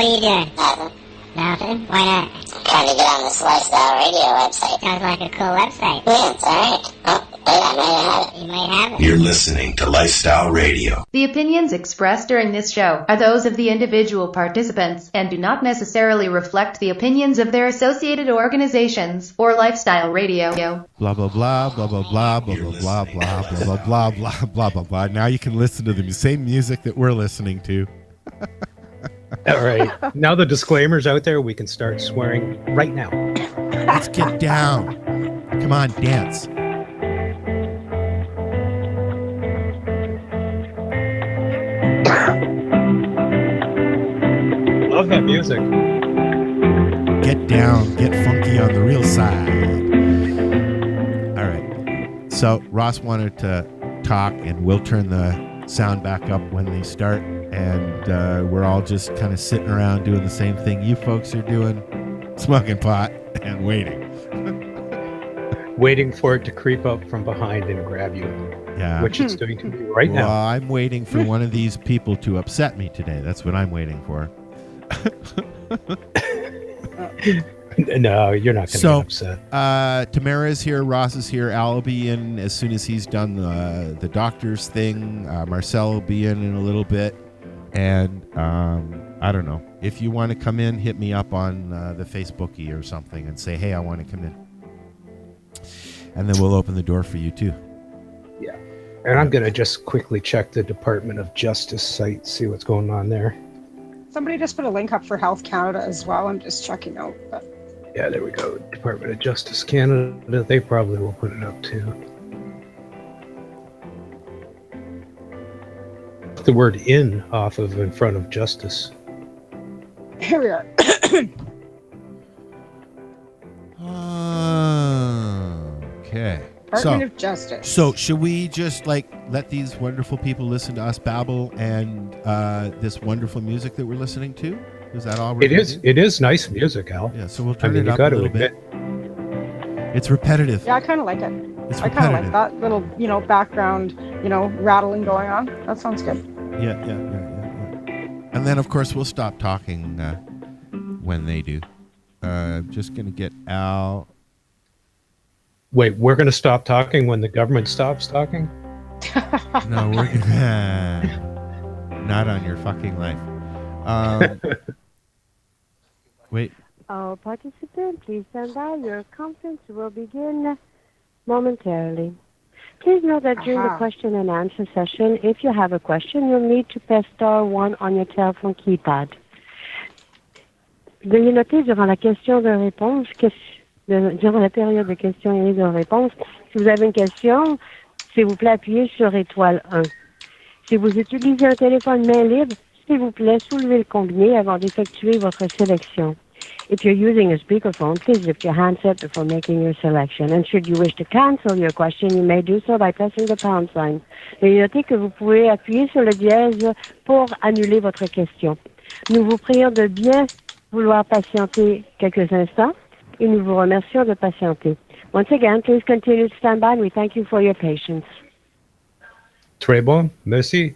What are you doing? Nothing. Nothing? Why not? I'm trying to get on this Lifestyle Radio website. Sounds like a cool website. Yeah, it's alright. Oh, wait, I might have it. You might have it. You're listening to Lifestyle Radio. The opinions expressed during this show are those of the individual participants and do not necessarily reflect the opinions of their associated organizations or Lifestyle Radio. Blah, blah, blah, blah, blah, blah, blah, blah, blah, blah, blah, blah, blah, blah, blah, blah. Now you can listen to the same music that we're listening to. All right. Now the disclaimer's out there. We can start swearing right now. Let's get down. Come on, dance. Love that music. Get down, get funky on the real side. All right. So Ross wanted to talk, and we'll turn the sound back up when they start. And we're all just kind of sitting around doing the same thing you folks are doing, smoking pot and waiting. Waiting for it to creep up from behind and grab you. Yeah. Which it's doing to me right now. Well, I'm waiting for one of these people to upset me today. That's what I'm waiting for. No, you're not going to get upset. Tamara's here, Ross is here, Al will be in as soon as he's done the doctor's thing. Marcel will be in a little bit. And I don't know. If you want to come in, hit me up on the Facebookie or something and say, hey, I want to come in. And then we'll open the door for you too. Yeah. And I'm going to just quickly check the Department of Justice site, see what's going on there. Somebody just put a link up for Health Canada as well. I'm just checking out. But... Yeah, there we go. Department of Justice Canada, they probably will put it up too. The word in off of in front of justice. Here we are. Okay. Department of Justice. So should we just let these wonderful people listen to us babble and this wonderful music that we're listening to? Is that all? It is nice music, Al. Yeah. So we'll turn it up a little bit. It's repetitive. Yeah, I kind of like it. It's I kind of like that little, background, rattling going on. That sounds good. Yeah. And then, of course, we'll stop talking when they do. Just going to get Al. Wait, we're going to stop talking when the government stops talking? No, we're not on your fucking life. Wait. All participants, please stand by. Your conference will begin momentarily. Please note that during the question and answer session, if you have a question, you'll need to press star 1 on your telephone keypad. Veuillez noter durant la question de réponse, durant la période de questions et de réponses, si vous avez une question, s'il vous plaît, appuyez sur étoile 1. Si vous utilisez un téléphone main libre, s'il vous plaît, soulevez le combiné avant d'effectuer votre sélection. If you're using a speakerphone, please lift your handset before making your selection. And should you wish to cancel your question, you may do so by pressing the pound sign. Veuillez noter que vous pouvez appuyer sur le dièse pour annuler votre question. Nous vous prions de bien vouloir patienter quelques instants et nous vous remercions de patienter. Once again, please continue to stand by and we thank you for your patience. Très bon. Merci.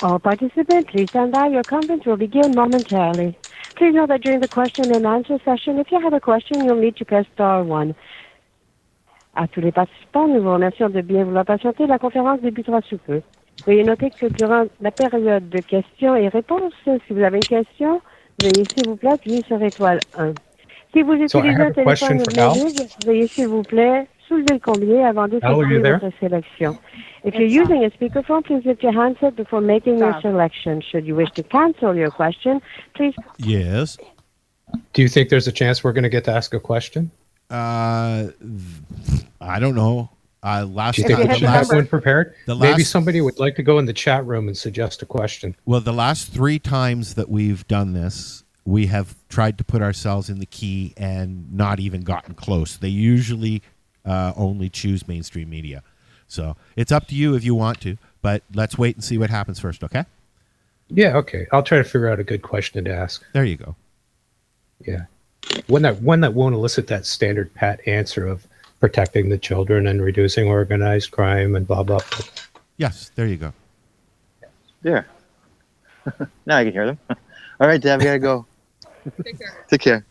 All participants, please stand by. Your conference will begin momentarily. Please note that during the question and answer session, if you have a question, you'll need to press star 1. À tous les participants, nous vous remercions de bien vouloir patienter. La conférence débutera sous peu. Veuillez noter que durant la période de questions et réponses, si vous avez une question, veuillez s'il vous plaît appuyer sur étoile 1. Si vous utilisez un téléphone mobile, veuillez s'il vous plaît soulever le combiné avant d'effectuer votre sélection. If you're using a speakerphone, please lift your handset before making your selection. Should you wish to cancel your question, please... Yes. Do you think there's a chance we're going to get to ask a question? I don't know. Do you think we should have one prepared? Maybe somebody would like to go in the chat room and suggest a question. Well, the last 3 times that we've done this, we have tried to put ourselves in the key and not even gotten close. They usually only choose mainstream media. So it's up to you if you want to, but let's wait and see what happens first, okay? Yeah, okay. I'll try to figure out a good question to ask. There you go. Yeah. one that won't elicit that standard pat answer of protecting the children and reducing organized crime and blah blah blah. Yes, there you go. There. Now I can hear them. All right, Deb, we gotta go. Take care.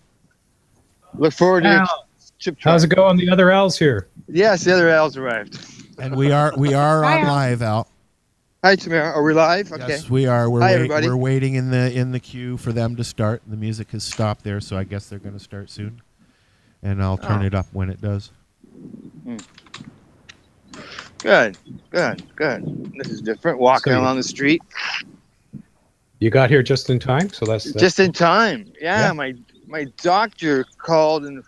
Look forward to your chip try. How's it going? The other Al's here. Yes, the other Al's arrived. And we are on live, Al. Hi, Tamara. Are we live? Okay. Yes, we are. Hi, everybody. We're waiting in the queue for them to start. The music has stopped there, so I guess they're going to start soon. And I'll turn it up when it does. Good. This is different. Walking along the street. You got here just in time, so that's just in time. Yeah. My doctor called and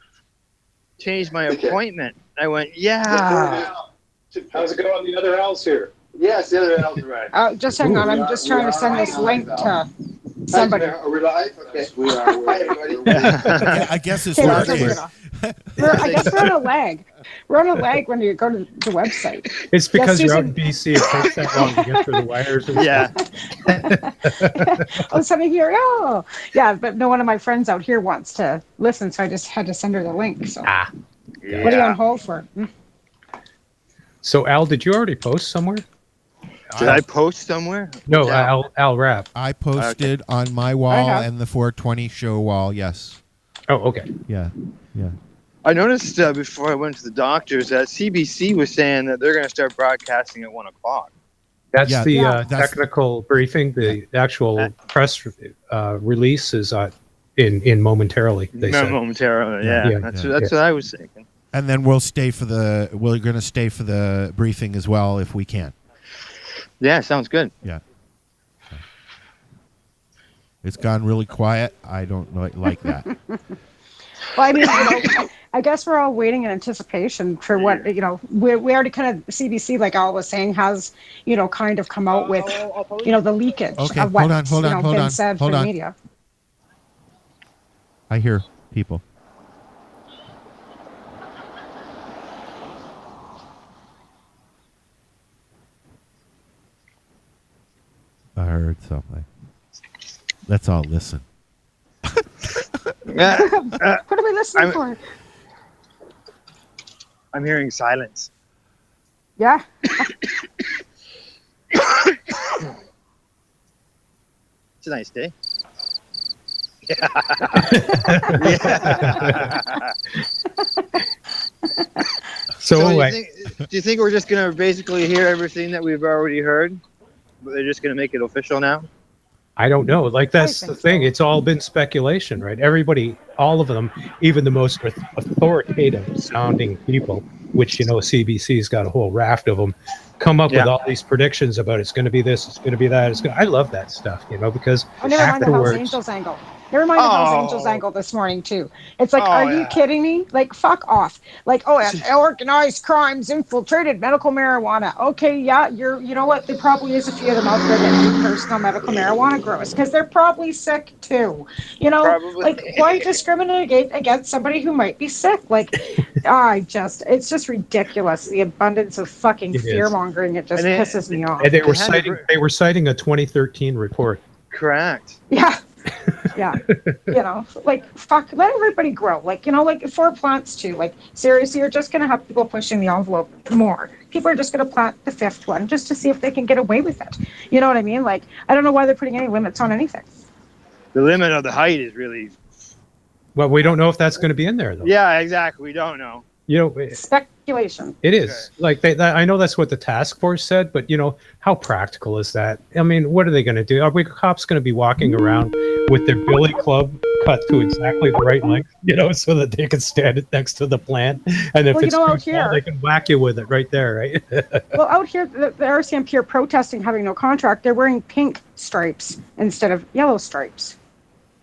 changed my appointment. I went, yeah. How's it going? The other Al's here. Yes, the other Al's right. Just hang on. I'm just trying to send this link to somebody. Are we live? Okay. We are. Hi, everybody. I guess it's Okay, working. I guess we're on a lag. We're on a lag when you go to the website. It's because Yes, you're out Susan. in BC. It takes that long to get through the wires. And Oh, somebody here. Oh, yeah, but no one of my friends out here wants to listen, so I just had to send her the link. So, Yeah. what are you on hold for? So, Al, did you already post somewhere? Did I post somewhere? No, Yeah. Al Rapp. I posted on my wall and the 420 show wall. Yes. Oh, okay. Yeah. I noticed before I went to the doctors that CBC was saying that they're going to start broadcasting at 1 o'clock. That's that's- technical briefing. The actual press release is in momentarily. They said. Momentarily, Yeah. That's what I was thinking. And then we're going to stay for the briefing as well if we can. Yeah, sounds good. Yeah. It's gone really quiet. I don't like that. Well, I mean, I guess we're all waiting in anticipation for what, we already kind of, CBC, like Al was saying, has, kind of come out with, the leakage Okay, of what's, hold on, been said for the media. I hear people. I heard something. Let's all listen. What are we listening for? I'm hearing silence. Yeah. It's a nice day. Yeah. So do you think we're just going to basically hear everything that we've already heard? But they're just going to make it official now? I don't know. Like, that's the thing. It's all been speculation, right? Everybody, all of them, even the most authoritative sounding people, which, CBC's got a whole raft of them, come up with all these predictions about it's going to be this, it's going to be that. I love that stuff, because Never mind the Hells afterwards, Angels angle. Never mind the Hells Angels angle this morning, too. It's like, are you kidding me? Like, fuck off. Like, organized crimes infiltrated medical marijuana. Okay, yeah, you know what? There probably is a few of them out there that do personal medical marijuana growers because they're probably sick, too. Probably. Like, why discriminate against somebody who might be sick? Like, it's just ridiculous. The abundance of fucking fear-mongering, it just pisses me off. and they were citing a 2013 report. Correct. Yeah. Yeah. Like, fuck, let everybody grow. Like, like for plants too. Like, seriously, you're just going to have people pushing the envelope more. People are just going to plant the fifth one just to see if they can get away with it. You know what I mean? Like, I don't know why they're putting any limits on anything. The limit of the height is really... Well, we don't know if that's going to be in there, though. Yeah, exactly. We don't know. Speculation. It is. Like, I know that's what the task force said, but, how practical is that? I mean, what are they going to do? Are cops going to be walking around with their billy club cut to exactly the right length, so that they can stand it next to the plant? And if it's too small, they can whack you with it right there, right? Well, out here, the RCMP are protesting having no contract. They're wearing pink stripes instead of yellow stripes.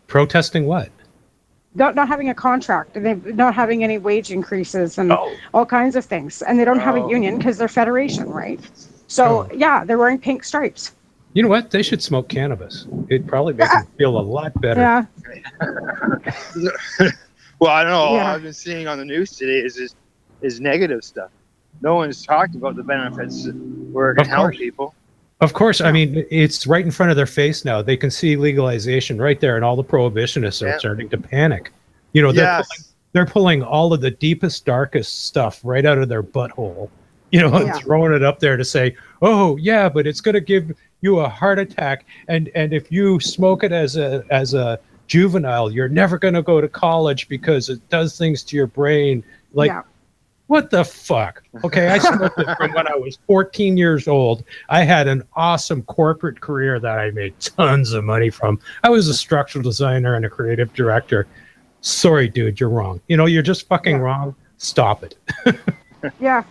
Protesting what? Not having a contract, and they're not having any wage increases and all kinds of things. And they don't have a union because they're federation, right? So, they're wearing pink stripes. You know what? They should smoke cannabis. It'd probably make them feel a lot better. Yeah. Well, I don't know. All I've been seeing on the news today is negative stuff. No one's talked about the benefits where it can help people. Of course. I mean, it's right in front of their face now. They can see legalization right there, and all the prohibitionists are starting to panic. You know, Yes. they're pulling all of the deepest, darkest stuff right out of their butthole. You know, and throwing it up there to say, "Oh, yeah, but it's going to give you a heart attack, and if you smoke it as a juvenile, you're never going to go to college because it does things to your brain." Like, what the fuck? Okay, I smoked it from when I was 14 years old. I had an awesome corporate career that I made tons of money from. I was a structural designer and a creative director. Sorry, dude, you're wrong. You know, you're just fucking wrong. Stop it. Yeah.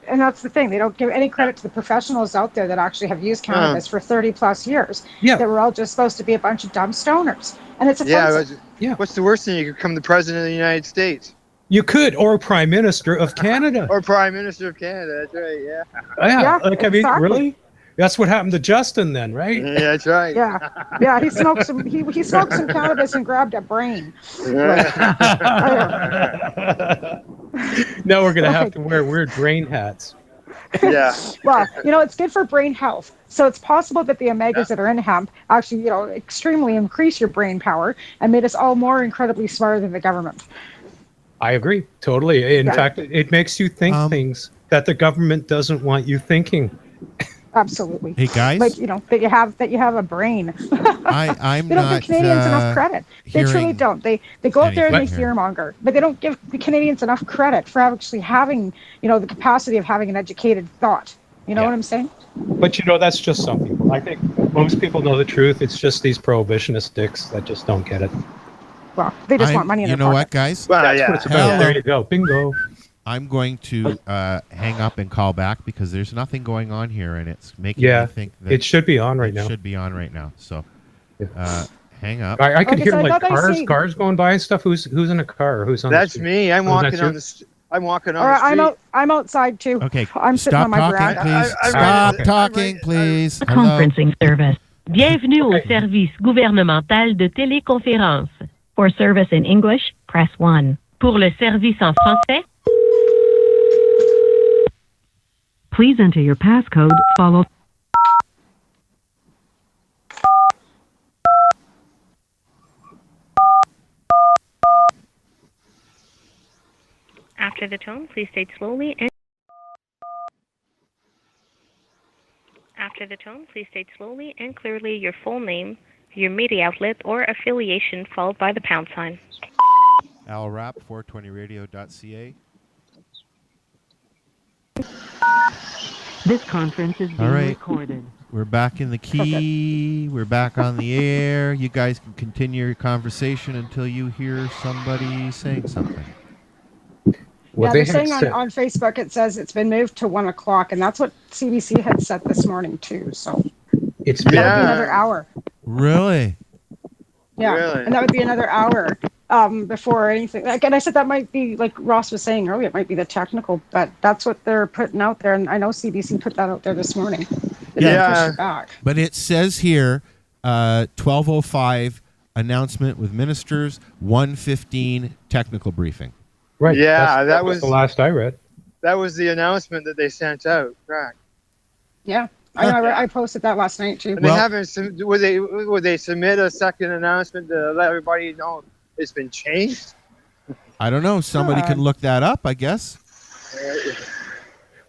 And that's the thing. They don't give any credit to the professionals out there that actually have used cannabis for 30 plus years. Yeah. That we're all just supposed to be a bunch of dumb stoners. And it's offensive. Yeah. What's the worst thing? You could become the president of the United States. You could, or Prime Minister of Canada. Or Prime Minister of Canada. That's right, yeah. Yeah, like, I mean, really? That's what happened to Justin then, right? Yeah, that's right. Yeah, he smoked some he smoked some cannabis and grabbed a brain. Now we're going to have to wear weird brain hats. Yeah. Well, you know, it's good for brain health. So it's possible that the omegas that are in hemp actually, you know, extremely increase your brain power and made us all more incredibly smarter than the government. I agree, totally. In fact, it makes you think things that the government doesn't want you thinking. Absolutely. Hey guys, like, you know, that you have a brain. I'm they don't not give Canadians enough credit. They truly don't. They go out there and they fearmonger, but they don't give the Canadians enough credit for actually having, you know, the capacity of having an educated thought. You know what I'm saying? But you know, that's just some people. I think most people know the truth. It's just these prohibitionist dicks that just don't get it. Well, they just want money in their pocket. You know what, guys? Well, that's what it's about. There you go. Bingo. I'm going to hang up and call back because there's nothing going on here, and it's making me think that it should be on right now. It should be on right now. So, hang up. I could hear like cars going by and stuff. Who's in a car? Who's on? That's me. I'm walking on the. I'm walking on the street. I'm outside too. Okay. I'm sitting on my veranda. Please. Stop talking, please. Conferencing service. Bienvenue au service gouvernemental de téléconférence. For service in English, press 1. Pour le service en français, please enter your passcode, followed. After the tone, please state slowly and clearly your full name, your media outlet or affiliation, followed by the pound sign. alrap 420radio.ca. This conference is being recorded. We're back in the key. We're back on the air. You guys can continue your conversation until you hear somebody saying something. Well, they're saying on Facebook, it says it's been moved to 1 o'clock, and that's what CBC had set this morning too. So it's that would be another hour. Really? Yeah, really? And that would be another hour before anything. Again, I said that might be, like Ross was saying earlier, it might be the technical, but that's what they're putting out there, and I know CBC put that out there this morning. Yeah, back. But it says here, 12:05 announcement with ministers, 1:15 technical briefing. Right. Yeah, that was the last I read. That was the announcement that they sent out. Right. Yeah, I posted that last night too. And they haven't. Would they submit a second announcement to let everybody know it's been changed? I don't know. Somebody can look that up, I guess.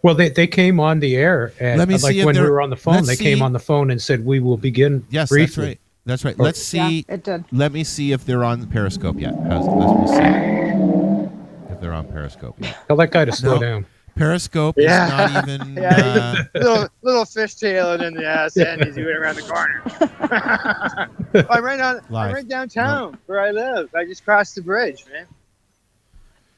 Well, they came on the air, and Let me see if when we they're- were on the phone, let's they see. came on the phone and said, we will begin briefly. That's right. Let's see. Yeah, it did. Let me see if they're on the Periscope yet. We'll see if they're on Periscope yet. Tell that guy to slow down. Periscope is not even. Little fishtailing in the ass end as you went around the corner. I'm right downtown where I live. I just crossed the bridge, man.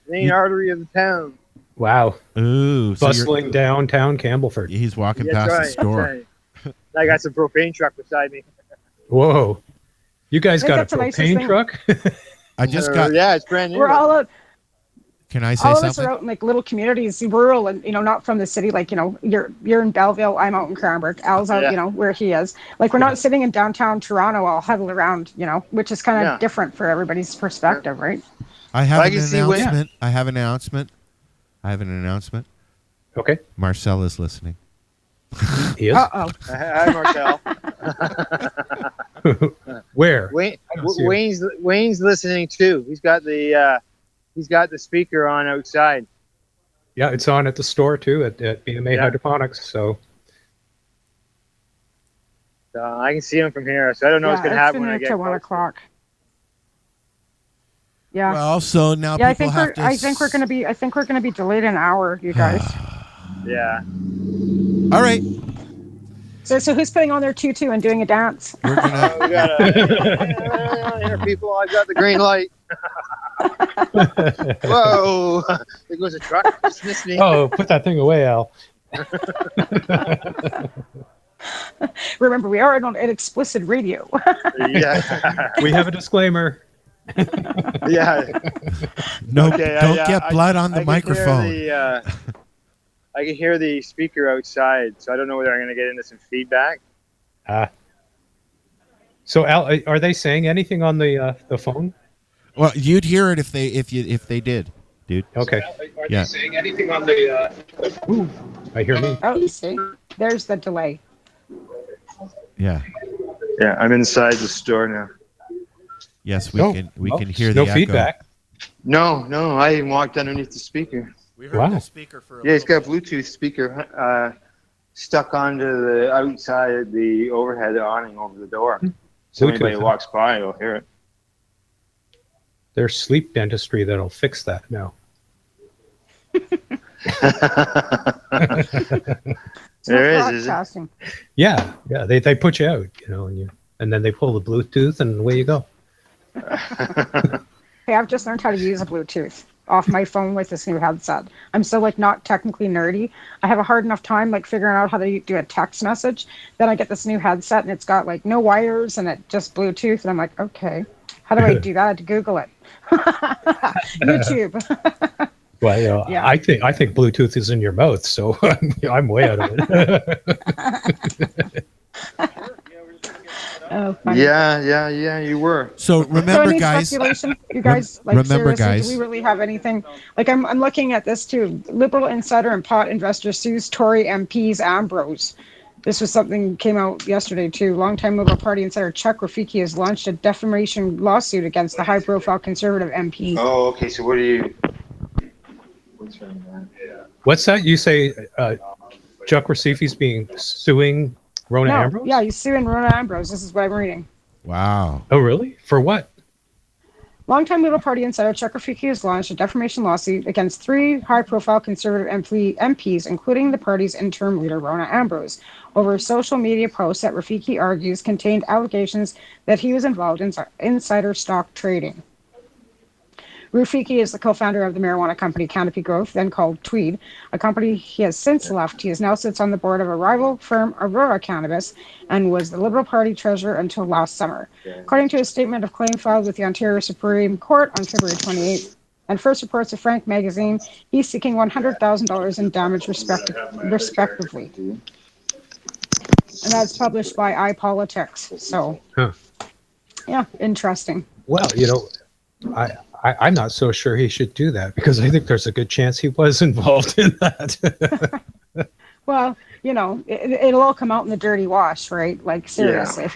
Main artery of the town. Wow. Ooh. Bustling downtown Campbellford. He's walking past the store. Right. I got some propane truck beside me. Whoa. You guys I think got a that's the nicest propane thing. truck? I just got. Yeah, it's brand new. We're all out. Can I say All of us something? are out in like little communities, rural, and not from the city. Like you're in Belleville, I'm out in Cranbrook. Al's out, where he is. Like we're not sitting in downtown Toronto, all huddled around, which is kind of different for everybody's perspective, right? I have an announcement. I have an announcement. Okay. Marcel is listening. He is. Uh-oh. Hi, Marcel. Where? Wayne's listening too. He's got the speaker on outside. Yeah, it's on at the store too at BMA Yeah. Hydroponics. So I can see him from here, so I don't know what's going to happen when I get till 1 close. o'clock. Yeah. Well, so now Yeah, people have to. I think we're gonna be delayed an hour, you guys. Yeah. All right. So who's putting on their tutu and doing a dance? We're gonna. We got here, people. I got the green light. Whoa! There goes a truck. Dismiss me. oh, put that thing away, Al. Remember, we are on an explicit radio. Yeah. We have a disclaimer. Yeah. No, Okay, don't get blood on the can microphone. hear I can hear the speaker outside, so I don't know whether I'm going to get into some feedback. So Al, are they saying anything on the phone? Well, you'd hear it if they did, dude. Okay. Are they saying anything on the? Ooh, I hear me. Oh, you see, there's the delay. Yeah. Yeah, I'm inside the store now. Yes, we Oh, can hear the no echo. feedback. No, I even walked underneath the speaker. We heard Wow. the speaker for a Yeah, he's got a Bluetooth speaker stuck onto the outside of the overhead awning over the door. So Bluetooth, anybody who huh? walks by will hear it. There's sleep dentistry that'll fix that now. There is it? Broadcasting. Yeah, they put you out, and then they pull the Bluetooth and away you go. Hey, I've just learned how to use a Bluetooth off my phone with this new headset. I'm still not technically nerdy. I have a hard enough time figuring out how to do a text message. Then I get this new headset and it's got no wires and it just Bluetooth, and I'm like, okay, how do I do that? I had to Google it. YouTube. Well, Yeah. I think Bluetooth is in your mouth, so I'm way out of it. Oh, funny. Yeah, you were. So remember, any guys. speculation, you guys, remember, seriously, guys. do we really have anything? I'm looking at this too. Liberal insider and pot investor sues Tory MPs Ambrose. This was something came out yesterday too. Longtime Liberal Party insider Chuck Rafiki has launched a defamation lawsuit against the high-profile Conservative MP. Oh, okay. So what do you? What's that? You say Chuck Recifi's suing Rona Ambrose? Yeah, he's suing Rona Ambrose. This is what I'm reading. Wow. Oh, really? For what? Longtime Liberal Party insider Chuck Rafiki has launched a defamation lawsuit against 3 high-profile Conservative MPs, including the party's interim leader, Rona Ambrose, over social media posts that Rafiki argues contained allegations that he was involved in insider stock trading. Rafiki is the co-founder of the marijuana company Canopy Growth, then called Tweed, a company he has since left. He now sits on the board of a rival firm, Aurora Cannabis, and was the Liberal Party treasurer until last summer. According to a statement of claim filed with the Ontario Supreme Court on February 28th, and first reports of Frank magazine, he's seeking $100,000 in damage respectively. And that's published by iPolitics. So, yeah, interesting. Well, I'm not so sure he should do that because I think there's a good chance he was involved in that. Well, it'll all come out in the dirty wash, right? Seriously, Yeah. if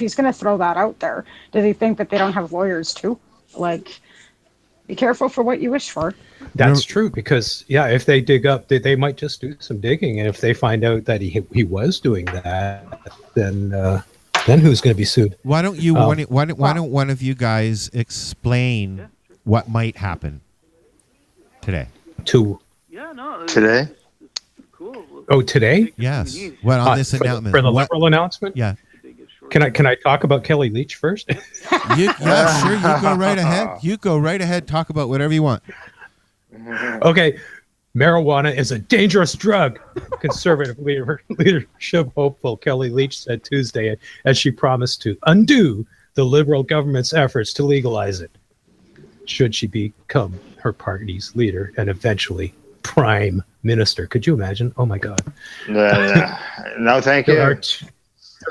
he's gonna throw that out there, does he think that they don't have lawyers too? Be careful for what you wish for. That's true because if they dig up, they might just do some digging, and if they find out that he was doing that, then who's going to be sued? Why don't you? Why don't one of you guys explain what might happen today? Today? Oh, today? Yes. What on this for announcement? for the liberal announcement? Yeah. Can I talk about Kelly Leach first? Sure. You go right ahead. You go right ahead. Talk about whatever you want. Okay. Marijuana is a dangerous drug, Conservative leadership hopeful Kelly Leach said Tuesday as she promised to undo the Liberal government's efforts to legalize it, should she become her party's leader and eventually prime minister. Could you imagine? Oh, my God. No, thank you. There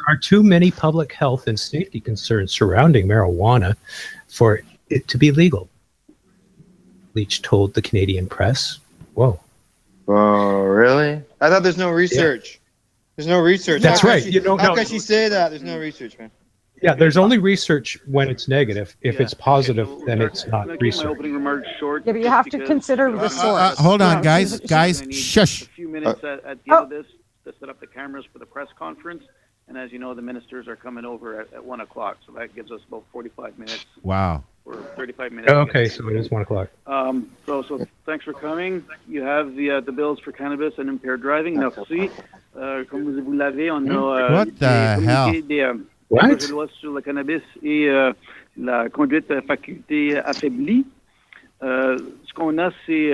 are too many public health and safety concerns surrounding marijuana for it to be legal, Leach told the Canadian press. Whoa. Oh, really? I thought there's no research. Yeah. There's no research. That's right. How can she say that? There's no research, man. Yeah, there's only research when it's negative. If it's positive, then it's not My research. opening remarks short. Yeah, but you have to consider the source. Hold on, Yeah. guys, shush. A few minutes at the end of this to set up the cameras for the press conference. And as you know, the ministers are coming over at 1 o'clock, so that gives us about 45 minutes. Wow. Or 35 minutes. Okay, so it is 1 o'clock. So thanks for coming. You have the bills for cannabis and impaired driving. Merci. Comme vous l'avez, on a What the hell? des projets de loi sur le cannabis et la conduite à faculté affaiblie. Ce qu'on a, c'est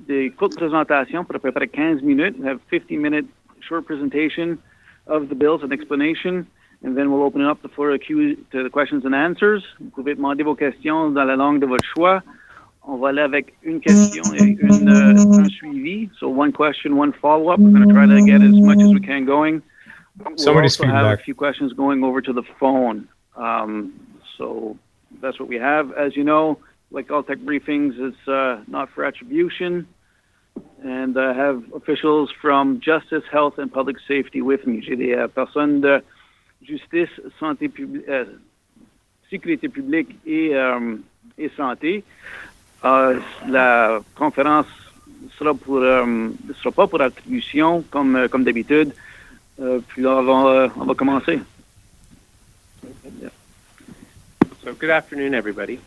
des courtes présentations pour à peu près 15 minutes. We have 50-minute short presentation of the bills and explanation, and then we'll open up the floor to the questions and answers. Vous pouvez demander vos questions dans la langue de votre choix. On va aller avec une question et un suivi. So one question, one follow-up. We're going to try to get as much as we can going. We'll also have a few questions going over to the phone. So that's what we have. As you know, like all tech briefings, it's not for attribution. And I have officials from Justice, Health, and Public Safety with me. J'ai des personnes de justice, sécurité publique et santé. La conférence sera pas pour attribution comme d'habitude. Puis là, on va commencer. So good afternoon, everybody.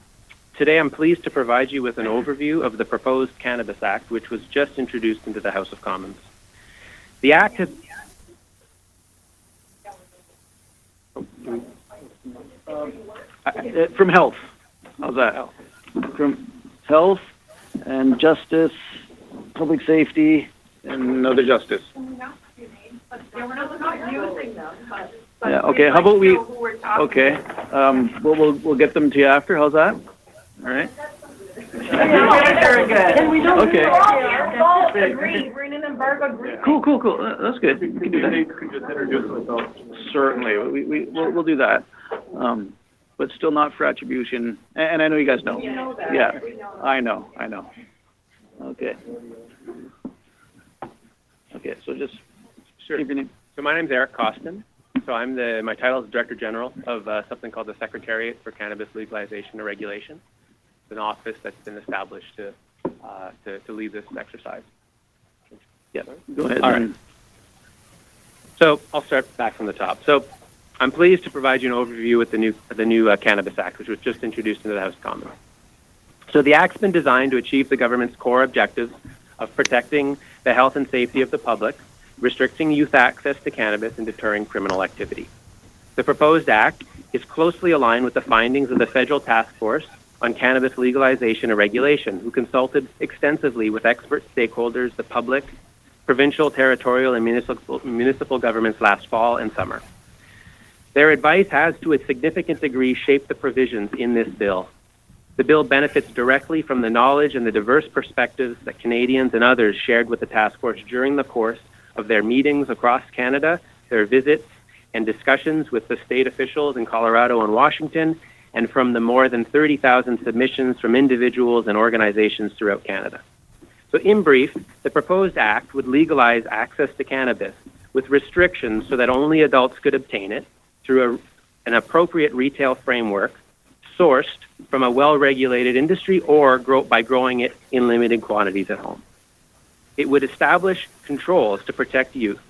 Today, I'm pleased to provide you with an overview of the proposed Cannabis Act, which was just introduced into the House of Commons. The Act has... From Health. How's that? From Health and Justice, Public Safety, and other Justice. Yeah, okay, how about we... Okay, we'll get them to you after. How's that? All right. Very good. Okay. Agree. Bring an embargo agreement. Cool. That's good. We can do that. Certainly, we'll do that. But still not for attribution. And I know you guys know. You know that. Yeah, I know. Okay. Okay, so just Sure. give your name. So my name's Eric Costin. So my title is Director General of something called the Secretariat for Cannabis Legalization and Regulation. It's an office that's been established to lead this exercise. Yeah, go ahead. All right. So I'll start back from the top. So I'm pleased to provide you an overview with the new Cannabis Act, which was just introduced into the House of Commons. So the Act's been designed to achieve the government's core objectives of protecting the health and safety of the public, restricting youth access to cannabis, and deterring criminal activity. The proposed Act is closely aligned with the findings of the Federal Task Force on Cannabis Legalization and Regulation, who consulted extensively with expert stakeholders, the public, provincial, territorial, and municipal governments last fall and summer. Their advice has, to a significant degree, shaped the provisions in this bill. The bill benefits directly from the knowledge and the diverse perspectives that Canadians and others shared with the task force during the course of their meetings across Canada, their visits, and discussions with the state officials in Colorado and Washington, and from the more than 30,000 submissions from individuals and organizations throughout Canada. So in brief, the proposed act would legalize access to cannabis with restrictions so that only adults could obtain it through an appropriate retail framework sourced from a well-regulated industry or by growing it in limited quantities at home. It would establish controls to protect youth,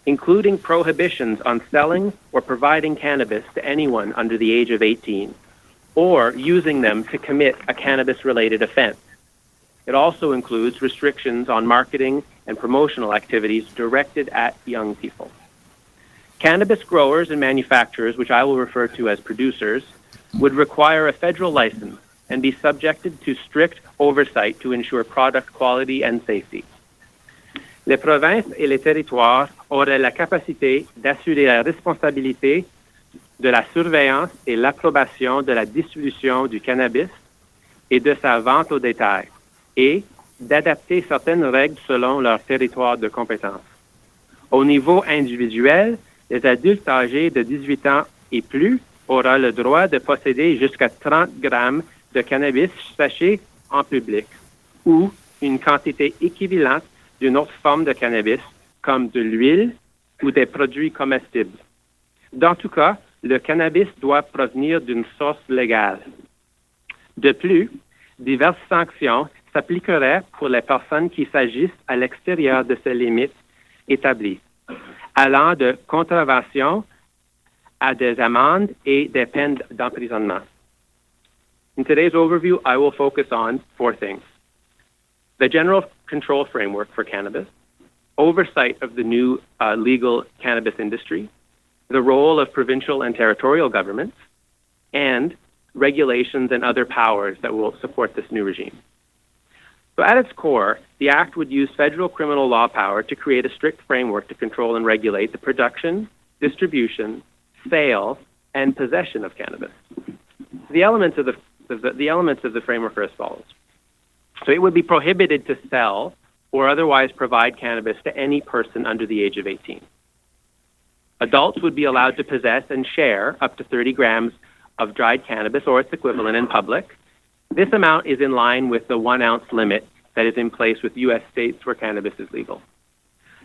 including prohibitions on selling or providing cannabis to anyone under the age of 18, or using them to commit a cannabis-related offense. It also includes restrictions on marketing and promotional activities directed at young people. Cannabis growers and manufacturers, which I will refer to as producers, would require a federal license and be subjected to strict oversight to ensure product quality and safety. Les provinces et les territoires auraient la capacité d'assurer la responsabilité de la surveillance et l'approbation de la distribution du cannabis et de sa vente au détail, et d'adapter certaines règles selon leur territoire de compétence. Au niveau individuel, les adultes âgés de 18 ans et plus auront le droit de posséder jusqu'à 30 grammes de cannabis séché en public, ou une quantité équivalente d'une autre forme de cannabis, comme de l'huile ou des produits comestibles. Dans tout cas, le cannabis doit provenir d'une source légale. De plus, diverses sanctions s'appliqueraient pour les personnes qui s'agissent à l'extérieur de ces limites établies, allant de contraventions à des amendes et des peines d'emprisonnement. In today's overview, I will focus on 4 things: the general control framework for cannabis, oversight of the new legal cannabis industry, the role of provincial and territorial governments, and regulations and other powers that will support this new regime. So at its core, the Act would use federal criminal law power to create a strict framework to control and regulate the production, distribution, sale, and possession of cannabis. The elements of the framework are as follows. So it would be prohibited to sell or otherwise provide cannabis to any person under the age of 18. Adults would be allowed to possess and share up to 30 grams of dried cannabis or its equivalent in public. This amount is in line with the 1 ounce limit that is in place with U.S. states where cannabis is legal.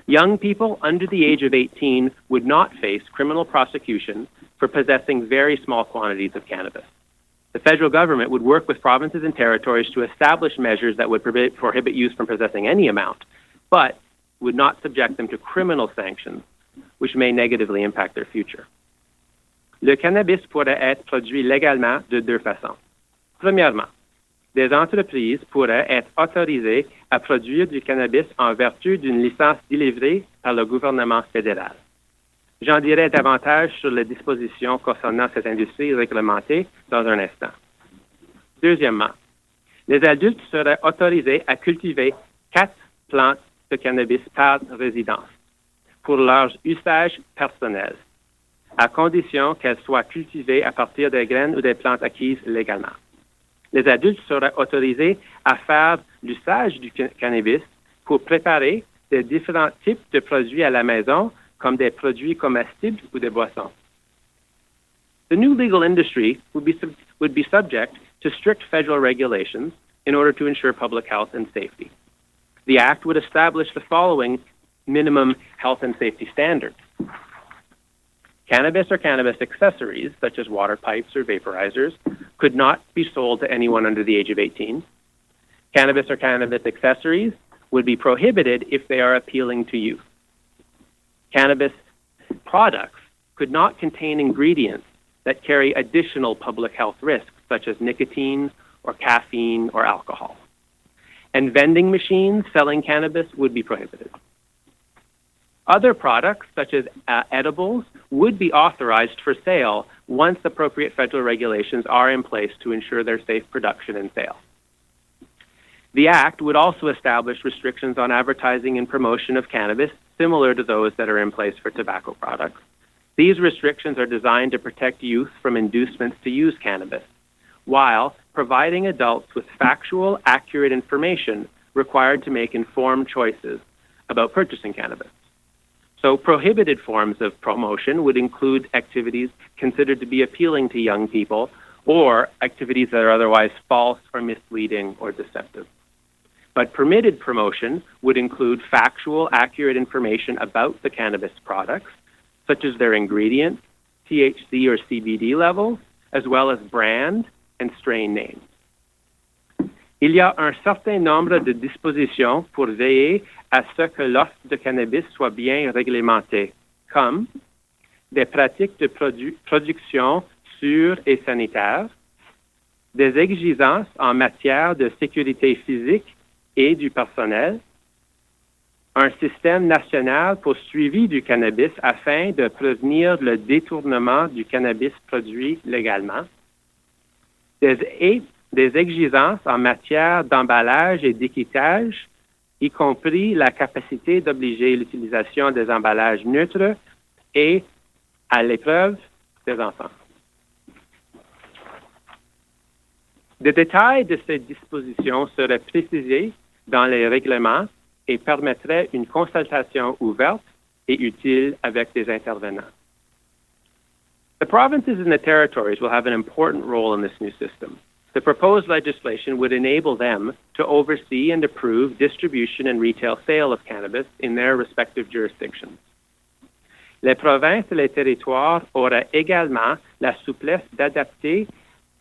Young people under the age of 18 would not face criminal prosecution for possessing very small quantities of cannabis. The federal government would work with provinces and territories to establish measures that would prohibit use from possessing any amount, but would not subject them to criminal sanctions, which may negatively impact their future. Le cannabis pourrait être produit légalement de 2 façons. Premièrement, des entreprises pourraient être autorisées à produire du cannabis en vertu d'une licence délivrée par le gouvernement fédéral. J'en dirai davantage sur les dispositions concernant cette industrie réglementée dans un instant. Deuxièmement, les adultes seraient autorisés à cultiver 4 plantes de cannabis par résidence pour leur usage personnel, à condition qu'elles soient cultivées à partir des graines ou des plantes acquises légalement. Les adultes seraient autorisés à faire l'usage du cannabis pour préparer des différents types de produits à la maison, comme des produits comestibles ou des boissons. The new legal industry would be subject to strict federal regulations in order to ensure public health and safety. The Act would establish the following minimum health and safety standards. Cannabis or cannabis accessories, such as water pipes or vaporizers, could not be sold to anyone under the age of 18. Cannabis or cannabis accessories would be prohibited if they are appealing to youth. Cannabis products could not contain ingredients that carry additional public health risks, such as nicotine or caffeine or alcohol. And vending machines selling cannabis would be prohibited. Other products, such as edibles, would be authorized for sale once appropriate federal regulations are in place to ensure their safe production and sale. The Act would also establish restrictions on advertising and promotion of cannabis, similar to those that are in place for tobacco products. These restrictions are designed to protect youth from inducements to use cannabis, while providing adults with factual, accurate information required to make informed choices about purchasing cannabis. So prohibited forms of promotion would include activities considered to be appealing to young people or activities that are otherwise false or misleading or deceptive. But permitted promotion would include factual, accurate information about the cannabis products, such as their ingredients, THC or CBD levels, as well as brand and strain names. Il y a un certain nombre de dispositions pour veiller à ce que l'offre de cannabis soit bien réglementée, comme des pratiques de production sûres et sanitaires, des exigences en matière de sécurité physique et du personnel, un système national pour suivi du cannabis afin de prévenir le détournement du cannabis produit légalement, des exigences en matière d'emballage et d'étiquetage, y compris la capacité d'obliger l'utilisation des emballages neutres et à l'épreuve des enfants. Des détails de ces dispositions seraient précisés dans les règlements et permettraient une consultation ouverte et utile avec des intervenants. The provinces and the territories will have an important role in this new system. The proposed legislation would enable them to oversee and approve distribution and retail sale of cannabis in their respective jurisdictions. Les provinces et les territoires auraient également la souplesse d'adapter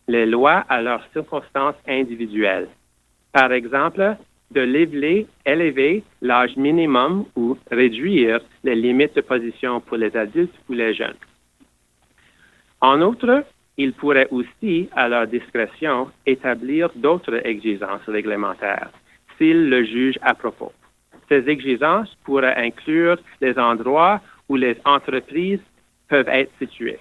les lois à leurs circonstances individuelles. Par exemple, de élever l'âge minimum ou réduire les limites de position pour les adultes ou les jeunes. En outre, ils pourraient aussi, à leur discrétion, établir d'autres exigences réglementaires, s'ils le jugent à propos. Ces exigences pourraient inclure les endroits où les entreprises peuvent être situées.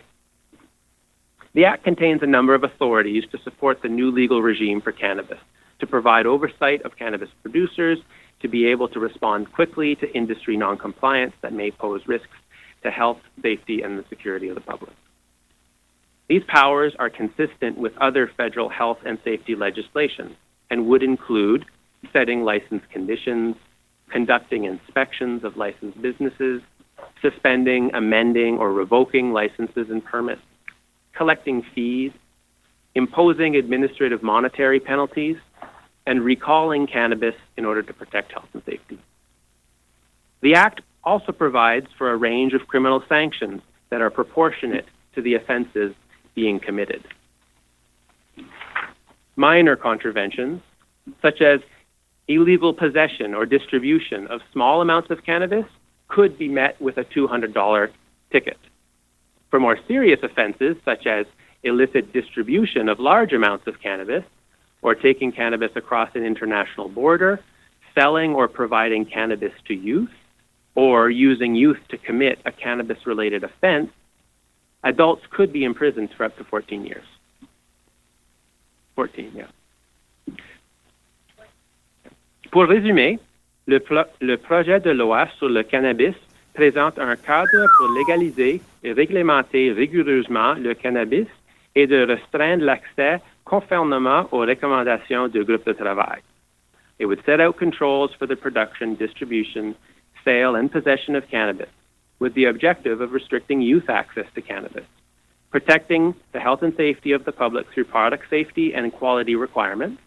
The Act contains a number of authorities to support the new legal regime for cannabis, to provide oversight of cannabis producers, to be able to respond quickly to industry noncompliance that may pose risks to health, safety, and the security of the public. These powers are consistent with other federal health and safety legislation and would include setting license conditions, conducting inspections of licensed businesses, suspending, amending, or revoking licenses and permits, collecting fees, imposing administrative monetary penalties, and recalling cannabis in order to protect health and safety. The Act also provides for a range of criminal sanctions that are proportionate to the offenses being committed. Minor contraventions, such as illegal possession or distribution of small amounts of cannabis, could be met with a $200 ticket. For more serious offenses, such as illicit distribution of large amounts of cannabis, or taking cannabis across an international border, selling or providing cannabis to youth, or using youth to commit a cannabis-related offense, adults could be imprisoned for up to 14 years. 14, yeah. Pour résumer, le projet de loi sur le cannabis présente un cadre pour légaliser et réglementer rigoureusement le cannabis et de restreindre l'accès conformément aux recommandations du groupe de travail. It would set out controls for the production, distribution, sale, and possession of cannabis, with the objective of restricting youth access to cannabis, protecting the health and safety of the public through product safety and quality requirements,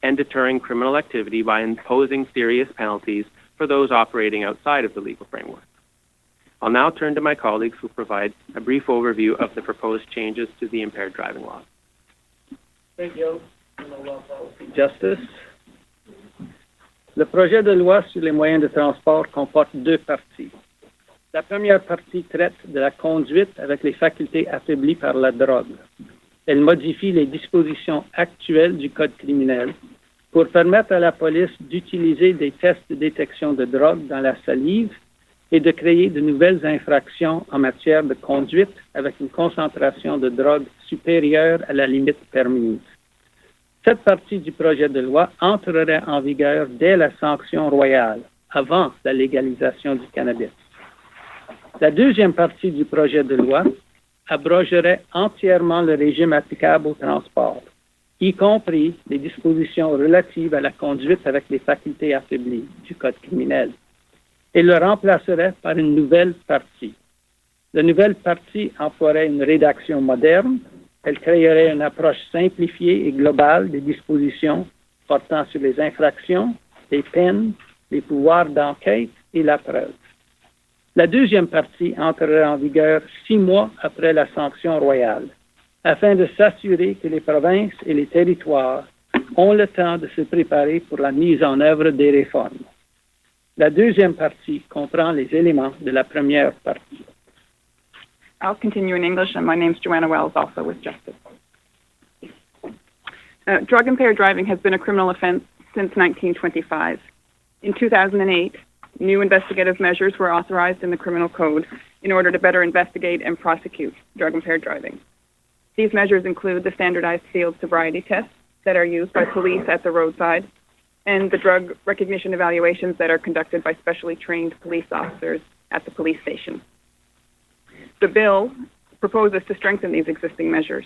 and deterring criminal activity by imposing serious penalties for those operating outside of the legal framework. I'll now turn to my colleagues who provide a brief overview of the proposed changes to the impaired driving law. Thank you. Justice. Le projet de loi sur les moyens de transport comporte deux parties. La première partie traite de la conduite avec les facultés affaiblies par la drogue. Elle modifie les dispositions actuelles du Code criminel pour permettre à la police d'utiliser des tests de détection de drogue dans la salive et de créer de nouvelles infractions en matière de conduite avec une concentration de drogue supérieure à la limite permise. Cette partie du projet de loi entrerait en vigueur dès la sanction royale, avant la légalisation du cannabis. La deuxième partie du projet de loi abrogerait entièrement le régime applicable au transport, y compris les dispositions relatives à la conduite avec les facultés affaiblies du Code criminel, et le remplacerait par une nouvelle partie. La nouvelle partie emploierait une rédaction moderne. Elle créerait une approche simplifiée et globale des dispositions portant sur les infractions, les peines, les pouvoirs d'enquête et la preuve. La deuxième partie entrerait en vigueur 6 mois après la sanction royale, afin de s'assurer que les provinces et les territoires ont le temps de se préparer pour la mise en œuvre des réformes. La deuxième partie comprend les éléments de la première partie. I'll continue in English, and my name's Joanna Wells, also with Justice. Drug-impaired driving has been a criminal offense since 1925. In 2008, new investigative measures were authorized in the Criminal Code in order to better investigate and prosecute drug-impaired driving. These measures include the standardized field sobriety tests that are used by police at the roadside and the drug recognition evaluations that are conducted by specially trained police officers at the police station. The bill proposes to strengthen these existing measures.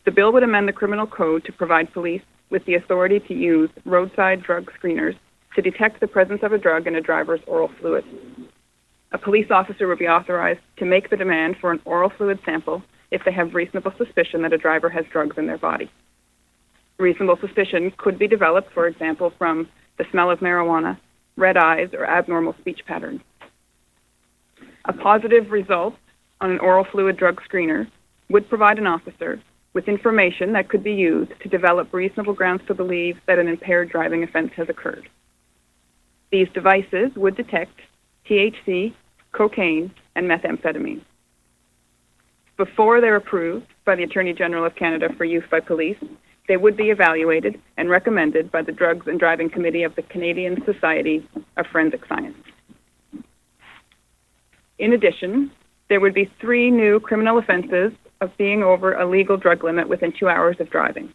The bill would amend the Criminal Code to provide police with the authority to use roadside drug screeners to detect the presence of a drug in a driver's oral fluid. A police officer would be authorized to make the demand for an oral fluid sample if they have reasonable suspicion that a driver has drugs in their body. Reasonable suspicion could be developed, for example, from the smell of marijuana, red eyes, or abnormal speech patterns. A positive result on an oral fluid drug screener would provide an officer with information that could be used to develop reasonable grounds to believe that an impaired driving offense has occurred. These devices would detect THC, cocaine, and methamphetamine. Before they're approved by the Attorney General of Canada for use by police, they would be evaluated and recommended by the Drugs and Driving Committee of the Canadian Society of Forensic Science. In addition, there would be 3 new criminal offenses of being over a legal drug limit within 2 hours of driving.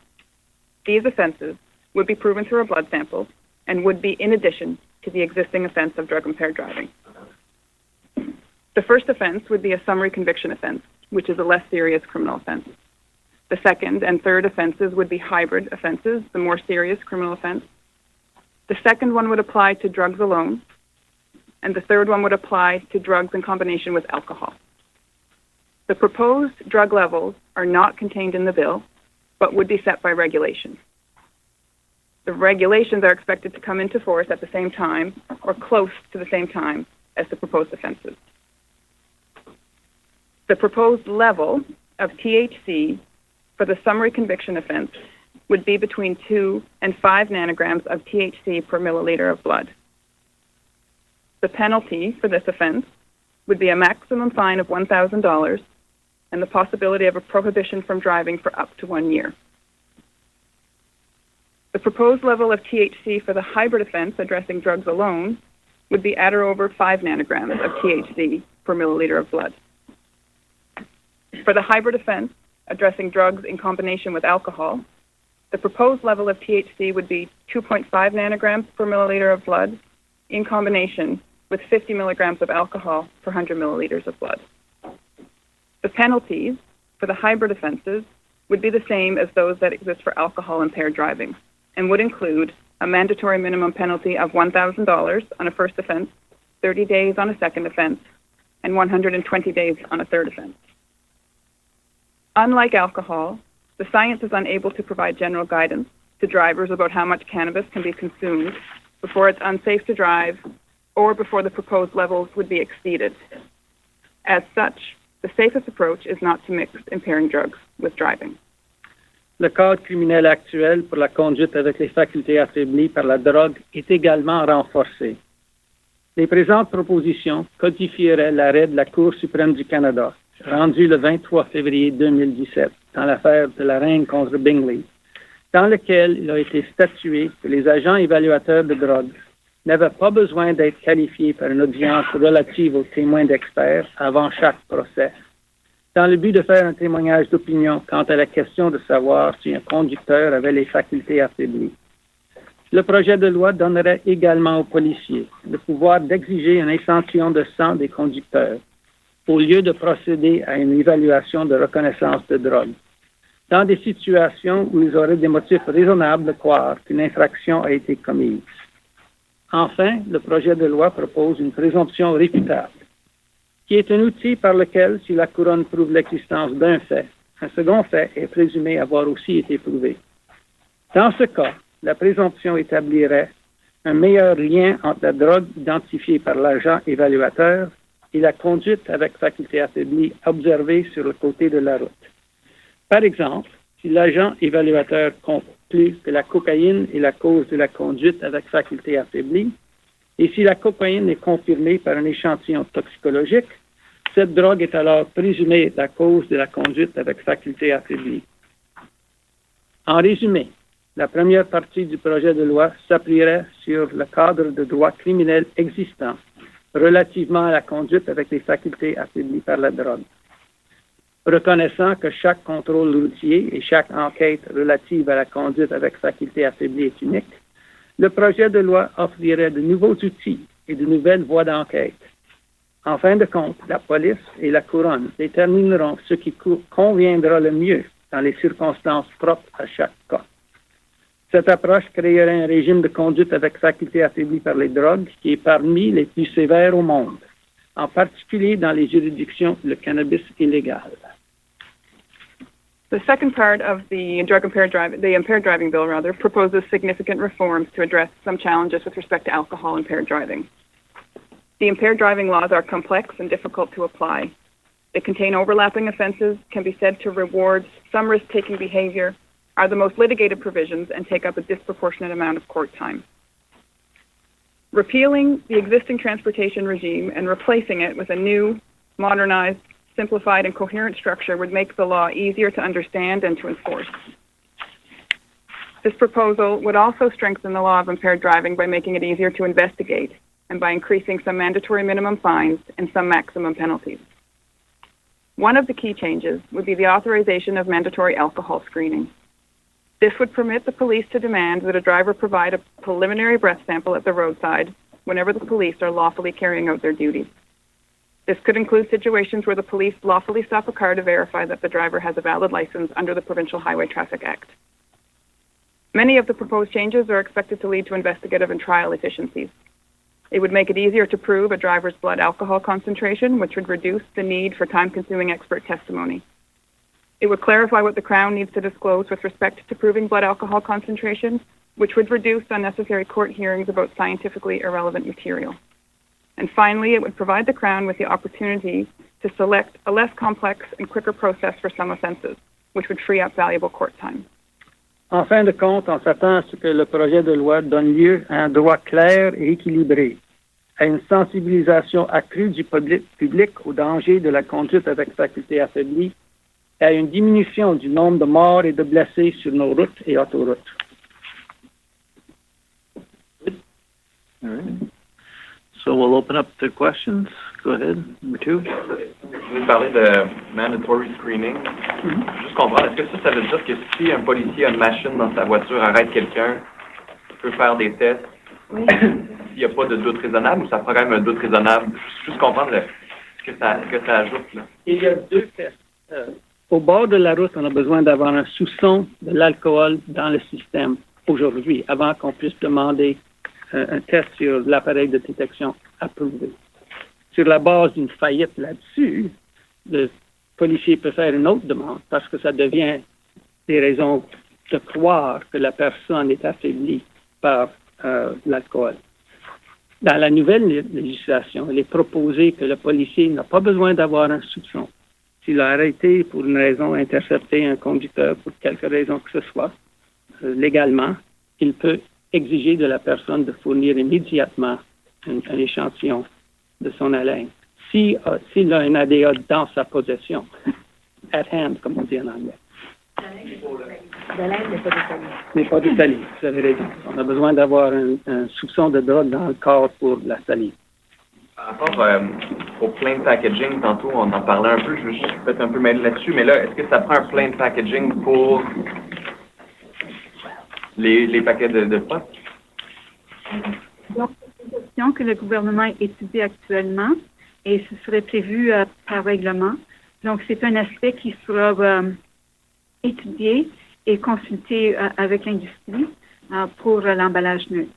These offenses would be proven through a blood sample and would be in addition to the existing offense of drug-impaired driving. The first offense would be a summary conviction offense, which is a less serious criminal offense. The second and third offenses would be hybrid offenses, the more serious criminal offense. The second one would apply to drugs alone, and the third one would apply to drugs in combination with alcohol. The proposed drug levels are not contained in the bill, but would be set by regulation. The regulations are expected to come into force at the same time or close to the same time as the proposed offenses. The proposed level of THC for the summary conviction offense would be between 2 and 5 nanograms of THC per milliliter of blood. The penalty for this offense would be a maximum fine of $1,000 and the possibility of a prohibition from driving for up to 1 year. The proposed level of THC for the hybrid offense addressing drugs alone would be at or over 5 nanograms of THC per milliliter of blood. For the hybrid offense addressing drugs in combination with alcohol, the proposed level of THC would be 2.5 nanograms per milliliter of blood in combination with 50 milligrams of alcohol per 100 milliliters of blood. The penalties for the hybrid offenses would be the same as those that exist for alcohol-impaired driving and would include a mandatory minimum penalty of $1,000 on a first offense, 30 days on a second offense, and 120 days on a third offense. Unlike alcohol, the science is unable to provide general guidance to drivers about how much cannabis can be consumed before it's unsafe to drive or before the proposed levels would be exceeded. As such, the safest approach is not to mix impairing drugs with driving. Le code criminel actuel pour la conduite avec les facultés affaiblies par la drogue est également renforcé. Les présentes propositions codifieraient l'arrêt de la Cour suprême du Canada, rendu le 23 février 2017, dans l'affaire de la Reine contre Bingley, dans lequel il a été statué que les agents évaluateurs de drogue n'avaient pas besoin d'être qualifiés par une audience relative aux témoins d'experts avant chaque procès, dans le but de faire un témoignage d'opinion quant à la question de savoir si un conducteur avait les facultés affaiblies. Le projet de loi donnerait également aux policiers le pouvoir d'exiger une échantillon de sang des conducteurs au lieu de procéder à une évaluation de reconnaissance de drogue, dans des situations où ils auraient des motifs raisonnables de croire qu'une infraction a été commise. Enfin, le projet de loi propose une présomption réfutable, qui est un outil par lequel, si la couronne prouve l'existence d'un fait, un second fait est présumé avoir aussi été prouvé. Dans ce cas, la présomption établirait un meilleur lien entre la drogue identifiée par l'agent évaluateur et la conduite avec faculté affaiblie observée sur le côté de la route. Par exemple, si l'agent évaluateur conclut que la cocaïne est la cause de la conduite avec faculté affaiblie, et si la cocaïne est confirmée par un échantillon toxicologique, cette drogue est alors présumée être la cause de la conduite avec faculté affaiblie. En résumé, la première partie du projet de loi s'appuierait sur le cadre de droit criminel existant relativement à la conduite avec les facultés affaiblies par la drogue. Reconnaissant que chaque contrôle routier et chaque enquête relative à la conduite avec faculté affaiblie est unique, le projet de loi offrirait de nouveaux outils et de nouvelles voies d'enquête. En fin de compte, la police et la couronne détermineront ce qui conviendra le mieux dans les circonstances propres à chaque cas. Cette approche créerait un régime de conduite avec faculté affaiblie par les drogues qui est parmi les plus sévères au monde, en particulier dans les juridictions où le cannabis est légal. The second part of the impaired driving bill proposes significant reforms to address some challenges with respect to alcohol-impaired driving. The impaired driving laws are complex and difficult to apply. They contain overlapping offenses, can be said to reward some risk-taking behavior, are the most litigated provisions, and take up a disproportionate amount of court time. Repealing the existing transportation regime and replacing it with a new, modernized, simplified, and coherent structure would make the law easier to understand and to enforce. This proposal would also strengthen the law of impaired driving by making it easier to investigate and by increasing some mandatory minimum fines and some maximum penalties. One of the key changes would be the authorization of mandatory alcohol screening. This would permit the police to demand that a driver provide a preliminary breath sample at the roadside whenever the police are lawfully carrying out their duties. This could include situations where the police lawfully stop a car to verify that the driver has a valid license under the Provincial Highway Traffic Act. Many of the proposed changes are expected to lead to investigative and trial efficiencies. It would make it easier to prove a driver's blood alcohol concentration, which would reduce the need for time-consuming expert testimony. It would clarify what the Crown needs to disclose with respect to proving blood alcohol concentration, which would reduce unnecessary court hearings about scientifically irrelevant material. And finally, it would provide the Crown with the opportunity to select a less complex and quicker process for some offenses, which would free up valuable court time. En fin de compte, on s'attend à ce que le projet de loi donne lieu à un droit clair et équilibré, à une sensibilisation accrue du public au danger de la conduite avec faculté affaiblie, et à une diminution du nombre de morts et de blessés sur nos routes et autoroutes. All right. So we'll open up to questions. Go ahead. Number 2. Vous parlez de mandatory screening. Juste comprendre, est-ce que ça veut dire que si un policier a une machine dans sa voiture, arrête quelqu'un, il peut faire des tests s'il n'y a pas de doute raisonnable ou ça prend quand même un doute raisonnable? Juste comprendre ce que ça ajoute. Là. Il y a 2 tests. Au bord de la route, on a besoin d'avoir un soupçon de l'alcool dans le système aujourd'hui, avant qu'on puisse demander un test sur l'appareil de détection approuvé. Sur la base d'une faillite là-dessus, le policier peut faire une autre demande parce que ça devient des raisons de croire que la personne est affaiblie par l'alcool. Dans la nouvelle législation, il est proposé que le policier n'a pas besoin d'avoir un soupçon. S'il a arrêté pour une raison, intercepté un conducteur pour quelque raison que ce soit, légalement, il peut exiger de la personne de fournir immédiatement un échantillon de son haleine. S'il a un ADA dans sa possession, at hand, comme on dit en anglais. L'haleine n'est pas détaillée. N'est pas détaillée, vous avez raison. On a besoin d'avoir un soupçon de drogue dans le corps pour la salive. Par rapport au plain packaging, tantôt on en parlait un peu, je suis peut-être un peu mêlé là-dessus, mais là, est-ce que ça prend un plain packaging pour les paquets de pot? Donc, c'est une question que le gouvernement étudie actuellement et ce serait prévu par règlement. Donc, c'est un aspect qui sera étudié et consulté avec l'industrie pour l'emballage neutre.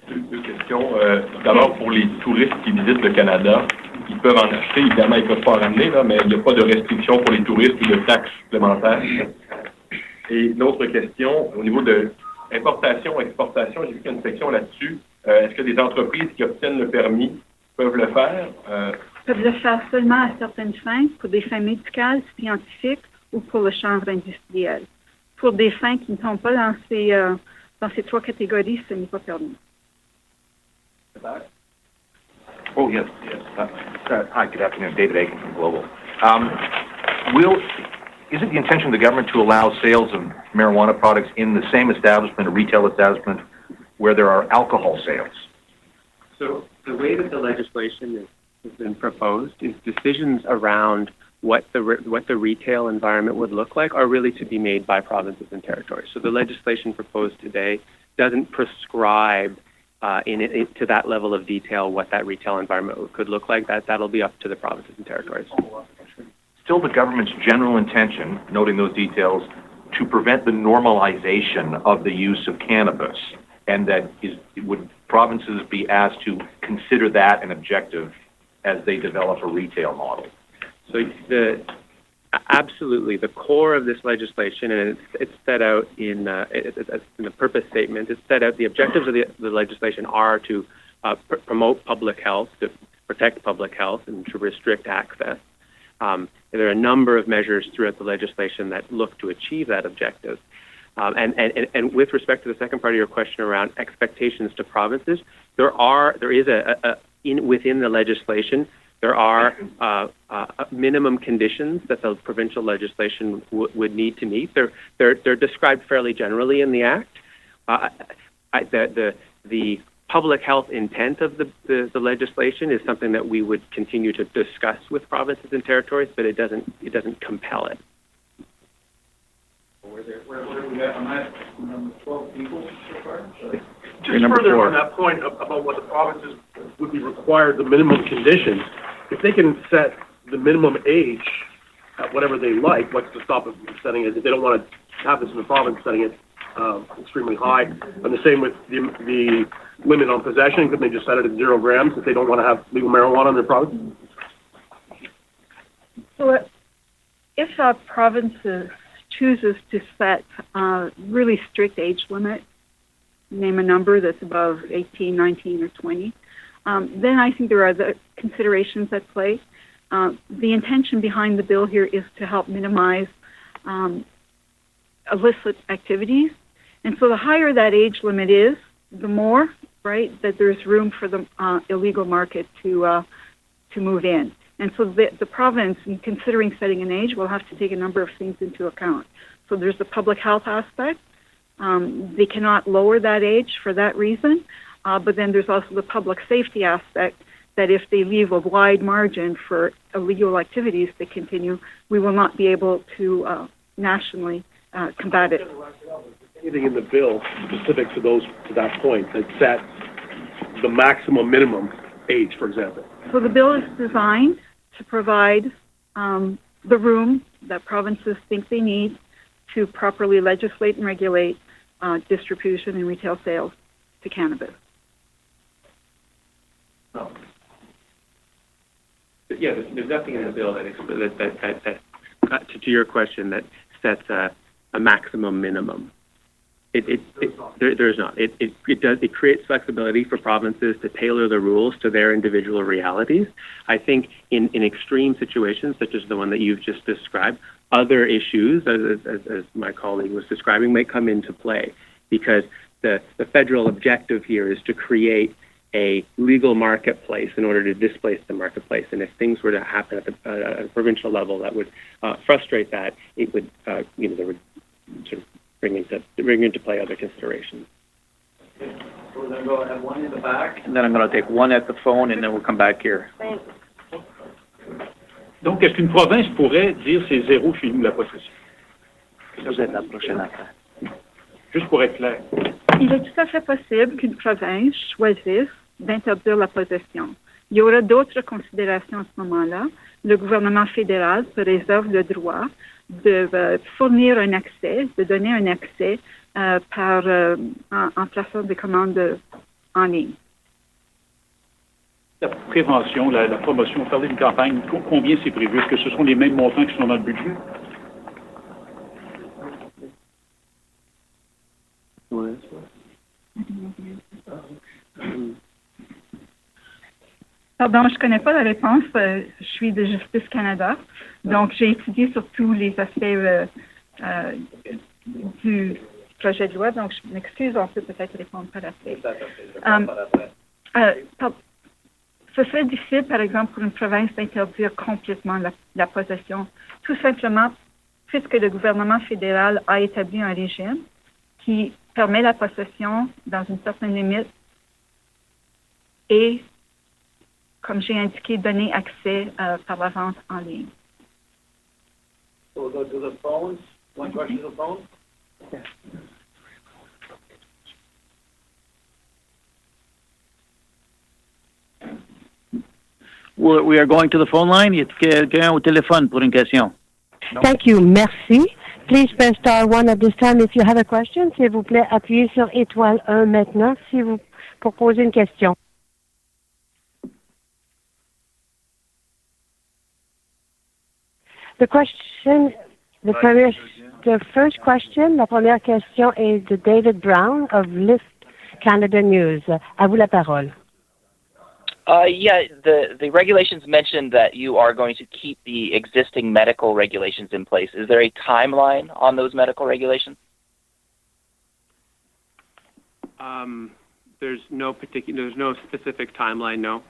2 questions. D'abord, pour les touristes qui visitent le Canada, ils peuvent en acheter. Évidemment, ils ne peuvent pas en ramener, là, mais il n'y a pas de restriction pour les touristes ou de taxes supplémentaires. Et une autre question, au niveau de importation, exportation, j'ai vu qu'il y a une section là-dessus. Est-ce que des entreprises qui obtiennent le permis peuvent le faire? Peuvent le faire seulement à certaines fins, pour des fins médicales, scientifiques ou pour le chanvre industriel. Pour des fins qui ne tombent pas dans ces 3 catégories, ce n'est pas permis. Oh, yes. Hi, good afternoon. David Aiken from Global. Is it the intention of the government to allow sales of marijuana products in the same establishment, a retail establishment, where there are alcohol sales? So the way that the legislation has been proposed is decisions around what the retail environment would look like are really to be made by provinces and territories. So the legislation proposed today doesn't prescribe to that level of detail what that retail environment could look like. That'll be up to the provinces and territories. Still the government's general intention, noting those details, to prevent the normalization of the use of cannabis, and that would provinces be asked to consider that an objective as they develop a retail model? So absolutely. The core of this legislation, and it's set out in the purpose statement, it's set out the objectives of the legislation are to promote public health, to protect public health, and to restrict access. There are a number of measures throughout the legislation that look to achieve that objective. And with respect to the second part of your question around expectations to provinces, there is within the legislation, there are minimum conditions that the provincial legislation would need to meet. They're described fairly generally in the Act. The public health intent of the legislation is something that we would continue to discuss with provinces and territories, but it doesn't compel it. Where are we at on that? 12 people so far? Just further on that point about what the provinces would be required, the minimum conditions, if they can set the minimum age at whatever they like, what's to stop them from setting it? If they don't want to have this in the province, setting it extremely high. And the same with the limit on possession, could they just set it at 0 grams if they don't want to have legal marijuana in their province? So if a province chooses to set a really strict age limit, name a number that's above 18, 19, or 20, then I think there are other considerations at play. The intention behind the bill here is to help minimize illicit activities. And so the higher that age limit is, the more, right, that there's room for the illegal market to move in. And so the province, in considering setting an age, will have to take a number of things into account. So there's the public health aspect. They cannot lower that age for that reason. But then there's also the public safety aspect, that if they leave a wide margin for illegal activities to continue, we will not be able to nationally combat it. Anything in the bill specific to that point that set the maximum minimum age, for example? So the bill is designed to provide the room that provinces think they need to properly legislate and regulate distribution and retail sales to cannabis. Oh. Yeah, there's nothing in the bill that to your question, that sets a maximum minimum. There's not. It creates flexibility for provinces to tailor the rules to their individual realities. I think in extreme situations, such as the one that you've just described, other issues, as my colleague was describing, may come into play, because the federal objective here is to create a legal marketplace in order to displace the marketplace. And if things were to happen at the provincial level that would frustrate that, it would, there would sort of bring into play other considerations. So we're going to go ahead one in the back, and then I'm going to take one at the phone, and then we'll come back here. Donc, est-ce qu'une province pourrait dire c'est zéro chez nous la possession? Vous êtes la prochaine affaire. Juste pour être clair. Il est tout à fait possible qu'une province choisisse d'interdire la possession. Il y aura d'autres considérations à ce moment-là. Le gouvernement fédéral se réserve le droit de fournir un accès, de donner un accès en plaçant des commandes en ligne. La prévention, la promotion, parler d'une campagne, combien c'est prévu? Est-ce que ce sont les mêmes montants qui sont dans le budget? Pardon, je ne connais pas la réponse. Je suis de Justice Canada. Donc, j'ai étudié sur tous les aspects du projet de loi. Donc, je m'excuse, on peut peut-être répondre par après. Ce serait difficile, par exemple, pour une province d'interdire complètement la possession, tout simplement puisque le gouvernement fédéral a établi un régime qui permet la possession dans une certaine limite et, comme j'ai indiqué, donner accès par la vente en ligne. So we'll go to the phones. One question to the phone? Yes. We are going to the phone line. Il y a quelqu'un au téléphone pour une question. Thank you. Merci. Please press star 1 at this time if you have a question. S'il vous plaît, appuyez sur étoile 1 maintenant si vous pour poser une question. The first question, la première question est de David Brown of List Canada News. À vous la parole. The regulations mentioned that you are going to keep the existing medical regulations in place. Is there a timeline on those medical regulations? There's no specific timeline, no.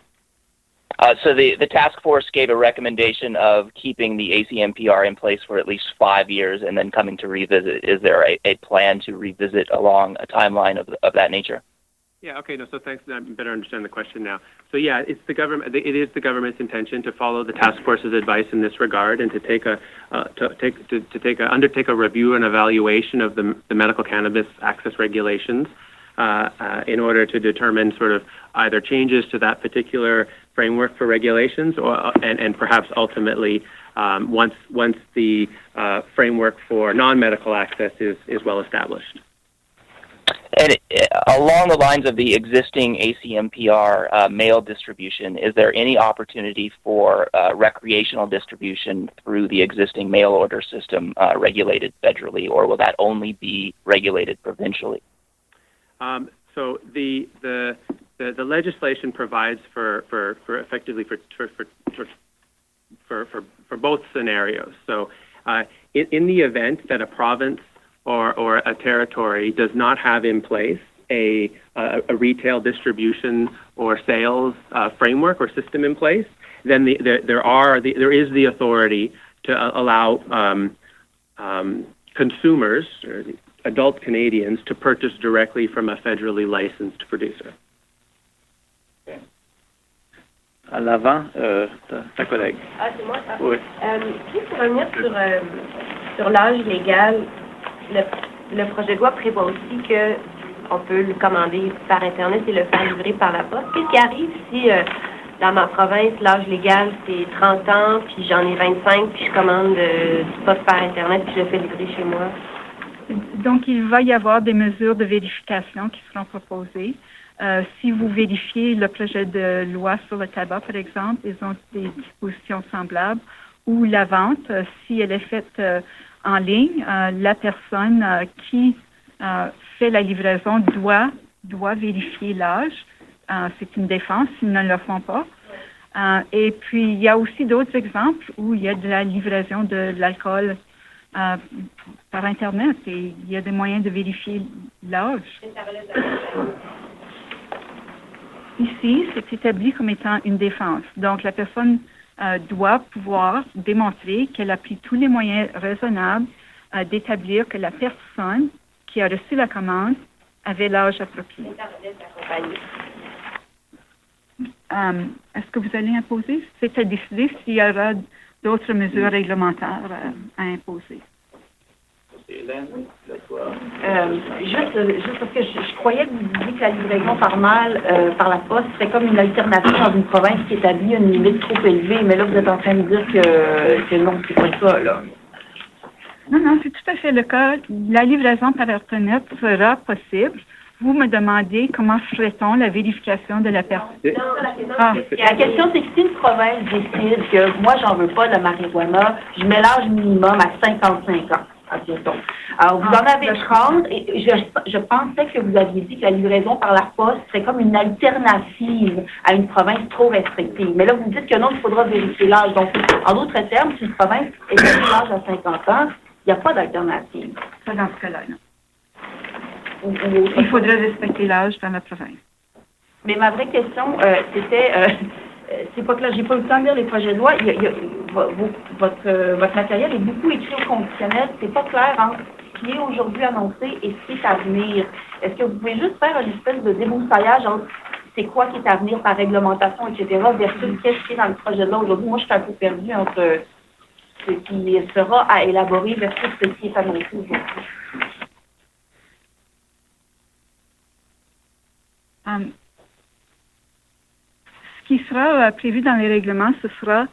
So the task force gave a recommendation of keeping the ACMPR in place for at least 5 years and then coming to revisit. Is there a plan to revisit along a timeline of that nature? Yeah. Okay. No. So thanks. I better understand the question now. So yeah, it's the government. It is the government's intention to follow the task force's advice in this regard and to undertake a review and evaluation of the medical cannabis access regulations in order to determine sort of either changes to that particular framework for regulations and perhaps ultimately once the framework for non-medical access is well established. And along the lines of the existing ACMPR mail distribution, is there any opportunity for recreational distribution through the existing mail order system regulated federally, or will that only be regulated provincially? So the legislation provides for effectively for both scenarios. So in the event that a province or a territory does not have in place a retail distribution or sales framework or system in place, then there is the authority to allow consumers, or adult Canadians, to purchase directly from a federally licensed producer. À l'avant, ta collègue. Ah, c'est moi, ça? Oui. Juste pour revenir sur l'âge légal, le projet de loi prévoit aussi qu'on peut le commander par Internet et le faire livrer par la poste. Qu'est-ce qui arrive si, dans ma province, l'âge légal, c'est 30 ans, puis j'en ai 25, puis je commande du poste par Internet, puis je le fais livrer chez moi? Donc, il va y avoir des mesures de vérification qui seront proposées. Si vous vérifiez le projet de loi sur le tabac, par exemple, ils ont des dispositions semblables, ou la vente, si elle est faite en ligne, la personne qui fait la livraison doit vérifier l'âge. C'est une défense s'ils ne le font pas. Et puis, il y a aussi d'autres exemples où il y a de la livraison de l'alcool par Internet et il y a des moyens de vérifier l'âge. Ici, c'est établi comme étant une défense. Donc, la personne doit pouvoir démontrer qu'elle a pris tous les moyens raisonnables d'établir que la personne qui a reçu la commande avait l'âge approprié. Est-ce que vous allez imposer? C'est à décider s'il y aura d'autres mesures réglementaires à imposer. Juste parce que je croyais que vous disiez que la livraison par mail, par la poste, serait comme une alternative dans une province qui établit une limite trop élevée, mais là, vous êtes en train de dire que non, c'est pas ça, là. Non, c'est tout à fait le cas. La livraison par Internet sera possible. Vous me demandez comment ferait-on la vérification de la personne. La question, c'est que si une province décide que moi, j'en veux pas de marijuana, je mets l'âge minimum à 55 ans. Alors, vous en avez 30 et je pensais que vous aviez dit que la livraison par la poste serait comme une alternative à une province trop restrictive. Mais là, vous dites que non, il faudra vérifier l'âge. Donc, en d'autres termes, si une province établit l'âge à 50 ans, il n'y a pas d'alternative. Pas dans ce cas-là, non. Il faudrait respecter l'âge dans la province. Mais ma vraie question, c'était, c'est pas que là, j'ai pas eu le temps de lire les projets de loi. Votre matériel est beaucoup écrit au conditionnel. C'est pas clair entre ce qui est aujourd'hui annoncé et ce qui est à venir. Est-ce que vous pouvez juste faire une espèce de débroussaillage entre c'est quoi qui est à venir par réglementation, etc., versus qu'est-ce qui est dans le projet de loi aujourd'hui? Moi, je suis un peu perdue entre ce qui sera à élaborer versus ce qui est annoncé aujourd'hui. Ce qui sera prévu dans les règlements, ce sera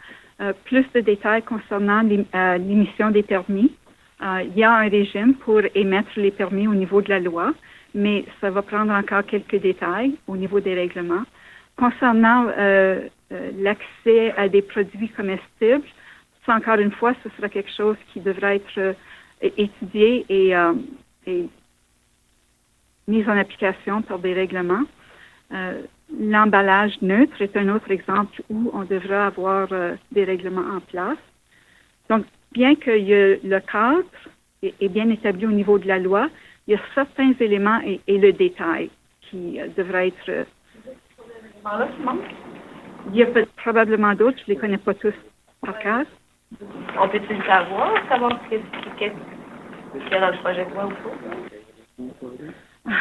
plus de détails concernant l'émission des permis. Il y a un régime pour émettre les permis au niveau de la loi, mais ça va prendre encore quelques détails au niveau des règlements. Concernant l'accès à des produits comestibles, Ça, encore une fois, ce sera quelque chose qui devrait être étudié et mis en application par des règlements. L'emballage neutre est un autre exemple où on devra avoir des règlements en place. Donc, bien que le cadre est bien établi au niveau de la loi, il y a certains éléments et le détail qui devraient être... Il y a probablement d'autres, je ne les connais pas tous par cœur. On peut-tu le savoir qu'est-ce qu'il y a dans le projet de loi ou pas?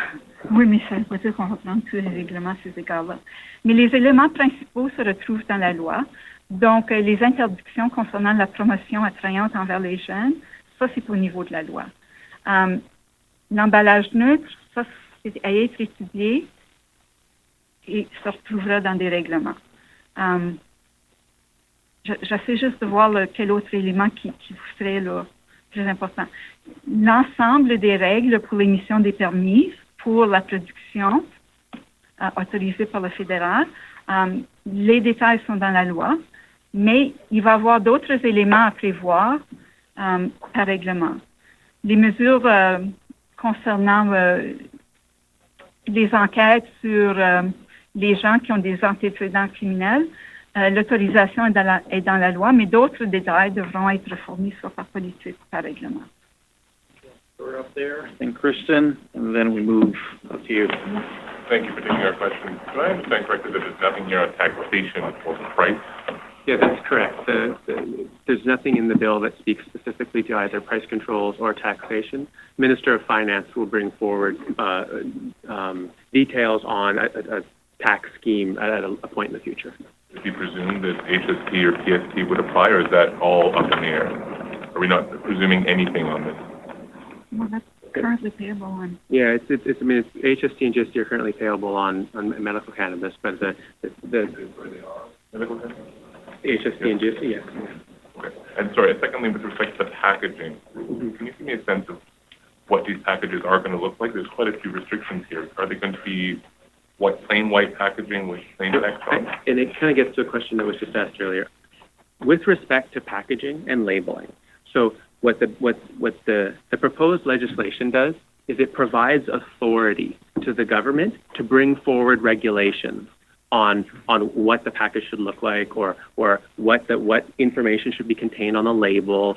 Oui, mais ça ne veut pas dire qu'on va prendre tous les règlements à ces égards-là. Mais les éléments principaux se retrouvent dans la loi. Donc, les interdictions concernant la promotion attrayante envers les jeunes, ça, c'est au niveau de la loi. L'emballage neutre, ça, c'est à être étudié et ça se retrouvera dans des règlements. J'essaie juste de voir quel autre élément qui vous serait là, très important. L'ensemble des règles pour l'émission des permis pour la production autorisée par le fédéral, les détails sont dans la loi, mais il va y avoir d'autres éléments à prévoir par règlement. Les mesures concernant les enquêtes sur les gens qui ont des antécédents criminels, l'autorisation est dans la loi, mais d'autres détails devront être fournis soit par politique ou par règlement. We're up there. And Kristen, and then we move up to you. Thank you for taking our question. Do I understand correctly that there's nothing here on taxation or price? Yeah, that's correct. There's nothing in the bill that speaks specifically to either price controls or taxation. Minister of Finance will bring forward details on a tax scheme at a point in the future. Does he presume that HST or PST would apply, or is that all up in the air? Are we not presuming anything on this? Well, that's currently payable on. Yeah, it's HST and GST are currently payable on medical cannabis, but the medical cannabis? HST and GST, yes. Okay. And sorry, secondly, with respect to the packaging, can you give me a sense of what these packages are going to look like? There's quite a few restrictions here. Are they going to be plain white packaging with plain text on? And it kind of gets to a question that was just asked earlier. With respect to packaging and labeling, so what the proposed legislation does is it provides authority to the government to bring forward regulations on what the package should look like or what information should be contained on the label.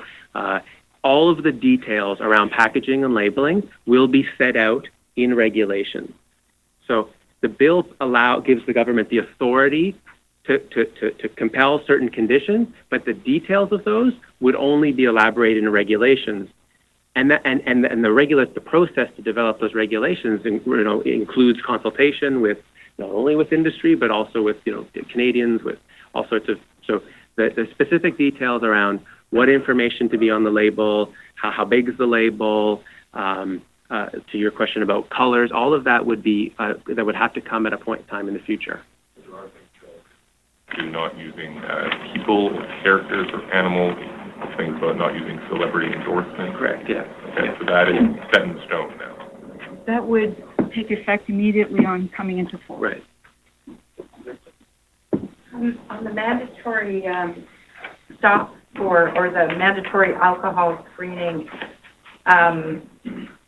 All of the details around packaging and labeling will be set out in regulations. So the bill gives the government the authority to compel certain conditions, but the details of those would only be elaborated in regulations. And the process to develop those regulations includes consultation with not only with industry but also with Canadians, with all sorts of. So the specific details around what information to be on the label, how big is the label, to your question about colors, all of that would be that would have to come at a point in time in the future. You're not using people, characters, or animals, things about not using celebrity endorsement. Correct, yeah. Okay, yeah. so that is set in stone now. That would take effect immediately on coming into force. Right. On the mandatory stop or the mandatory alcohol screening,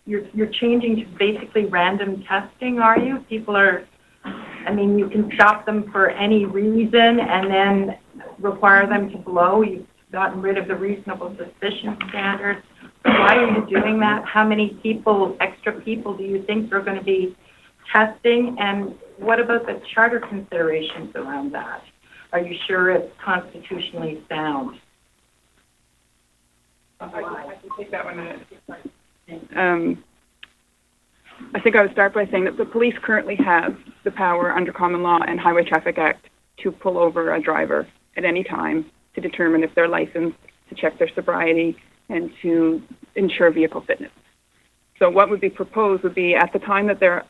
you're changing to basically random testing, are you? People are, you can stop them for any reason and then require them to blow. You've gotten rid of the reasonable suspicion standard. Why are you doing that? How many extra people do you think are going to be testing? And what about the charter considerations around that? Are you sure it's constitutionally sound? I can take that one. I think I would start by saying that the police currently have the power under Common Law and Highway Traffic Act to pull over a driver at any time to determine if they're licensed, to check their sobriety, and to ensure vehicle fitness. So what would be proposed would be at the time that they're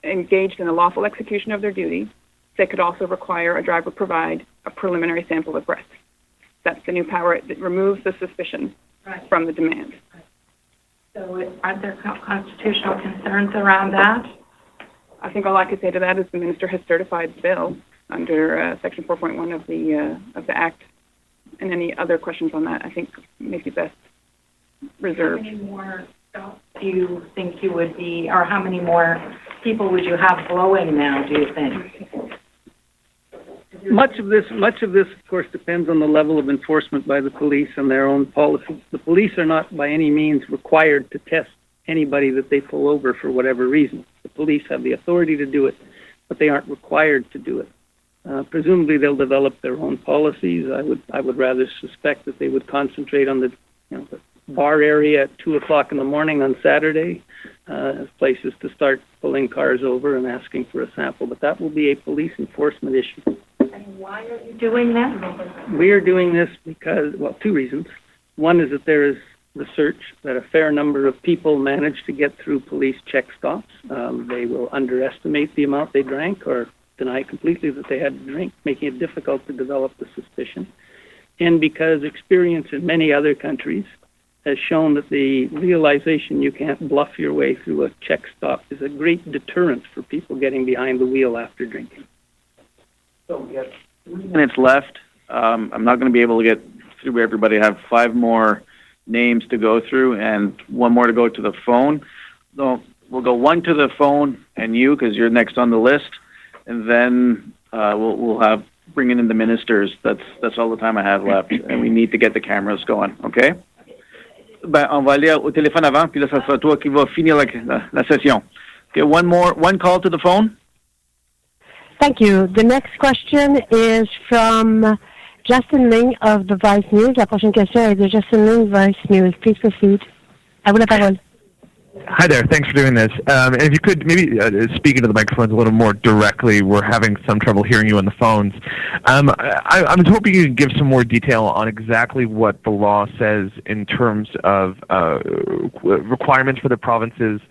engaged in the lawful execution of their duty, they could also require a driver provide a preliminary sample of breath. That's the new power. It removes the suspicion from the demand. So aren't there constitutional concerns around that? I think all I could say to that is the minister has certified the bill under Section 4.1 of the Act And any other questions on that, I think, maybe best reserved. How many more stops do you think you would be, or how many more people would you have blowing now, do you think? Much of this, of course, depends on the level of enforcement by the police and their own policies. The police are not by any means required to test anybody that they pull over for whatever reason. The police have the authority to do it, but they aren't required to do it. Presumably, they'll develop their own policies. I would rather suspect that they would concentrate on the bar area at 2:00 in the morning on Saturday as places to start pulling cars over and asking for a sample. But that will be a police enforcement issue. And why are you doing that? We are doing this because, well, two reasons. One is that there is research that a fair number of people manage to get through police check stops. They will underestimate the amount they drank or deny completely that they had to drink, making it difficult to develop the suspicion. And because experience in many other countries has shown that the realization you can't bluff your way through a check stop is a great deterrent for people getting behind the wheel after drinking. So we have 3 minutes left. I'm not going to be able to get through everybody. I have 5 more names to go through and 1 more to go to the phone. So we'll go 1 to the phone and you, because you're next on the list, and then we'll have bringing in the ministers. That's all the time I have left, and we need to get the cameras going. Okay? Ben, on va aller au téléphone avant, puis là, ça sera toi qui va finir la session. Okay, 1 call to the phone. Thank you. The next question is from Justin Ling of the Vice News. La prochaine question est de Justin Ling, Vice News. Please proceed. À vous la parole. Hi there. Thanks for doing this. And if you could maybe speak into the microphones a little more directly. We're having some trouble hearing you on the phones. I'm hoping you can give some more detail on exactly what the law says in terms of requirements for the provinces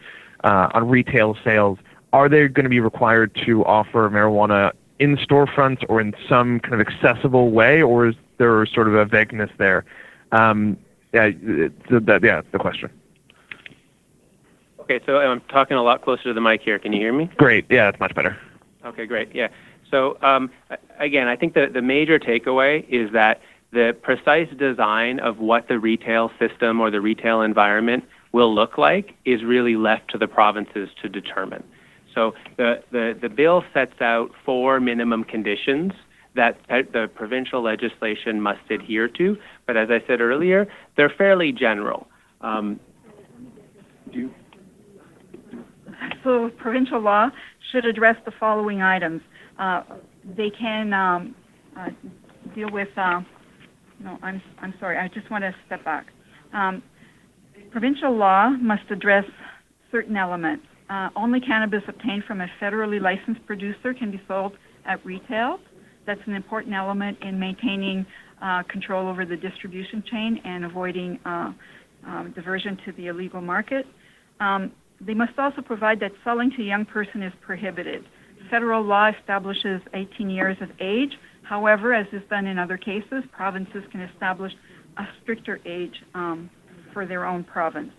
on retail sales. Are they going to be required to offer marijuana in storefronts or in some kind of accessible way, or is there sort of a vagueness there? The question. Okay, so I'm talking a lot closer to the mic here. Can you hear me? Great. Yeah, that's much better. Okay, great. Yeah. So again, I think the major takeaway is that the precise design of what the retail system or the retail environment will look like is really left to the provinces to determine. So the bill sets out 4 minimum conditions that the provincial legislation must adhere to, but as I said earlier, they're fairly general. So provincial law should address the following items. They can deal with, no, I'm sorry, I just want to step back. Provincial law must address certain elements. Only cannabis obtained from a federally licensed producer can be sold at retail. That's an important element in maintaining control over the distribution chain and avoiding diversion to the illegal market. They must also provide that selling to a young person is prohibited. Federal law establishes 18 years of age. However, as is done in other cases, provinces can establish a stricter age for their own province.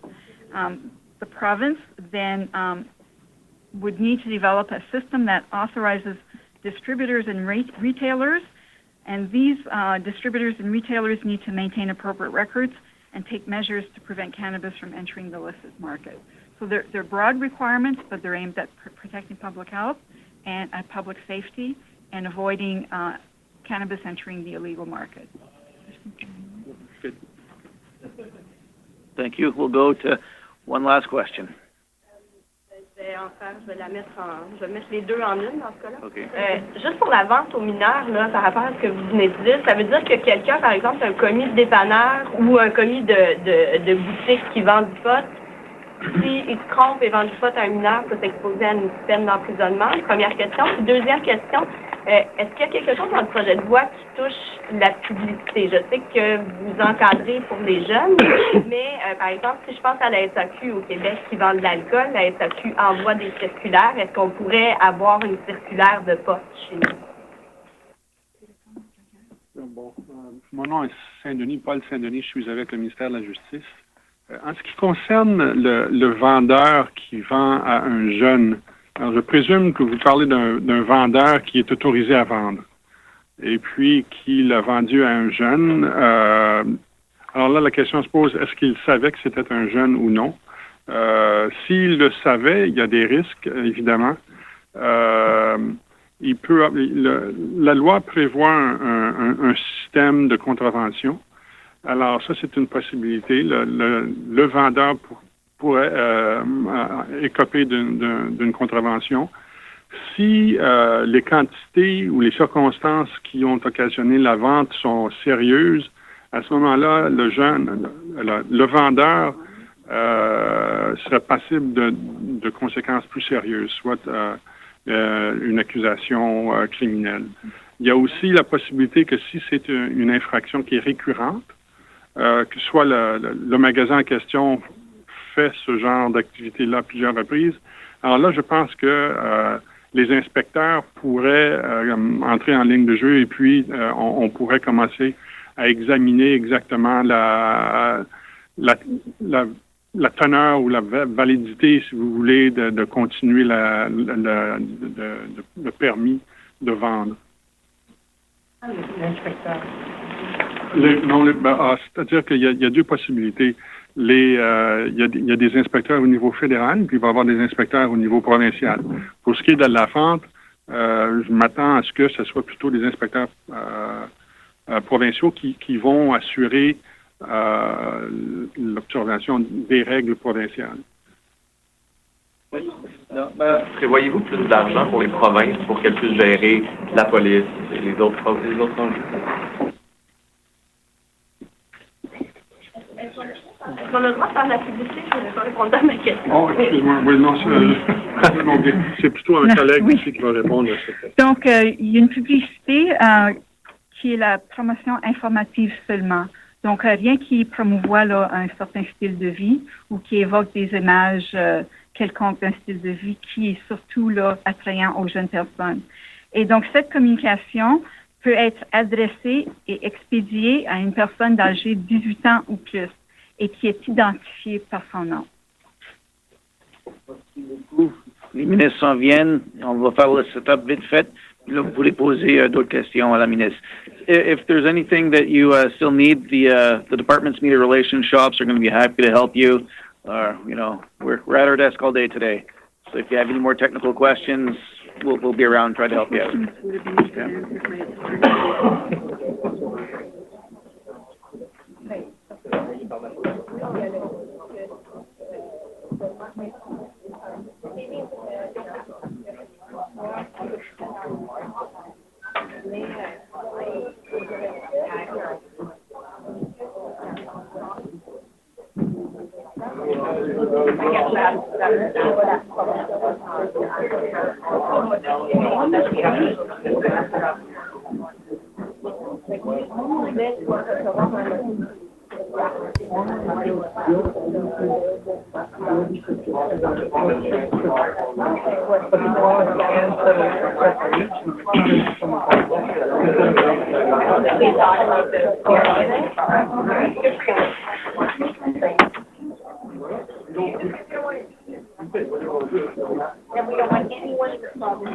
The province then would need to develop a system that authorizes distributors and retailers, and these distributors and retailers need to maintain appropriate records and take measures to prevent cannabis from entering the illicit market. So they're broad requirements, but they're aimed at protecting public health and public safety and avoiding cannabis entering the illegal market. Good. Thank you. We'll go to one last question. Je vais mettre les deux en une dans ce cas-là. Okay. Juste pour la vente aux mineurs, là, par rapport à ce que vous venez de dire, ça veut dire que quelqu'un, par exemple, un commis de dépanneur ou un commis de boutique qui vend du pot, s'il se trompe et vend du pot à un mineur, peut s'exposer à une peine d'emprisonnement. Première question. Puis deuxième question, est-ce qu'il y a quelque chose dans le projet de loi qui touche la publicité? Je sais que vous encadrez pour les jeunes, mais par exemple, si je pense à la SAQ au Québec qui vend de l'alcool, la SAQ envoie des circulaires. Est-ce qu'on pourrait avoir une circulaire de poste chez nous? Bon, mon nom est Saint-Denis, Paul Saint-Denis, je suis avec le ministère de la Justice. En ce qui concerne le vendeur qui vend à un jeune, alors je présume que vous parlez d'un vendeur qui est autorisé à vendre. et puis qui l'a vendu à un jeune. Alors là, la question se pose, est-ce qu'il savait que c'était un jeune ou non? S'il le savait, il y a des risques, évidemment. La loi prévoit un système de contravention. Alors ça, c'est une possibilité. Le vendeur pourrait écoper d'une contravention. Si les quantités ou les circonstances qui ont occasionné la vente sont sérieuses, à ce moment-là, le vendeur serait passible de conséquences plus sérieuses, soit une accusation criminelle. Il y a aussi la possibilité que si c'est une infraction qui est récurrente, que soit le magasin en question fait ce genre d'activité-là à plusieurs reprises, alors là, je pense que les inspecteurs pourraient entrer en ligne de jeu et puis on pourrait commencer à examiner exactement la teneur ou la validité, si vous voulez, de continuer le permis de vendre. L'inspecteur. C'est-à-dire qu'il y a deux possibilités. Il y a des inspecteurs au niveau fédéral, puis il va y avoir des inspecteurs au niveau provincial. Pour ce qui est de la vente, je m'attends à ce que ce soit plutôt des inspecteurs provinciaux qui vont assurer l'observation des règles provinciales. Prévoyez-vous plus d'argent pour les provinces pour qu'elles puissent gérer la police et les autres enjeux? Est-ce qu'on a le droit de faire la publicité? Je vais pas répondre à ma question. Oh, excuse-moi. Oui, non, c'est plutôt un collègue ici qui va répondre à cette. Donc, il y a une publicité qui est la promotion informative seulement. Donc, rien qui promouvoit là, un certain style de vie ou qui évoque des images quelconques d'un style de vie qui est surtout là, attrayant aux jeunes personnes. Et donc, cette communication peut être adressée et expédiée à une personne âgée de 18 ans ou plus et qui est identifiée par son nom. Merci beaucoup. Les ministres s'en viennent. On va faire le setup vite fait. Là, vous pouvez poser d'autres questions à la ministre. If there's anything that you still need, the department's media relations shops are going to be happy to help you. We're at our desk all day today. So if you have any more technical questions, we'll be around and try to help you out. And we don't want anyone involved in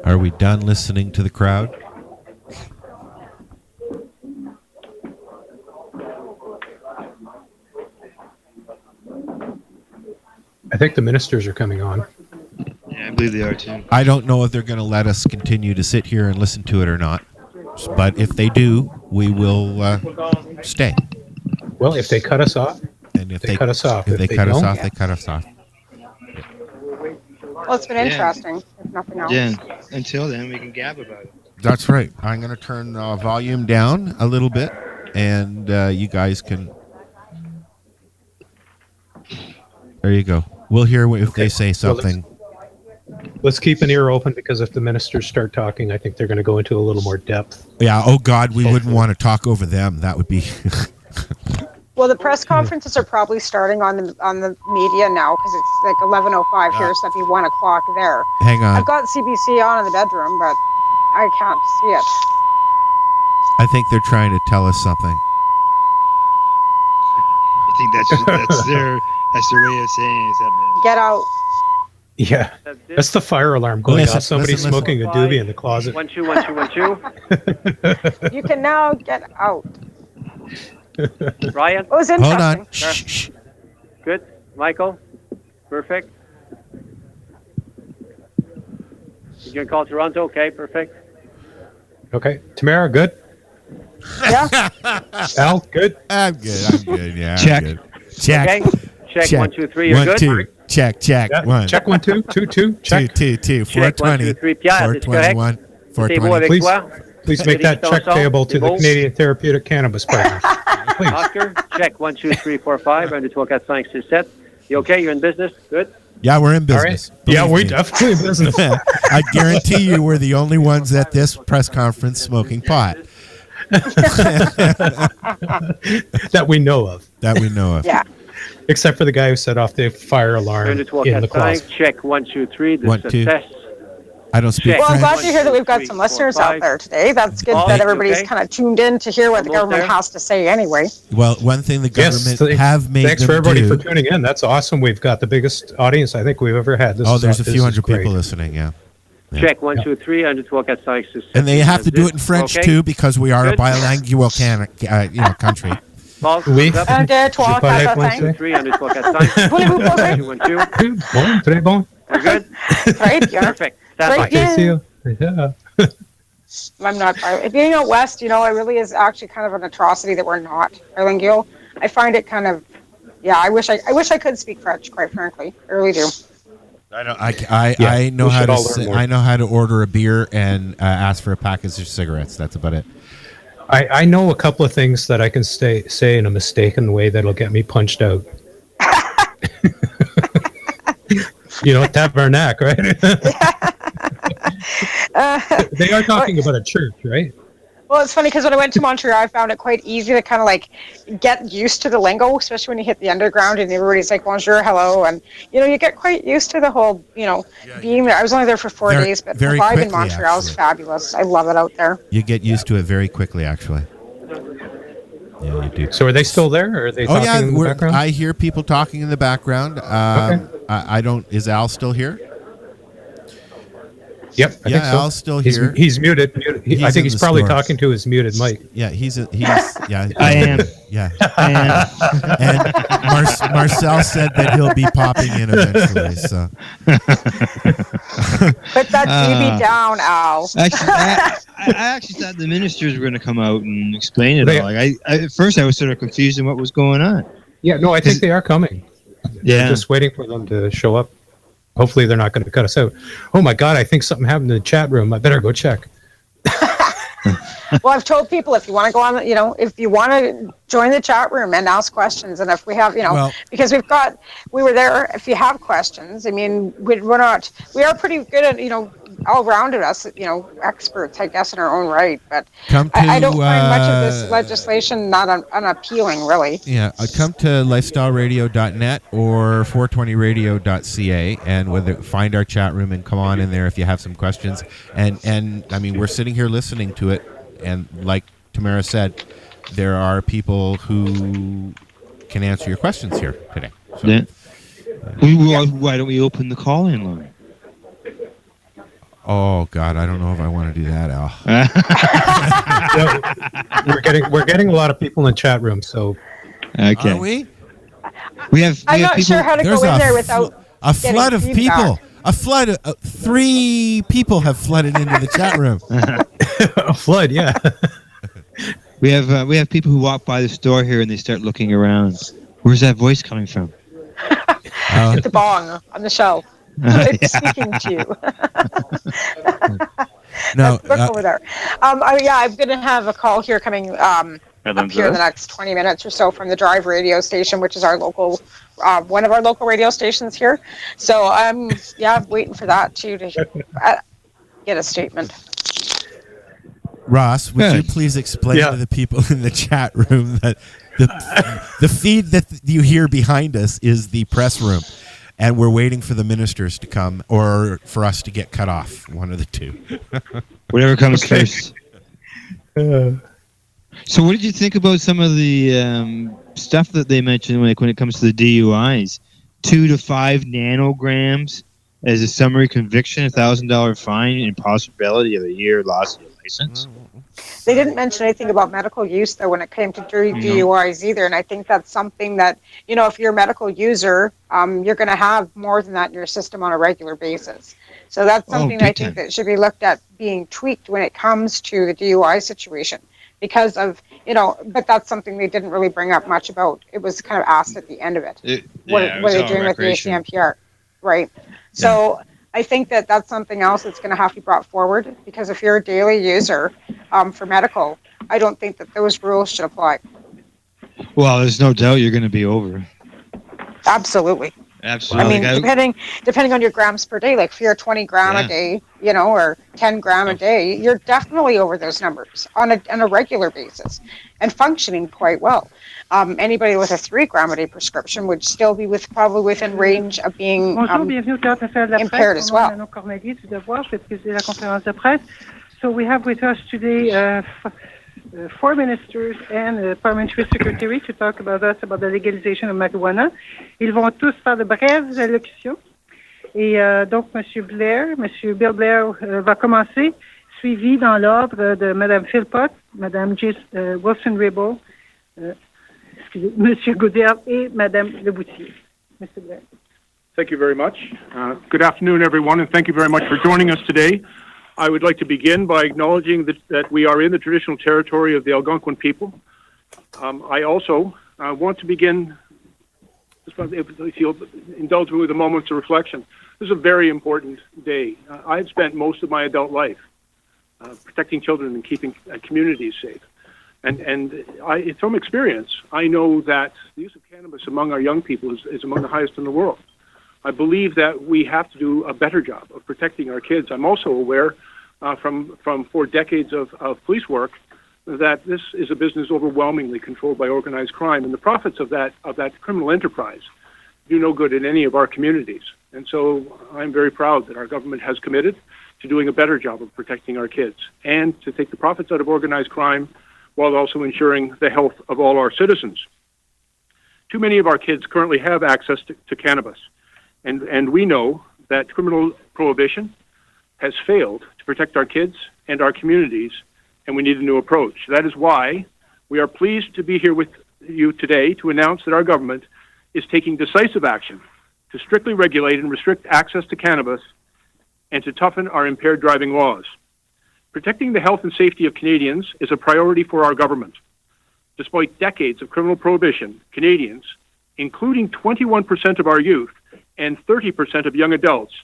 Are we done listening to the crowd? I think the ministers are coming on. Yeah, I believe they are too. I don't know if they're going to let us continue to sit here and listen to it or not. But if they do, we will stay. Well, if they cut us off, and if they cut us off. If they cut us off, they cut us off. Well, it's been interesting, if nothing else. Yeah, until then, we can gab about it. That's right. I'm going to turn the volume down a little bit, and you guys can... There you go. We'll hear if they say something. Well, let's keep an ear open, because if the ministers start talking, I think they're going to go into a little more depth. Yeah, oh God, we wouldn't want to talk over them. That would be... Well, the press conferences are probably starting on the media now, because it's like 11:05 here, so that'd be 1 o'clock there. Hang on. I've got CBC on in the bedroom, but I can't see it. I think they're trying to tell us something. I think that's their way of saying something. Get out. Yeah, that's the fire alarm going off. Somebody's smoking a doobie in the closet. 1 2 1 2 1 2. You can now get out. Ryan? It was interesting. Hold on. Shh. Good. Michael? Perfect. You going to call Toronto? Okay, perfect. Okay. Tamara, good? Yeah. Al, good? I'm good. Yeah. Check. I'm good. Check. Okay. Check. 1 2 3. You're 1 good? 2. Check. Yeah. 1. Check 1 2 2 2. Check. 2 2 2. Check. 1 2 3. Pierre, c'est correct? 421. C'est beau avec toi? Please make that check payable to the Canadian Therapeutic Cannabis Partners. Please. Oscar, check 1 2 3 4 5. 1 2 3 4 5 6 7. You okay? You're in business? Good? Yeah, we're in business. Right. Yeah, Believe we're me. definitely in business. I guarantee you we're the only ones at this press conference smoking pot. That we know of. Yeah. Except for the guy who set off the fire alarm in the closet. Check 1 2 3. One, two. I don't speak Well, I'm French. glad to hear that we've got some listeners out there today. That's good that everybody's kind of tuned in to hear what the government has to say anyway. Well, one thing the government have made Thanks them for everybody do, for tuning in. That's awesome. We've got the biggest audience I think we've ever had. there's a few hundred people listening, yeah. Check 1 2 3. 1 2 3 4 5 6 7. And they have to do it in French, too, because we are a bilingual country. Oui. 1 2 3 4 5 3. 1 2 3 4 5 6. Voulez-vous poser? 1 2. Bon, très bon. We're good? Très bien. Perfect. Très bien. See you. Yeah. I'm not. Being out west, it really is actually kind of an atrocity that we're not bilingual. I find it kind of, I wish I could speak French, quite frankly. I really do. I know how to. I know how to order a beer and ask for a package of cigarettes. That's about it. I know a couple of things that I can say in a mistaken way that'll get me punched out. Tabernacle, right? They are talking about a church, right? Well, it's funny because when I went to Montreal, I found it quite easy to kind of get used to the lingo, especially when you hit the underground and everybody's like, bonjour, hello. And, you get quite used to the whole, being there. I was only there for 4 days, but the vibe in Montreal is fabulous. I love it out there. You get used to it very quickly, actually. Yeah, you do. So are they still there, or are they talking in the background? I hear people talking in the background. Okay. I don't. Is Al still here? Yep. I think so. Al's still here. He's muted. I think he's probably talking to his muted mic. Yeah, he's. Yeah. I am. Yeah, I am. And Marcel said that he'll be popping in eventually. So. Put that TV down, Al. Actually, I actually thought the ministers were going to come out and explain it all. At first, I was sort of confused in what was going on. Yeah, no, I think they are coming. Yeah. We're just waiting for them to show up. Hopefully, they're not going to cut us out. Oh my God, I think something happened in the chat room. I better go check. Well, I've told people if you want to go on, if you want to join the chat room and ask questions, and if we have, because we were there. If you have questions, I mean, we are pretty good at, all rounded us, experts, I guess, in our own right. But I don't find much of this legislation not unappealing, really. Yeah, come to lifestyleradio.net or 420radio.ca and find our chat room and come on in there if you have some questions. And I mean, we're sitting here listening to it. And like Tamara said, there are people who can answer your questions here today. So, why don't we open the call-in line? Oh God, I don't know if I want to do that, Al. We're getting a lot of people in the chat room, so okay. Are we? We have. I'm not people, sure how to go in there without. A flood of people. A flood of 3 people have flooded into the chat room. A flood, yeah. We have people who walk by the store here and they start looking around. Where's that voice coming from? It's a bong on the shelf. It's speaking to you. No, look over there. I'm going to have a call here coming up here in the next 20 minutes or so from the Drive radio station, which is our local, one of our local radio stations here. So I'm waiting for that too to get a statement. Ross, would you please explain to the people in the chat room that the feed that you hear behind us is the press room, and we're waiting for the ministers to come or for us to get cut off, one of the two. Whatever comes first. So what did you think about some of the stuff that they mentioned when it comes to the DUIs? 2 to 5 nanograms as a summary conviction, $1,000 fine, and possibility of a year loss of your license? They didn't mention anything about medical use, though, when it came to DUIs either. And I think that's something that, if you're a medical user, you're going to have more than that in your system on a regular basis. So that's something I think that should be looked at being tweaked when it comes to the DUI situation. Because of, but that's something they didn't really bring up much about. It was kind of asked at the end of it. What are they doing with the ACMPR? Right. So I think that that's something else that's going to have to be brought forward, because if you're a daily user for medical, I don't think that those rules should apply. Well, there's no doubt you're going to be over. Absolutely. Absolutely. I mean, depending on your grams per day, like if you're 20 gram a day, or 10 gram a day, you're definitely over those numbers on a regular basis and functioning quite well. Anybody with a 3 gram a day prescription would still be probably within range of being impaired as well. So we have with us today 4 ministers and parliamentary secretary to talk about the legalization of marijuana. Ils vont tous faire de brèves allocutions. Et donc, M. Bill Blair va commencer, suivi dans l'ordre de Mme Philpott, Mme Wilson-Raybould, M. Goodell et Mme Leboutier. Mr. Blair. Thank you very much. Good afternoon, everyone, and thank you very much for joining us today. I would like to begin by acknowledging that we are in the traditional territory of the Algonquin people. I also want to begin, if you'll indulge me with a moment of reflection. This is a very important day. I've spent most of my adult life protecting children and keeping communities safe. And from experience, I know that the use of cannabis among our young people is among the highest in the world. I believe that we have to do a better job of protecting our kids. I'm also aware from 4 decades of police work that this is a business overwhelmingly controlled by organized crime, and the profits of that criminal enterprise do no good in any of our communities. And so I'm very proud that our government has committed to doing a better job of protecting our kids and to take the profits out of organized crime while also ensuring the health of all our citizens. Too many of our kids currently have access to cannabis. And we know that criminal prohibition has failed to protect our kids and our communities, and we need a new approach. That is why we are pleased to be here with you today to announce that our government is taking decisive action to strictly regulate and restrict access to cannabis and to toughen our impaired driving laws. Protecting the health and safety of Canadians is a priority for our government. Despite decades of criminal prohibition, Canadians, including 21% of our youth, and 30% of young adults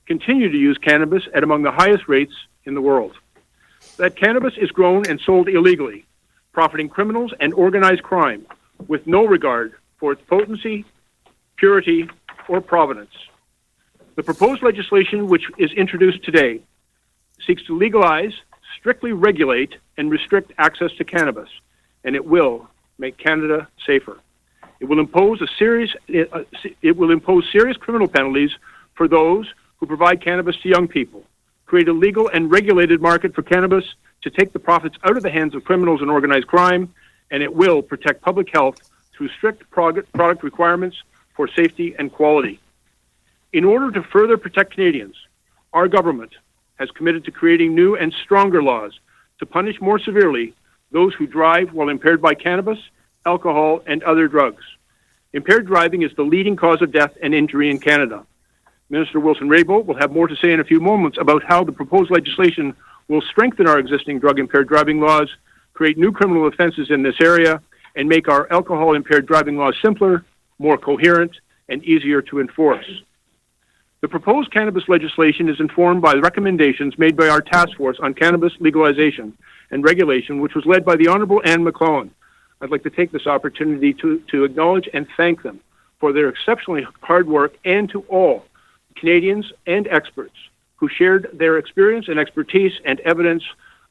continue to use cannabis at among the highest rates in the world. That cannabis is grown and sold illegally, profiting criminals and organized crime with no regard for its potency, purity, or provenance. The proposed legislation, which is introduced today, seeks to legalize, strictly regulate, and restrict access to cannabis, and it will make Canada safer. It will impose serious criminal penalties for those who provide cannabis to young people, create a legal and regulated market for cannabis to take the profits out of the hands of criminals and organized crime, and it will protect public health through strict product requirements for safety and quality. In order to further protect Canadians, our government has committed to creating new and stronger laws to punish more severely those who drive while impaired by cannabis, alcohol, and other drugs. Impaired driving is the leading cause of death and injury in Canada. Minister Wilson-Raybould will have more to say in a few moments about how the proposed legislation will strengthen our existing drug-impaired driving laws, create new criminal offenses in this area, and make our alcohol-impaired driving laws simpler, more coherent, and easier to enforce. The proposed cannabis legislation is informed by the recommendations made by our task force on cannabis legalization and regulation, which was led by the Honourable Anne McClellan. I'd like to take this opportunity to acknowledge and thank them for their exceptionally hard work, and to all Canadians and experts who shared their experience and expertise and evidence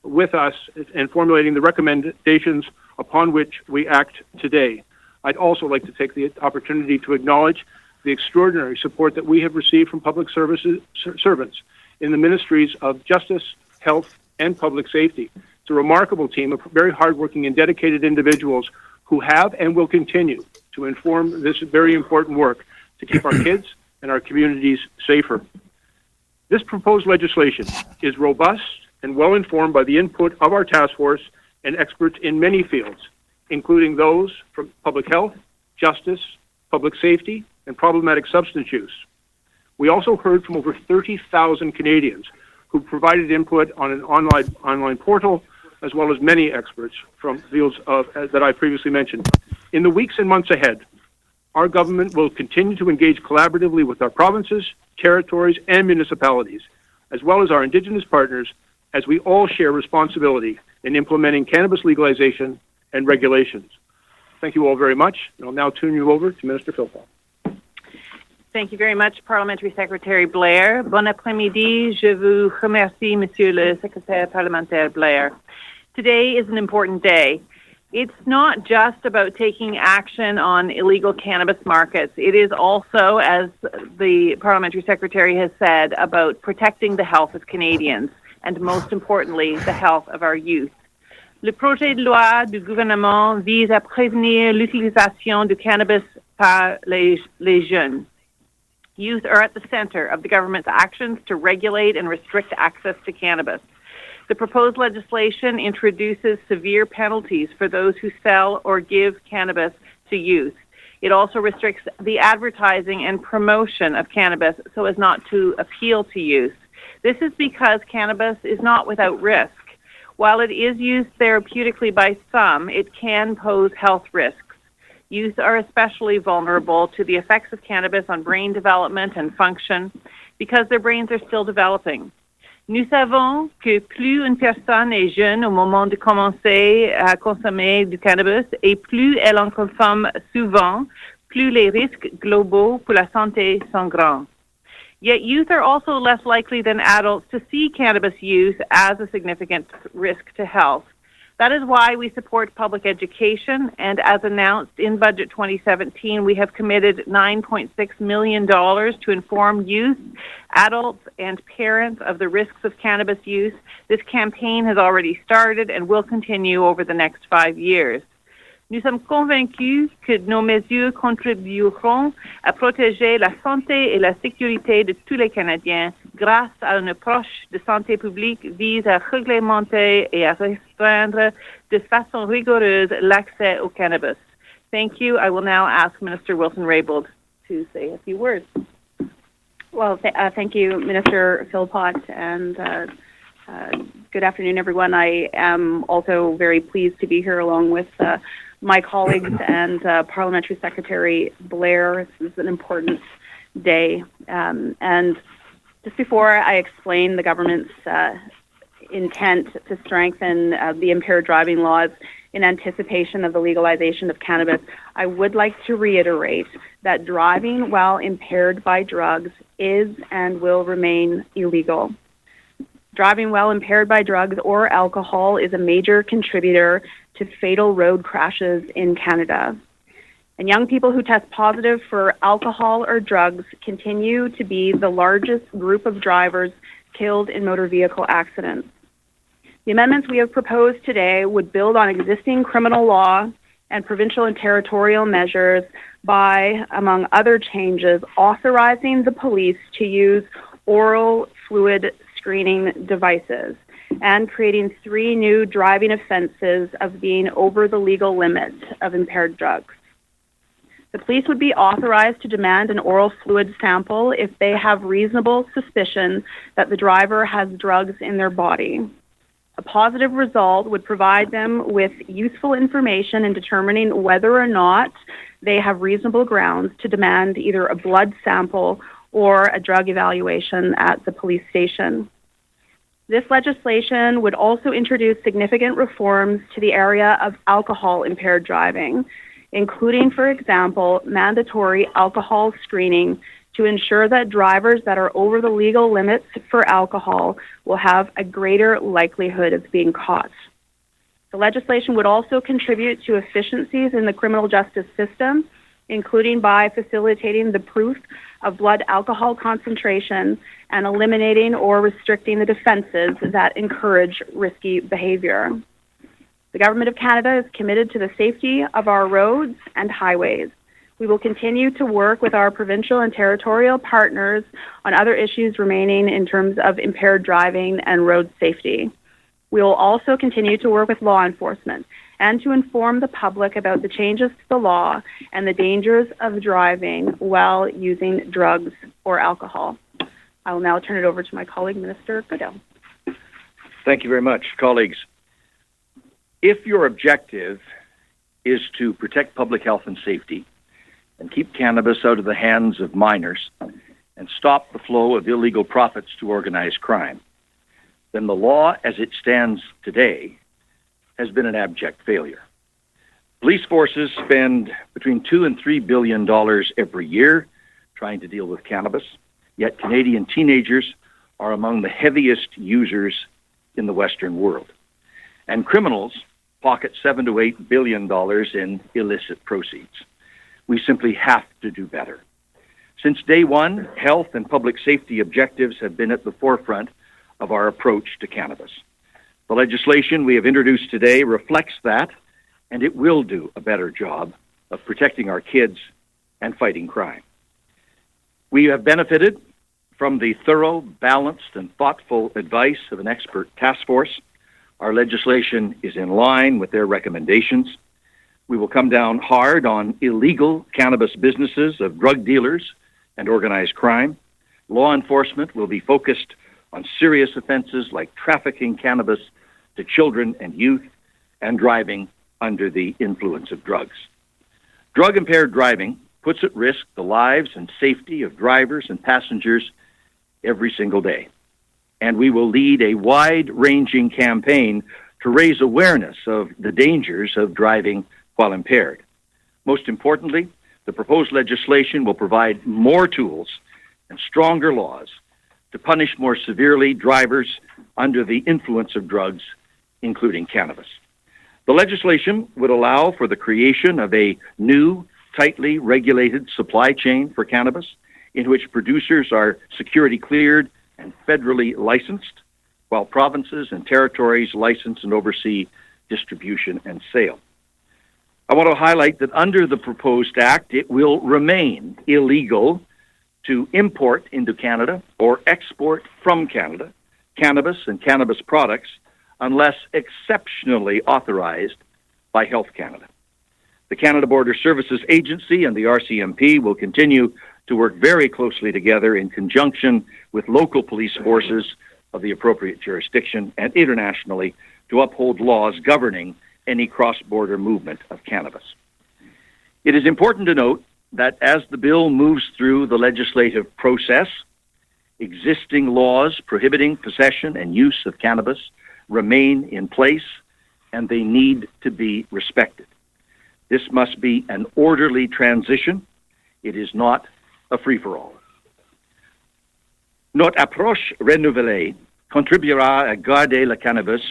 with us in formulating the recommendations upon which we act today. I'd also like to take the opportunity to acknowledge the extraordinary support that we have received from public servants in the ministries of justice, health, and public safety. It's a remarkable team of very hardworking and dedicated individuals who have and will continue to inform this very important work to keep our kids and our communities safer. This proposed legislation is robust and well informed by the input of our task force and experts in many fields, including those from public health, justice, public safety, and problematic substance use. We also heard from over 30,000 Canadians who provided input on an online portal, as well as many experts from fields that I previously mentioned. In the weeks and months ahead, our government will continue to engage collaboratively with our provinces, territories, and municipalities, as well as our Indigenous partners, as we all share responsibility in implementing cannabis legalization and regulations. Thank you all very much, and I'll now turn you over to Minister Philpott. Thank you very much, Parliamentary Secretary Blair. Bon après-midi. Je vous remercie, Monsieur le Secrétaire parlementaire Blair. Today is an important day. It's not just about taking action on illegal cannabis markets. It is also, as the Parliamentary Secretary has said, about protecting the health of Canadians and, most importantly, the health of our youth. Le projet de loi du gouvernement vise à prévenir l'utilisation du cannabis par les jeunes. Youth are at the center of the government's actions to regulate and restrict access to cannabis. The proposed legislation introduces severe penalties for those who sell or give cannabis to youth. It also restricts the advertising and promotion of cannabis so as not to appeal to youth. This is because cannabis is not without risk. While it is used therapeutically by some, it can pose health risks. Youth are especially vulnerable to the effects of cannabis on brain development and function because their brains are still developing. Nous savons que plus une personne est jeune au moment de commencer à consommer du cannabis et plus elle en consomme souvent, plus les risques globaux pour la santé sont grands. Yet youth are also less likely than adults to see cannabis use as a significant risk to health. That is why we support public education, and as announced in Budget 2017, we have committed $9.6 million to inform youth, adults, and parents of the risks of cannabis use. This campaign has already started and will continue over the next 5 years. Nous sommes convaincus que nos mesures contribueront à protéger la santé et la sécurité de tous les Canadiens grâce à une approche de santé publique vise à réglementer et à restreindre de façon rigoureuse l'accès au cannabis. Thank you. I will now ask Minister Wilson-Raybould to say a few words. Well, thank you, Minister Philpott, and good afternoon, everyone. I am also very pleased to be here along with my colleagues and Parliamentary Secretary Blair. This is an important day. And just before I explain the government's intent to strengthen the impaired driving laws in anticipation of the legalization of cannabis, I would like to reiterate that driving while impaired by drugs is and will remain illegal. Driving while impaired by drugs or alcohol is a major contributor to fatal road crashes in Canada. And young people who test positive for alcohol or drugs continue to be the largest group of drivers killed in motor vehicle accidents. The amendments we have proposed today would build on existing criminal law and provincial and territorial measures by, among other changes, authorizing the police to use oral fluid screening devices and creating 3 new driving offenses of being over the legal limit of impaired drugs. The police would be authorized to demand an oral fluid sample if they have reasonable suspicion that the driver has drugs in their body. A positive result would provide them with useful information in determining whether or not they have reasonable grounds to demand either a blood sample or a drug evaluation at the police station. This legislation would also introduce significant reforms to the area of alcohol-impaired driving, including, for example, mandatory alcohol screening to ensure that drivers that are over the legal limits for alcohol will have a greater likelihood of being caught. The legislation would also contribute to efficiencies in the criminal justice system, including by facilitating the proof of blood alcohol concentration and eliminating or restricting the defenses that encourage risky behavior. The Government of Canada is committed to the safety of our roads and highways. We will continue to work with our provincial and territorial partners on other issues remaining in terms of impaired driving and road safety. We will also continue to work with law enforcement and to inform the public about the changes to the law and the dangers of driving while using drugs or alcohol. I will now turn it over to my colleague, Minister Goodell. Thank you very much, colleagues. If your objective is to protect public health and safety and keep cannabis out of the hands of minors and stop the flow of illegal profits to organized crime, then the law as it stands today has been an abject failure. Police forces spend between $2 and $3 billion every year trying to deal with cannabis, yet Canadian teenagers are among the heaviest users in the Western world. And criminals pocket $7 to $8 billion in illicit proceeds. We simply have to do better. Since day one, health and public safety objectives have been at the forefront of our approach to cannabis. The legislation we have introduced today reflects that, and it will do a better job of protecting our kids and fighting crime. We have benefited from the thorough, balanced, and thoughtful advice of an expert task force. Our legislation is in line with their recommendations. We will come down hard on illegal cannabis businesses of drug dealers and organized crime. Law enforcement will be focused on serious offenses like trafficking cannabis to children and youth and driving under the influence of drugs. Drug-impaired driving puts at risk the lives and safety of drivers and passengers every single day. And we will lead a wide-ranging campaign to raise awareness of the dangers of driving while impaired. Most importantly, the proposed legislation will provide more tools and stronger laws to punish more severely drivers under the influence of drugs, including cannabis. The legislation would allow for the creation of a new, tightly regulated supply chain for cannabis, in which producers are security cleared and federally licensed, while provinces and territories license and oversee distribution and sale. I want to highlight that under the proposed act, it will remain illegal to import into Canada or export from Canada cannabis and cannabis products unless exceptionally authorized by Health Canada. The Canada Border Services Agency and the RCMP will continue to work very closely together in conjunction with local police forces of the appropriate jurisdiction and internationally to uphold laws governing any cross-border movement of cannabis. It is important to note that as the bill moves through the legislative process, existing laws prohibiting possession and use of cannabis remain in place, and they need to be respected. This must be an orderly transition. It is not a free-for-all. Notre approche renouvelée contribuera à garder le cannabis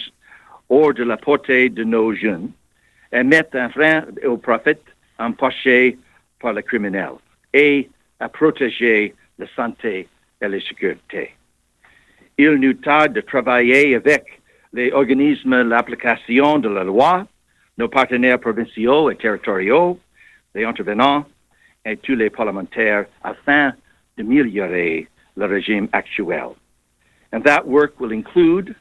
hors de la portée de nos jeunes et mettre un frein au profit empoché par les criminels et à protéger la santé et la sécurité. Il nous tarde de travailler avec les organismes de l'application de la loi, nos partenaires provinciaux et territoriaux, les intervenants et tous les parlementaires afin d'améliorer le régime actuel. And that work will include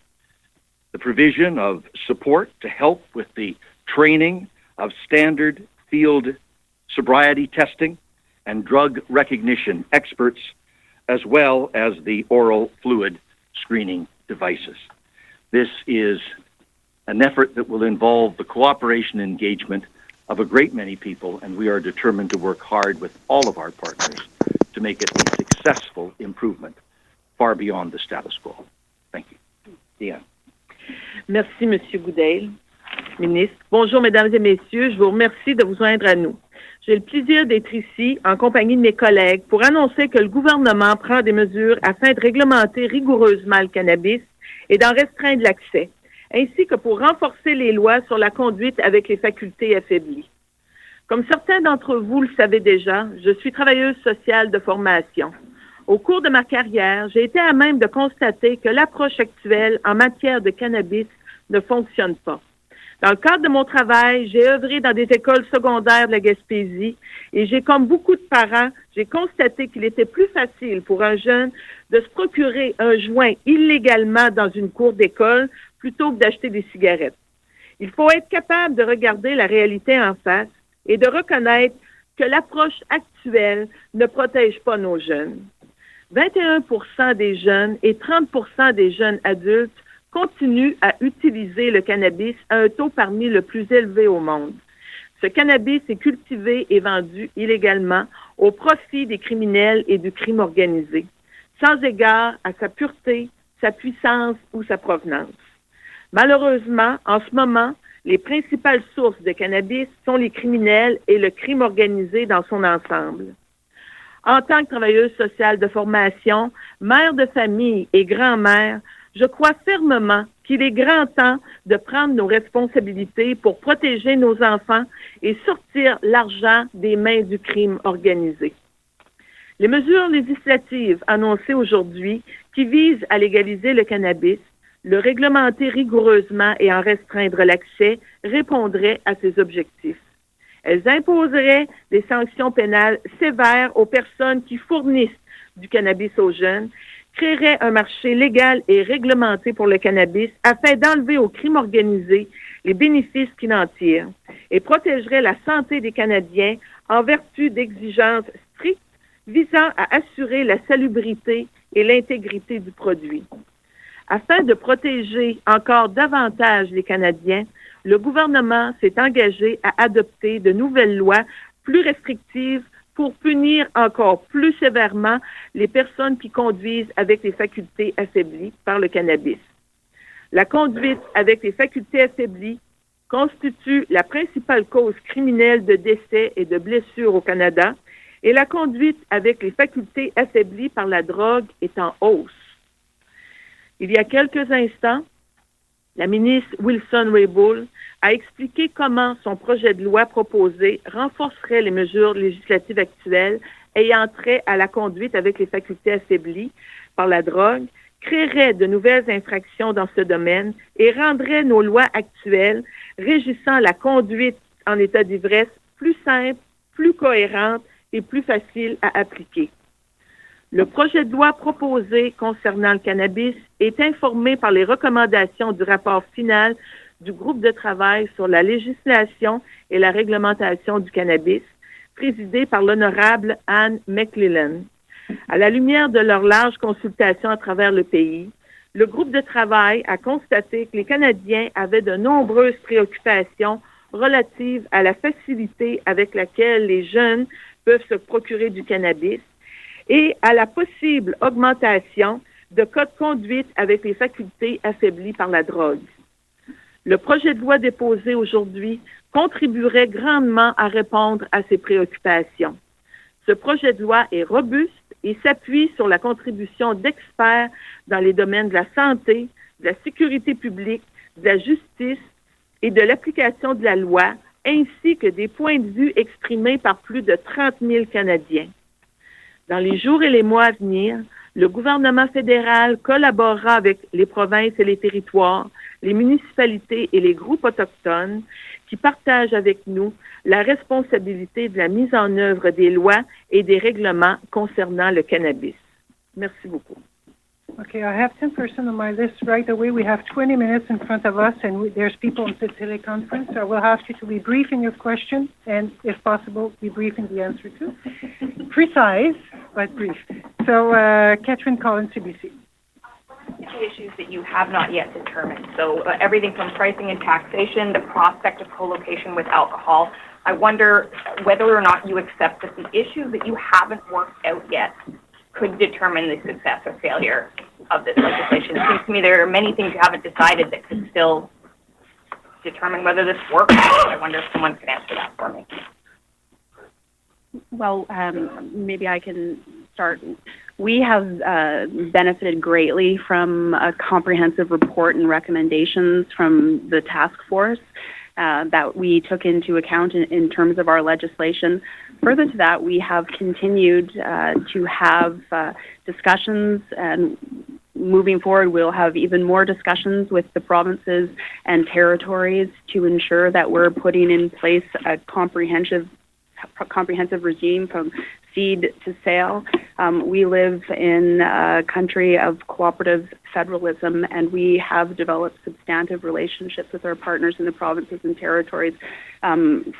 the provision of support to help with the training of standard field sobriety testing, and drug recognition experts, as well as the oral fluid screening devices. This is an effort that will involve the cooperation and engagement of a great many people, and we are determined to work hard with all of our partners to make it a successful improvement far beyond the status quo. Thank you. Diane. Merci, M. Goodale, ministre. Bonjour, Mesdames et Messieurs. Je vous remercie de vous joindre à nous. J'ai le plaisir d'être ici en compagnie de mes collègues pour annoncer que le gouvernement prend des mesures afin de réglementer rigoureusement le cannabis et d'en restreindre l'accès, ainsi que pour renforcer les lois sur la conduite avec les facultés affaiblies. Comme certains d'entre vous le savez déjà, je suis travailleuse sociale de formation. Au cours de ma carrière, j'ai été à même de constater que l'approche actuelle en matière de cannabis ne fonctionne pas. Dans le cadre de mon travail, j'ai œuvré dans des écoles secondaires de la Gaspésie et j'ai, comme beaucoup de parents, j'ai constaté qu'il était plus facile pour un jeune de se procurer un joint illégalement dans une cour d'école plutôt que d'acheter des cigarettes. Il faut être capable de regarder la réalité en face et de reconnaître que l'approche actuelle ne protège pas nos jeunes. 21% des jeunes et 30% des jeunes adultes continuent à utiliser le cannabis à un taux parmi le plus élevé au monde. Ce cannabis est cultivé et vendu illégalement au profit des criminels et du crime organisé, sans égard à sa pureté, sa puissance ou sa provenance. Malheureusement, en ce moment, les principales sources de cannabis sont les criminels et le crime organisé dans son ensemble. En tant que travailleuse sociale de formation, mère de famille et grand-mère, je crois fermement qu'il est grand temps de prendre nos responsabilités pour protéger nos enfants et sortir l'argent des mains du crime organisé. Les mesures législatives annoncées aujourd'hui qui visent à légaliser le cannabis, le réglementer rigoureusement et en restreindre l'accès répondraient à ces objectifs. Elles imposeraient des sanctions pénales sévères aux personnes qui fournissent du cannabis aux jeunes, créeraient un marché légal et réglementé pour le cannabis afin d'enlever au crime organisé les bénéfices qu'il en tire et protégeraient la santé des Canadiens en vertu d'exigences strictes visant à assurer la salubrité et l'intégrité du produit. Afin de protéger encore davantage les Canadiens, le gouvernement s'est engagé à adopter de nouvelles lois plus restrictives pour punir encore plus sévèrement les personnes qui conduisent avec les facultés affaiblies par le cannabis. La conduite avec les facultés affaiblies constitue la principale cause criminelle de décès et de blessures au Canada et la conduite avec les facultés affaiblies par la drogue est en hausse. Il y a quelques instants, la ministre Wilson-Raybould a expliqué comment son projet de loi proposé renforcerait les mesures législatives actuelles ayant trait à la conduite avec les facultés affaiblies par la drogue, créerait de nouvelles infractions dans ce domaine et rendrait nos lois actuelles régissant la conduite en état d'ivresse plus simples, plus cohérentes et plus faciles à appliquer. Le projet de loi proposé concernant le cannabis est informé par les recommandations du rapport final du groupe de travail sur la législation et la réglementation du cannabis, présidé par l'honorable Anne McClellan. À la lumière de leur large consultation à travers le pays, le groupe de travail a constaté que les Canadiens avaient de nombreuses préoccupations relatives à la facilité avec laquelle les jeunes peuvent se procurer du cannabis et à la possible augmentation de cas de conduite avec les facultés affaiblies par la drogue. Le projet de loi déposé aujourd'hui contribuerait grandement à répondre à ces préoccupations. Ce projet de loi est robuste et s'appuie sur la contribution d'experts dans les domaines de la santé, de la sécurité publique, de la justice et de l'application de la loi, ainsi que des points de vue exprimés par plus de 30 000 Canadiens. Dans les jours et les mois à venir, le gouvernement fédéral collaborera avec les provinces et les territoires, les municipalités et les groupes autochtones qui partagent avec nous la responsabilité de la mise en œuvre des lois et des règlements concernant le cannabis. Merci beaucoup. Okay, I have 10% on my list right away. We have 20 minutes in front of us, and there's people on the teleconference. So I will ask you to be brief in your question, and if possible, be brief in the answer too. Precise, but brief. So, Catherine Collins, CBC. Two issues that you have not yet determined. So everything from pricing and taxation, the prospect of co-location with alcohol. I wonder whether or not you accept that the issues that you haven't worked out yet could determine the success or failure of this legislation. It seems to me there are many things you haven't decided that could still determine whether this works. I wonder if someone could answer that for me. Well, maybe I can start. We have benefited greatly from a comprehensive report and recommendations from the task force that we took into account in terms of our legislation. Further to that, we have continued to have discussions, and moving forward, we'll have even more discussions with the provinces and territories to ensure that we're putting in place a comprehensive regime from seed to sale. We live in a country of cooperative federalism, and we have developed substantive relationships with our partners in the provinces and territories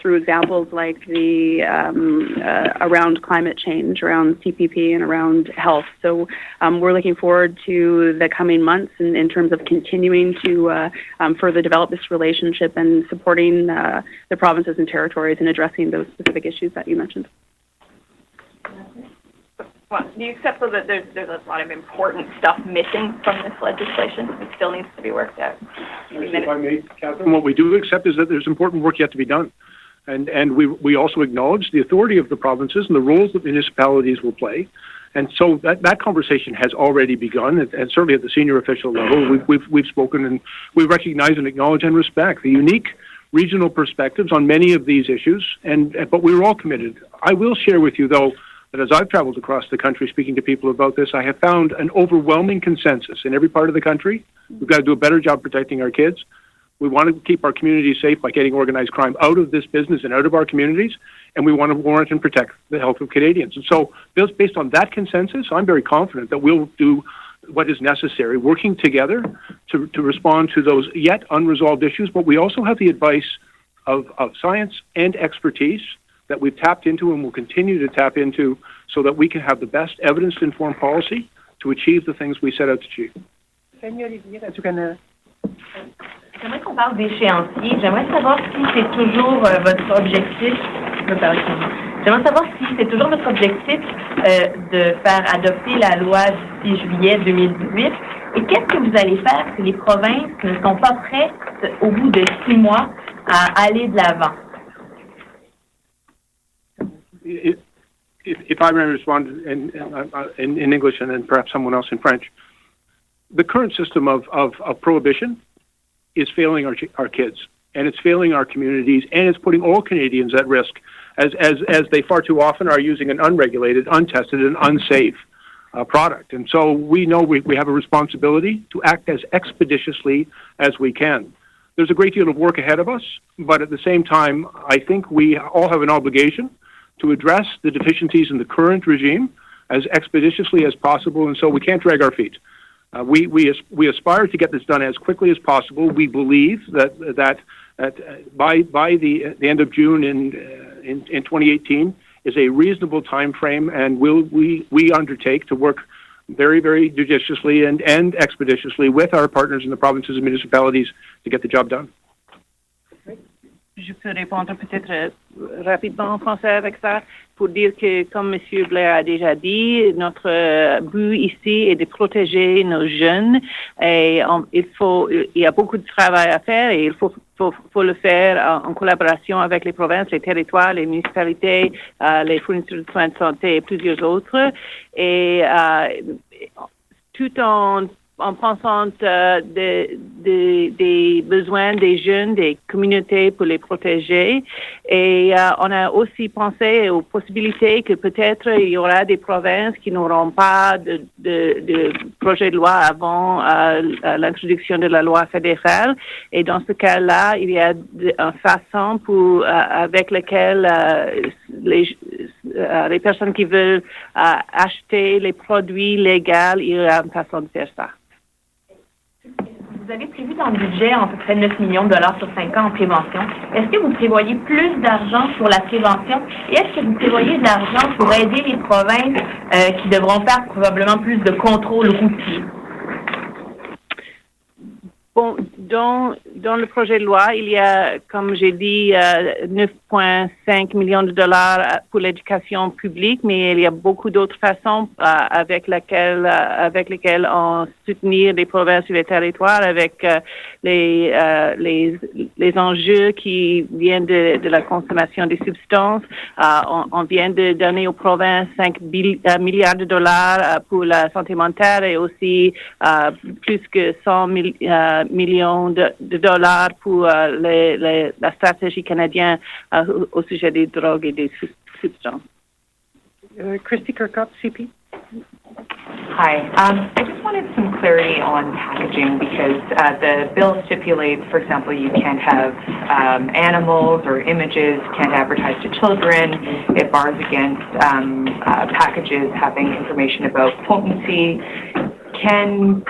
through examples like the around climate change, around CPP, and around health. So we're looking forward to the coming months in terms of continuing to further develop this relationship and supporting the provinces and territories in addressing those specific issues that you mentioned. Well, do you accept though that there's a lot of important stuff missing from this legislation? It still needs to be worked out. If I may, Catherine, what we do accept is that there's important work yet to be done. And we also acknowledge the authority of the provinces and the roles that municipalities will play. And so that conversation has already begun, and certainly at the senior official level, we've spoken, and we recognize and acknowledge and respect the unique regional perspectives on many of these issues. But we're all committed. I will share with you, though, that as I've traveled across the country speaking to people about this, I have found an overwhelming consensus in every part of the country. We've got to do a better job protecting our kids. We want to keep our communities safe by getting organized crime out of this business and out of our communities, and we want to warrant and protect the health of Canadians. And so, based on that consensus, I'm very confident that we'll do what is necessary, working together to respond to those yet unresolved issues. But we also have the advice of science and expertise that we've tapped into and will continue to tap into so that we can have the best evidence-informed policy to achieve the things we set out to achieve. J'aimerais qu'on parle d'échéancier. J'aimerais savoir si c'est toujours votre objectif. J'aimerais savoir si c'est toujours votre objectif de faire adopter la loi du 6 juillet 2018. Et qu'est-ce que vous allez faire si les provinces ne sont pas prêtes, au bout de 6 mois, à aller de l'avant? If I may respond in English and then perhaps someone else in French, the current system of prohibition is failing our kids, and it's failing our communities, and it's putting all Canadians at risk as they far too often are using an unregulated, untested, and unsafe product. And so we know we have a responsibility to act as expeditiously as we can. There's a great deal of work ahead of us, but at the same time, I think we all have an obligation to address the deficiencies in the current regime as expeditiously as possible, and so we can't drag our feet. We aspire to get this done as quickly as possible. We believe that by the end of June in 2018 is a reasonable time frame, and we undertake to work very, very judiciously and expeditiously with our partners in the provinces and municipalities to get the job done. Je peux répondre peut-être rapidement en français avec ça pour dire que, comme M. Blair a déjà dit, notre but ici est de protéger nos jeunes et il y a beaucoup de travail à faire et il faut le faire en collaboration avec les provinces, les territoires, les municipalités, les fournisseurs de soins de santé et plusieurs autres. Et tout en pensant des besoins des jeunes, des communautés pour les protéger. Et on a aussi pensé aux possibilités que peut-être il y aura des provinces qui n'auront pas de projet de loi avant l'introduction de la loi fédérale. Et dans ce cas-là, il y a une façon avec laquelle les personnes qui veulent acheter les produits légaux, il y a une façon de faire ça. Vous avez prévu dans le budget à peu près 9 millions de dollars sur 5 ans en prévention. Est-ce que vous prévoyez plus d'argent pour la prévention et est-ce que vous prévoyez de l'argent pour aider les provinces qui devront faire probablement plus de contrôles routiers? Bon, dans le projet de loi, il y a, comme j'ai dit, 9,5 millions de dollars pour l'éducation publique, mais il y a beaucoup d'autres façons avec lesquelles on soutenir les provinces et les territoires avec les enjeux qui viennent de la consommation des substances. On vient de donner aux provinces 5 milliards de dollars pour la santé mentale et aussi plus que 100 millions de dollars pour la stratégie canadienne au sujet des drogues et des substances. Christy Kirkup, CP. Hi. I just wanted some clarity on packaging because the bill stipulates, for example, you can't have animals or images, can't advertise to children. It bars against packages having information about potency. Can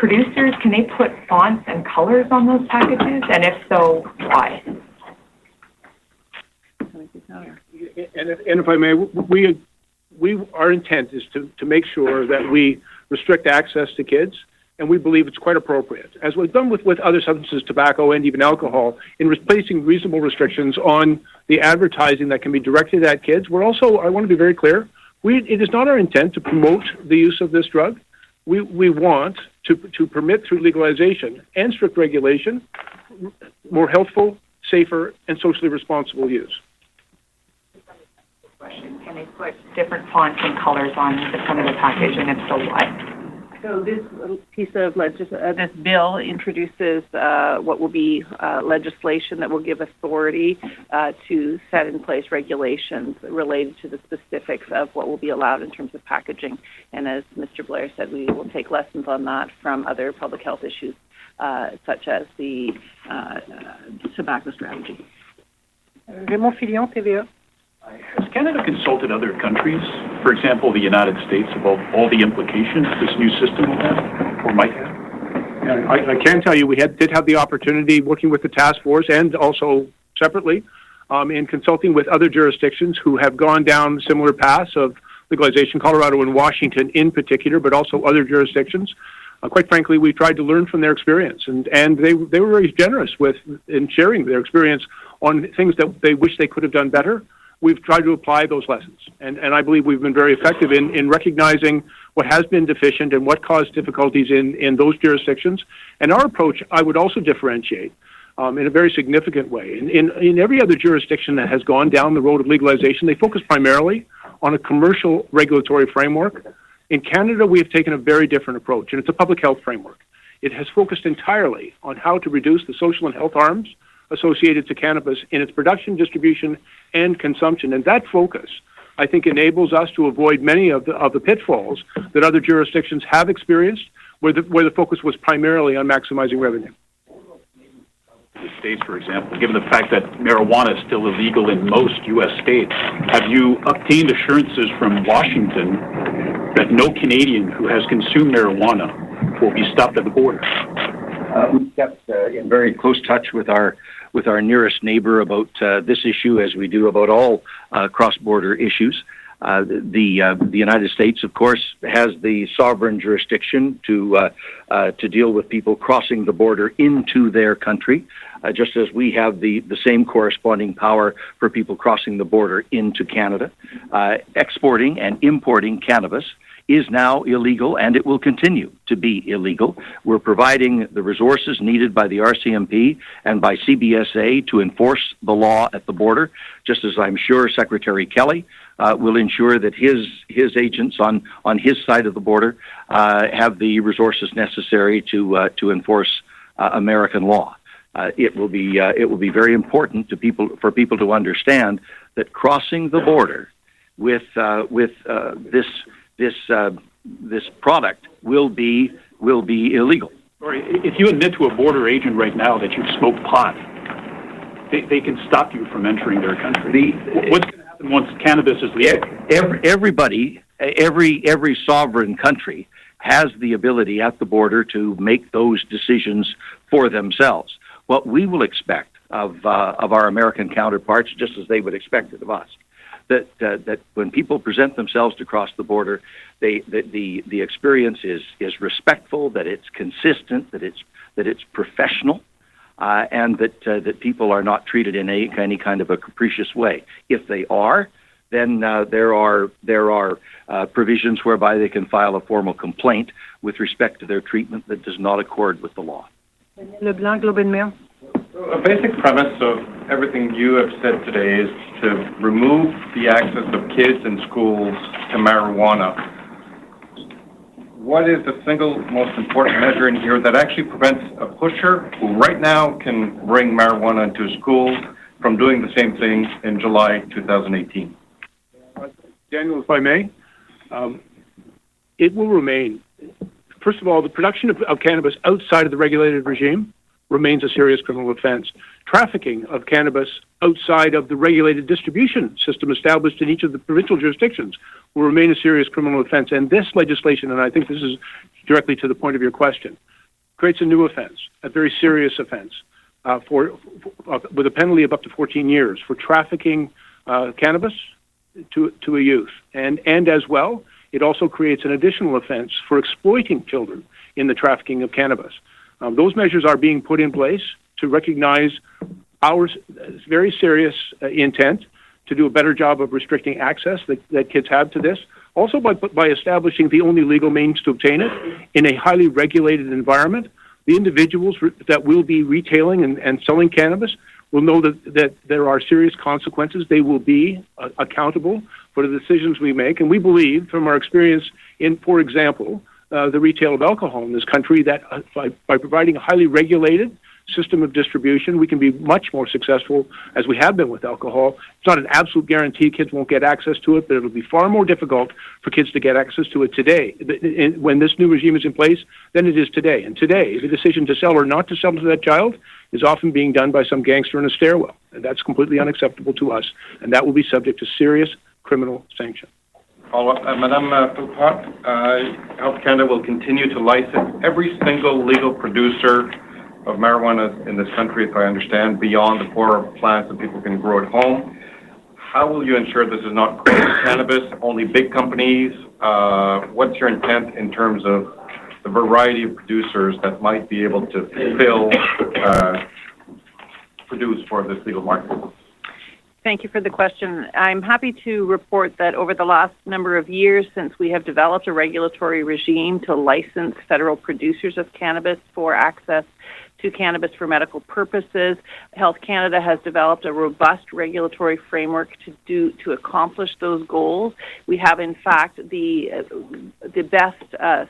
they put fonts and colors on those packages? And if so, why? And if I may, our intent is to make sure that we restrict access to kids, and we believe it's quite appropriate, as we've done with other substances, tobacco and even alcohol, in placing reasonable restrictions on the advertising that can be directed at kids. We're also, I want to be very clear, it is not our intent to promote the use of this drug. We want to permit through legalization and strict regulation more healthful, safer, and socially responsible use. Can they put different fonts and colors on the front of the package, and if so, why? So this piece of this bill introduces what will be legislation that will give authority to set in place regulations related to the specifics of what will be allowed in terms of packaging. And as Mr. Blair said, we will take lessons on that from other public health issues, such as the tobacco strategy. Raymond Filion, TVA. Has Canada consulted other countries, for example, the United States, about all the implications this new system will have or might have? I can tell you we did have the opportunity working with the task force and also separately in consulting with other jurisdictions who have gone down similar paths of legalization, Colorado and Washington in particular, but also other jurisdictions. Quite frankly, we tried to learn from their experience, and they were very generous in sharing their experience on things that they wish they could have done better. We've tried to apply those lessons, and I believe we've been very effective in recognizing what has been deficient and what caused difficulties in those jurisdictions. And our approach, I would also differentiate in a very significant way. In every other jurisdiction that has gone down the road of legalization, they focus primarily on a commercial regulatory framework. In Canada, we have taken a very different approach, and it's a public health framework. It has focused entirely on how to reduce the social and health harms associated to cannabis in its production, distribution, and consumption. And that focus, I think, enables us to avoid many of the pitfalls that other jurisdictions have experienced, where the focus was primarily on maximizing revenue. The states, for example, given the fact that marijuana is still illegal in most U.S. states, have you obtained assurances from Washington that no Canadian who has consumed marijuana will be stopped at the border? We've kept in very close touch with our nearest neighbor about this issue, as we do about all cross-border issues. The United States, of course, has the sovereign jurisdiction to deal with people crossing the border into their country, just as we have the same corresponding power for people crossing the border into Canada. Exporting and importing cannabis is now illegal, and it will continue to be illegal. We're providing the resources needed by the RCMP and by CBSA to enforce the law at the border, just as I'm sure Secretary Kelly will ensure that his agents on his side of the border have the resources necessary to enforce American law. It will be very important for people to understand that crossing the border with this product will be illegal. Sorry, if you admit to a border agent right now that you've smoked pot, they can stop you from entering their country. What's going to happen? Once cannabis is legal. Every sovereign country has the ability at the border to make those decisions for themselves. What we will expect of our American counterparts, just as they would expect it of us, that when people present themselves to cross the border, the experience is respectful, that it's consistent, that it's professional, and that people are not treated in any kind of a capricious way. If they are, then there are provisions whereby they can file a formal complaint with respect to their treatment that does not accord with the law. Leblanc, Globe and Mail. A basic premise of everything you have said today is to remove the access of kids in schools to marijuana. What is the single most important measure in here that actually prevents a pusher who right now can bring marijuana into schools from doing the same thing in July 2018? Daniel, if I may, it will remain. First of all, the production of cannabis outside of the regulated regime remains a serious criminal offense. Trafficking of cannabis outside of the regulated distribution system established in each of the provincial jurisdictions will remain a serious criminal offense. And this legislation, and I think this is directly to the point of your question, creates a new offense, a very serious offense, with a penalty of up to 14 years for trafficking cannabis to a youth. And as well, it also creates an additional offense for exploiting children in the trafficking of cannabis. Those measures are being put in place to recognize our very serious intent to do a better job of restricting access that kids have to this. Also by establishing the only legal means to obtain it in a highly regulated environment, the individuals that will be retailing and selling cannabis will know that there are serious consequences. They will be accountable for the decisions we make. And we believe from our experience in, for example, the retail of alcohol in this country, that by providing a highly regulated system of distribution, we can be much more successful as we have been with alcohol. It's not an absolute guarantee kids won't get access to it, but it'll be far more difficult for kids to get access to it today, when this new regime is in place, than it is today. And today, the decision to sell or not to sell to that child is often being done by some gangster in a stairwell. And that's completely unacceptable to us. And that will be subject to serious criminal sanction. Follow-up. Madame Philpott, Health Canada will continue to license every single legal producer of marijuana in this country, if I understand, beyond the 4 plants that people can grow at home. How will you ensure this is not grown cannabis, only big companies? What's your intent in terms of the variety of producers that might be able to produce for this legal market? Thank you for the question. I'm happy to report that over the last number of years, since we have developed a regulatory regime to license federal producers of cannabis for access to cannabis for medical purposes, Health Canada has developed a robust regulatory framework to accomplish those goals. We have, in fact, the best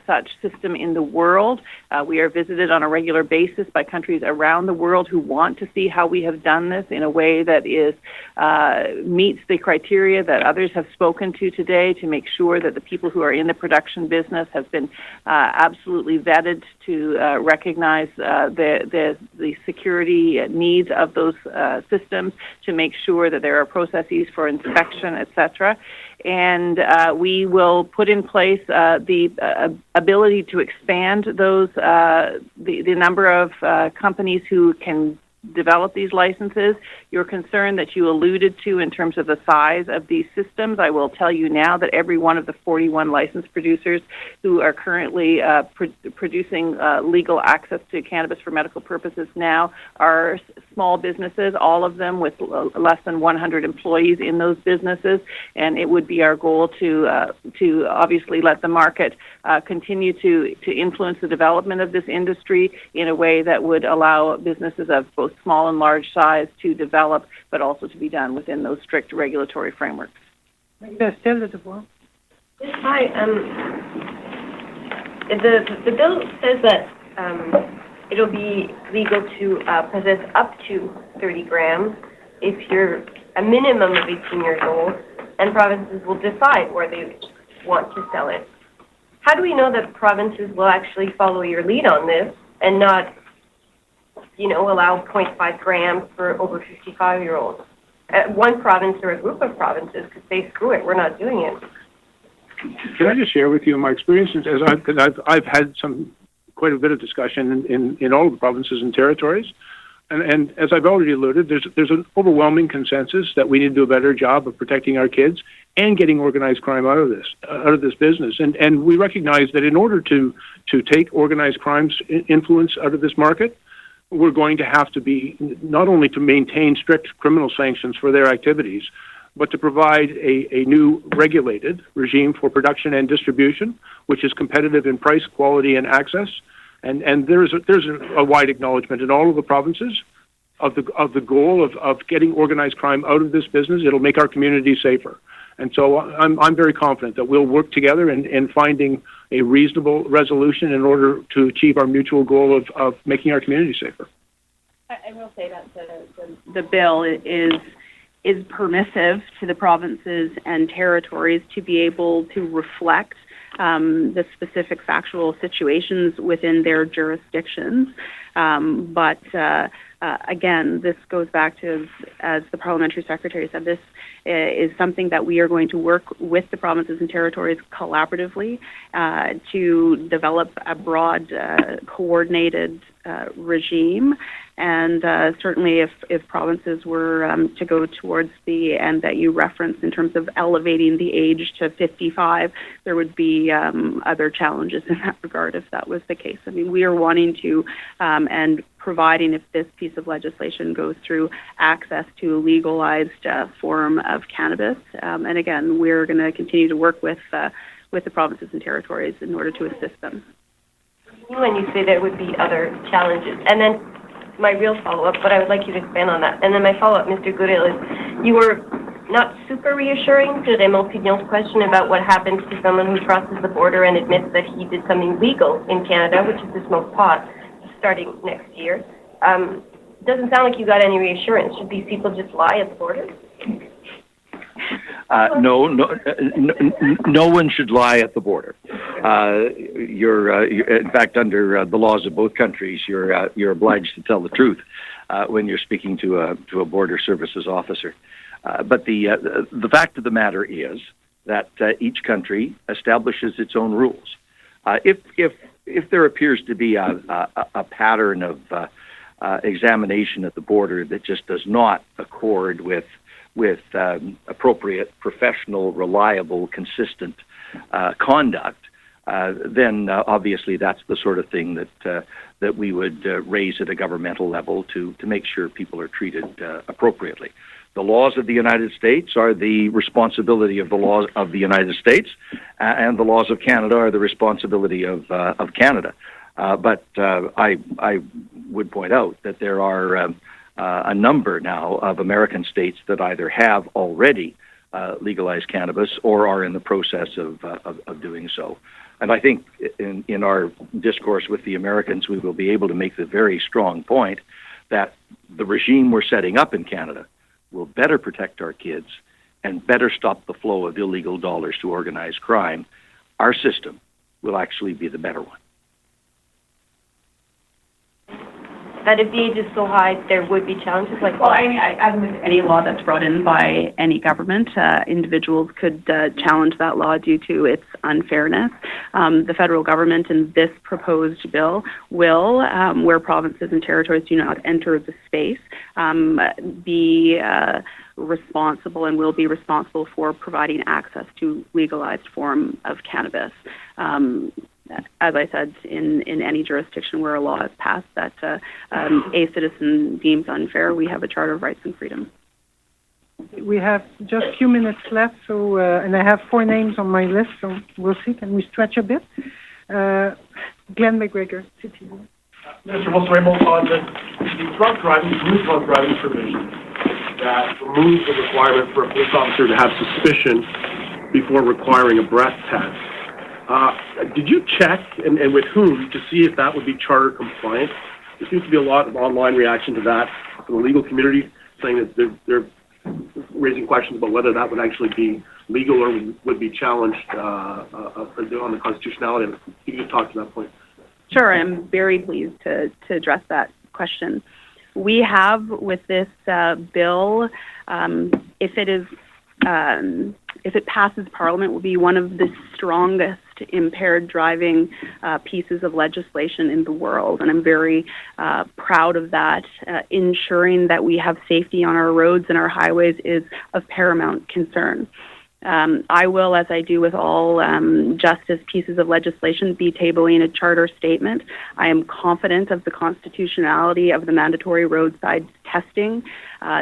such system in the world. We are visited on a regular basis by countries around the world who want to see how we have done this in a way that is meets the criteria that others have spoken to today, to make sure that the people who are in the production business have been absolutely vetted to recognize the security needs of those systems, to make sure that there are processes for inspection, etc. And we will put in place the ability to expand those the number of companies who can develop these licenses. Your concern that you alluded to in terms of the size of these systems, I will tell you now that every one of the 41 licensed producers who are currently producing legal access to cannabis for medical purposes now are small businesses, all of them with less than 100 employees in those businesses, and it would be our goal to obviously let the market continue to influence the development of this industry in a way that would allow businesses of both small and large size to develop, but also to be done within those strict regulatory frameworks. Yes, hi. The bill says that it'll be legal to possess up to 30 grams if you're a minimum of 18 years old, and provinces will decide where they want to sell it. How do we know that provinces will actually follow your lead on this and not, allow 0.5 grams for over 55-year-olds? one province or a group of provinces could say, screw it, we're not doing it. Can I just share with you my experiences as I've had quite a bit of discussion in all of the provinces and territories, and as I've already alluded, there's an overwhelming consensus that we need to do a better job of protecting our kids and getting organized crime out of this business, and we recognize that in order to take organized crime's influence out of this market, we're going to have to be not only to maintain strict criminal sanctions for their activities, but to provide a new regulated regime for production and distribution, which is competitive in price, quality, and access. And there's a wide acknowledgement in all of the provinces of the goal of getting organized crime out of this business. It'll make our community safer. And so I'm very confident that we'll work together in finding a reasonable resolution in order to achieve our mutual goal of making our community safer. I will say that the bill is permissive to the provinces and territories to be able to reflect the specific factual situations within their jurisdictions. But again, this goes back to, as the parliamentary secretary said, this is something that we are going to work with the provinces and territories collaboratively to develop a broad, coordinated regime. And certainly if provinces were to go towards the end that you referenced in terms of elevating the age to 55, there would be other challenges in that regard if that was the case. I mean, we are wanting to and providing, if this piece of legislation goes through, access to a legalized form of cannabis. And again, we're going to continue to work with the provinces and territories in order to assist them. When you say there would be other challenges, and then my real follow-up, but I would like you to expand on that. And then my follow-up, Mr. Goodale, is you were not super reassuring to Raymond Pignon's question about what happens to someone who crosses the border and admits that he did something legal in Canada, which is to smoke pot, starting next year. Doesn't sound like you got any reassurance. Should these people just lie at the border? No one should lie at the border. You're in fact, under the laws of both countries, you're obliged to tell the truth when you're speaking to a border services officer. But the fact of the matter is that each country establishes its own rules. If there appears to be a pattern of examination at the border that just does not accord with appropriate, professional, reliable, consistent conduct, then obviously that's the sort of thing that we would raise at a governmental level to make sure people are treated appropriately. The laws of the United States are the responsibility of the laws of the United States, and the laws of Canada are the responsibility of Canada. But I would point out that there are a number now of American states that either have already legalized cannabis or are in the process of doing so. And I think in our discourse with the Americans, we will be able to make the very strong point that the regime we're setting up in Canada will better protect our kids and better stop the flow of illegal dollars to organized crime. Our system will actually be the better one. That if the age is so high, there would be challenges like Well, I mean, as with any law that's brought in by any government, individuals could challenge that law due to its unfairness. The federal government in this proposed bill will, where provinces and territories do not enter the space, be responsible and will be responsible for providing access to legalized form of cannabis. As I said, in any jurisdiction where a law is passed that a citizen deems unfair, we have a Charter of Rights and Freedom. We have just a few minutes left, so and I have 4 names on my list, so we'll see. Can we stretch a bit? Glenn McGregor, City. Mr. Wilson-Raymond, on the drunk driving provision that removes the requirement for a police officer to have suspicion before requiring a breath test. Did you check, and with whom, to see if that would be charter compliant? There seems to be a lot of online reaction to that from the legal community, saying that they're raising questions about whether that would actually be legal or would be challenged on the constitutionality. If you could talk to that point. Sure, I'm very pleased to address that question. we have with this bill, if it passes Parliament, will be one of the strongest impaired driving pieces of legislation in the world, and I'm very proud of that. Ensuring that we have safety on our roads and our highways is of paramount concern. I will, as I do with all justice pieces of legislation, be tabling a charter statement. I am confident of the constitutionality of the mandatory roadside testing.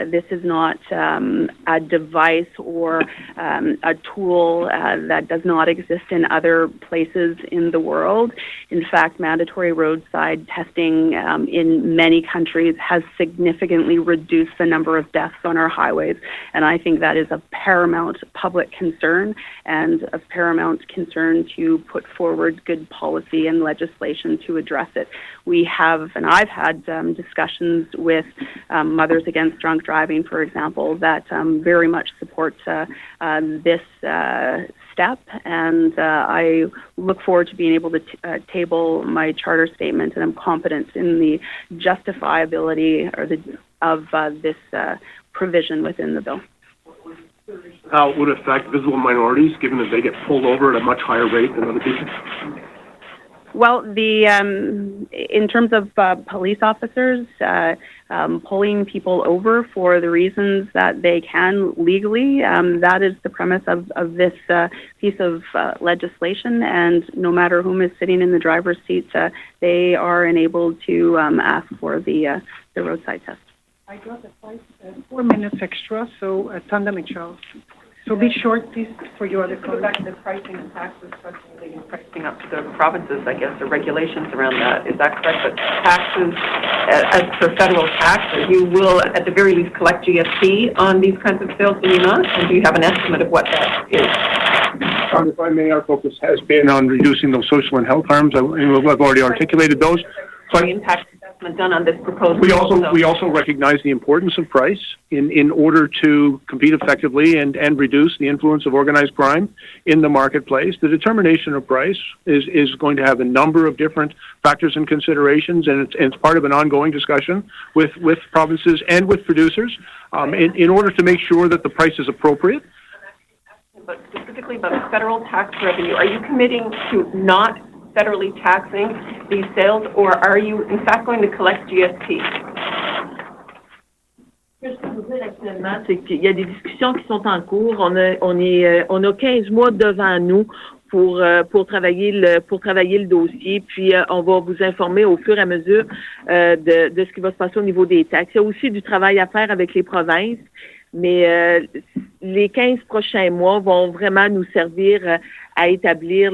This is not a device or a tool that does not exist in other places in the world. In fact, mandatory roadside testing in many countries has significantly reduced the number of deaths on our highways, and I think that is of paramount public concern and of paramount concern to put forward good policy and legislation to address it. We have, and I've had discussions with Mothers Against Drunk Driving, for example, that very much support this step, and I look forward to being able to table my charter statement, and I'm confident in the justifiability of this provision within the bill. How it would affect visible minorities, given that they get pulled over at a much higher rate than other people? Well, in terms of police officers pulling people over for the reasons that they can legally, that is the premise of this piece of legislation. And no matter whom is sitting in the driver's seat, they are enabled to ask for the roadside test. I got 4 minutes extra, so tandem and Charles. So be short, please, for your other Go back to the pricing and taxes question, leaving pricing up to the provinces, I guess, the regulations around that. Is that correct? That taxes, as per federal tax, you will at the very least collect GST on these kinds of sales, will you not? And do you have an estimate of what that is? If I may, our focus has been on reducing those social and health harms. I've already articulated those. The impact assessment done on this proposal. We also recognize the importance of price in order to compete effectively and reduce the influence of organized crime in the marketplace. The determination of price is going to have a number of different factors and considerations, and it's part of an ongoing discussion with provinces and with producers in order to make sure that the price is appropriate. But specifically about federal tax revenue, are you committing to not federally taxing these sales, or are you in fact going to collect GST? Ce que je peux vous dire actuellement, c'est qu'il y a des discussions qui sont en cours. On a 15 mois devant nous pour travailler le dossier, puis on va vous informer au fur et à mesure de ce qui va se passer au niveau des taxes. Il y a aussi du travail à faire avec les provinces, mais les 15 prochains mois vont vraiment nous servir à établir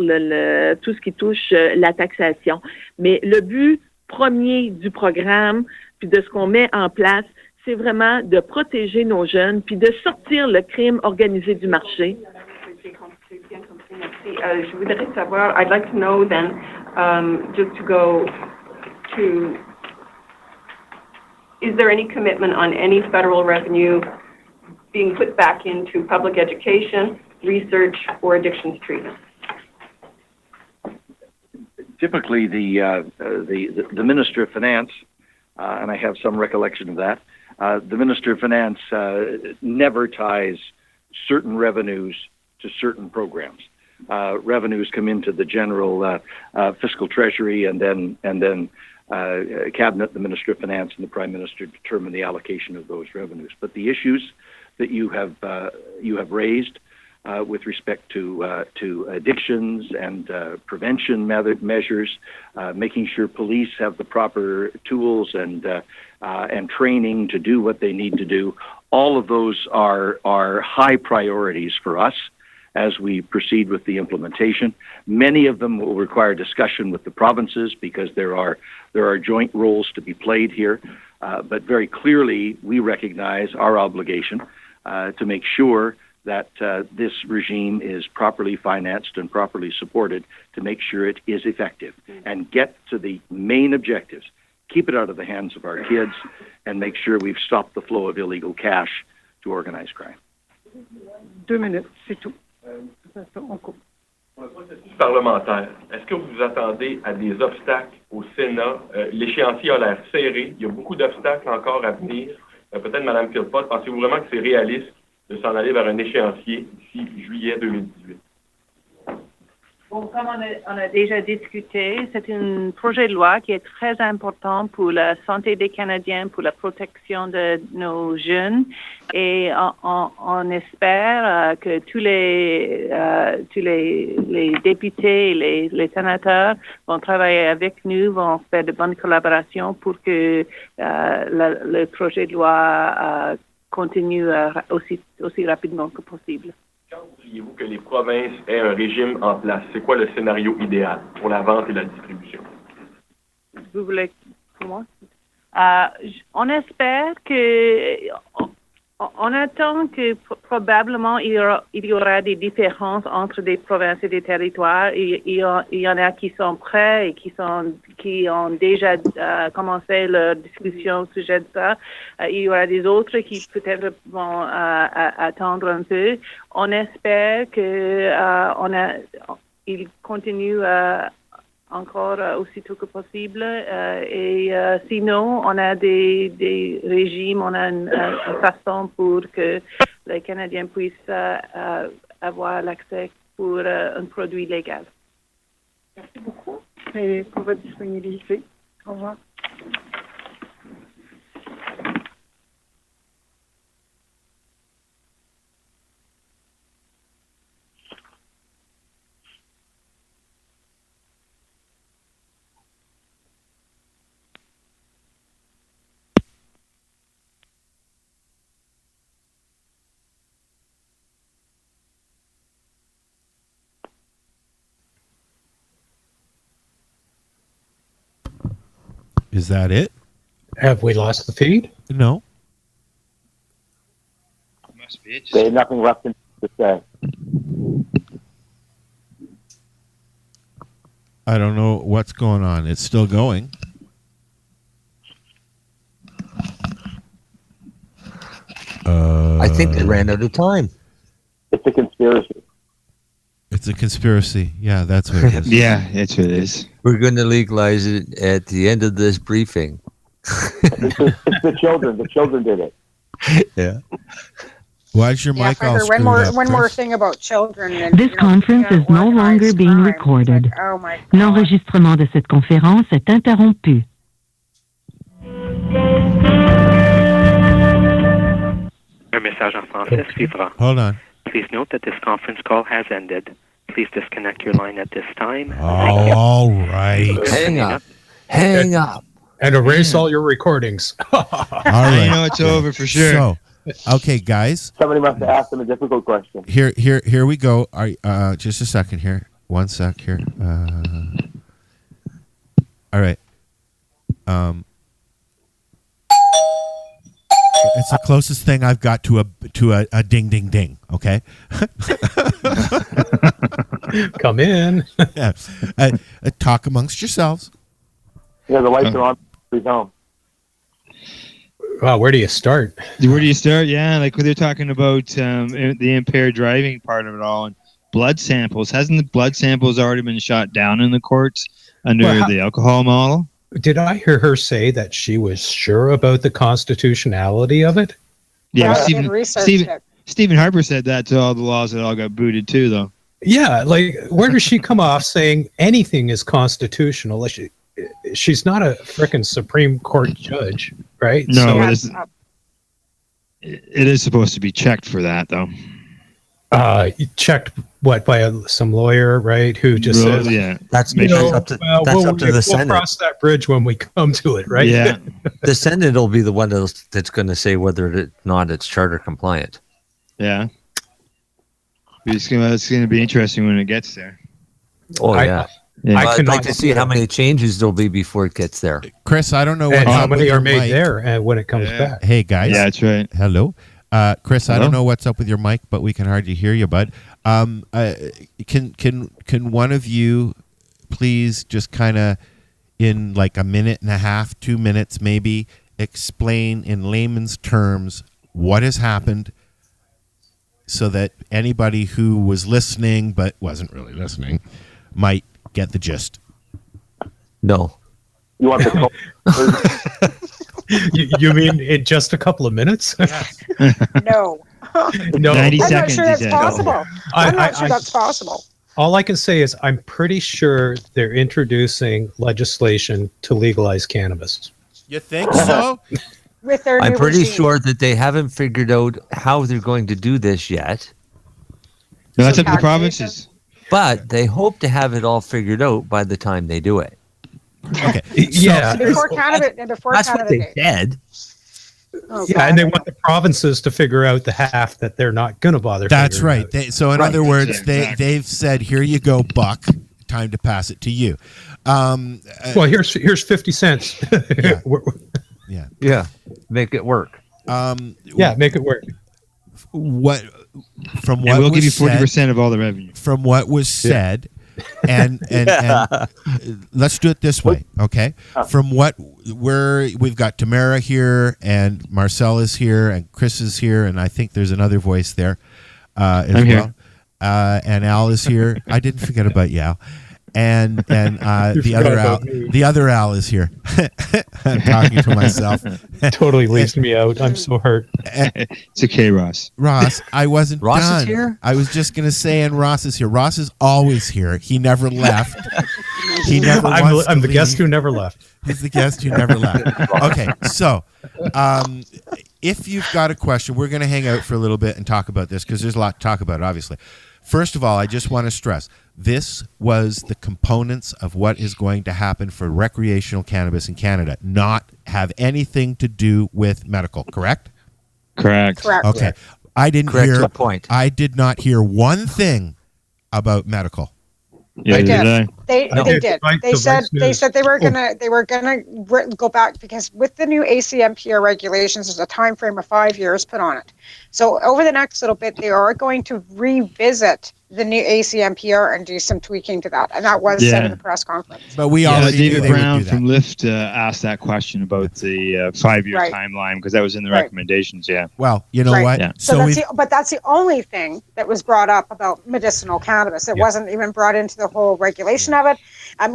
tout ce qui touche la taxation. Mais le but premier du programme, puis de ce qu'on met en place, c'est vraiment de protéger nos jeunes, puis de sortir le crime organisé du marché. Je voudrais savoir, I'd like to know then, just to go to, is there any commitment on any federal revenue being put back into public education, research, or addictions treatment? Typically, the Minister of Finance, and I have some recollection of that, the Minister of Finance never ties certain revenues to certain programs. Revenues come into the general fiscal treasury, and then Cabinet, the Minister of Finance, and the Prime Minister determine the allocation of those revenues. But the issues that you have raised with respect to addictions and prevention measures, making sure police have the proper tools and training to do what they need to do, all of those are high priorities for us as we proceed with the implementation. Many of them will require discussion with the provinces because there are joint roles to be played here. But very clearly, we recognize our obligation to make sure that this regime is properly financed and properly supported to make sure it is effective and get to the main objectives. Keep it out of the hands of our kids and make sure we've stopped the flow of illegal cash to organized crime. 2 minutes, c'est tout. Parlementaire, est-ce que vous vous attendez à des obstacles au Sénat. L'échéancier a l'air serré. Il y a beaucoup d'obstacles encore à venir. Peut-être, Mme Philpott, pensez-vous vraiment que c'est réaliste de s'en aller vers un échéancier d'ici juillet 2018? Bon, comme on a déjà discuté, c'est un projet de loi qui est très important pour la santé des Canadiens, pour la protection de nos jeunes, et on espère que tous les députés, les sénateurs vont travailler avec nous, vont faire de bonnes collaborations pour que le projet de loi continue aussi rapidement que possible. Quand voudriez-vous que les provinces aient un régime en place? C'est quoi le scénario idéal pour la vente et la distribution? Vous voulez comment? On espère que on attend que probablement il y aura des différences entre des provinces et des territoires. Il y en a qui sont prêts et qui ont déjà commencé leur discussion au sujet de ça. Il y aura des autres qui peut-être vont attendre un peu. On espère que il continue encore aussitôt que possible. Et sinon, on a des régimes, on a une façon pour que les Canadiens puissent avoir l'accès pour un produit légal. Merci beaucoup et pour votre disponibilité. Au revoir. Is that it? Have we lost the feed? No. Must be it. They had nothing left to say. I don't know what's going on. It's still going. I think they ran out of time. It's a conspiracy. It's a conspiracy. Yeah, that's what it is. Yeah, that's what it is. We're going to legalize it at the end of this briefing. It's the children. The children did it. Yeah. Why is your Yeah, mic all Franker, screwed one up, more Chris? thing about children. And, This conference is no longer being recorded. Oh my God. L'enregistrement de cette conférence est interrompu. Un message en français suivra. Hold on. Please note that this conference call has ended. Please disconnect your line at this time. All right. Hang up. Hang up. And erase all your recordings. All I right. know it's over for sure. So, okay, guys. Somebody must have asked them a difficult question. Here we go. Just a second here. One sec here. All right. It's the closest thing I've got to a ding ding ding. Okay. Come in. Yeah. Talk amongst yourselves. Yeah, the lights are on. Please home. Wow, where do you start? Where do you start? Yeah, like when they're talking about the impaired driving part of it all and blood samples. Hasn't the blood samples already been shot down in the courts under the alcohol model? Did I hear her say that she was sure about the constitutionality of it? Yeah, Well, Stephen Harper said that to all the laws that all got booted too, though. Yeah, like where does she come off saying anything is constitutional? She's not a frickin' Supreme Court judge, right? No, So, it is supposed to be checked for that, though. You checked what by some lawyer, right? Who just Well, says, yeah. That's up to the we'll Senate. cross that bridge when we come to it, right? Yeah. The Senate will be the one that's going to say whether or not it's charter compliant. Yeah. It's going to be interesting when it gets there. Oh, yeah. I'd like to cannot- see how many changes there'll be before it gets there. Chris, I don't know And what's how up with many your are made mic. there when it comes back? Hey guys. Yeah, that's right. Hello. Chris, I Hello? don't know what's up with your mic, but we can hardly hear you, bud. Can one of you please just kind of in like a minute and a half, 2 minutes maybe, explain in layman's terms what has happened so that anybody who was listening but wasn't really listening might get the gist? No. You want the you mean in just a couple of minutes? No. No. 90 I'm not seconds, sure he that's said. possible. I'm not sure that's possible. All I can say is I'm pretty sure they're introducing legislation to legalize cannabis. You think so? With their I'm new pretty regime. sure that they haven't figured out how they're going to do this yet. No, that's up to the provinces. But they hope to have it all figured out by the time they do it. Okay. Yeah. Before Canada, before That's Canada what they Day. said. Oh, Yeah, and they want the provinces to figure out the half that they're not going to bother. That's figuring right. out. So in other words, Exactly. they've said, "Here you go, buck. Time to pass it to you." Well, here's 50 cents. Yeah. Make it work. Yeah, make it work. What from what And we'll was give you said- 40% of all the revenue. From what was said, and let's do it this way, okay? From what we've got Tamara here, and Marcel is here, and Chris is here, and I think there's another voice there as I'm well. here. And Al is here. I didn't forget about you, Al. And the other Al, about me. the other Al is here. I'm talking to myself. Totally leaves me out. I'm so hurt. It's okay, Ross. Ross, I wasn't Ross is done. here? I was just gonna say, and Ross is here. Ross is always here. He never left. He never. wants to I'm the guest leave. who never left. He's the guest who never left. Okay, so if you've got a question, we're going to hang out for a little bit and talk about this because there's a lot to talk about, obviously. First of all, I just want to stress this was the components of what is going to happen for recreational cannabis in Canada, not have anything to do with medical, correct? Correct. Okay. I didn't Correct to hear a point. I did not hear one thing about medical. Yeah, They did did. I? They did. Right, They the said Vice they News. said they were gonna go back because with the new ACMPR regulations, there's a time frame of 5 years put on it. So over the next little bit, they are going to revisit the new ACMPR and do some tweaking to that, and that was said in the press conference. But we already knew David they would Brown do that. from Lyft asked that question about the 5-year Right. timeline because that was in the Right. recommendations. Yeah. Well, you know Right. what? Yeah. So we've- that's the only thing that was brought up about medicinal cannabis. It wasn't even brought into the whole regulation of it.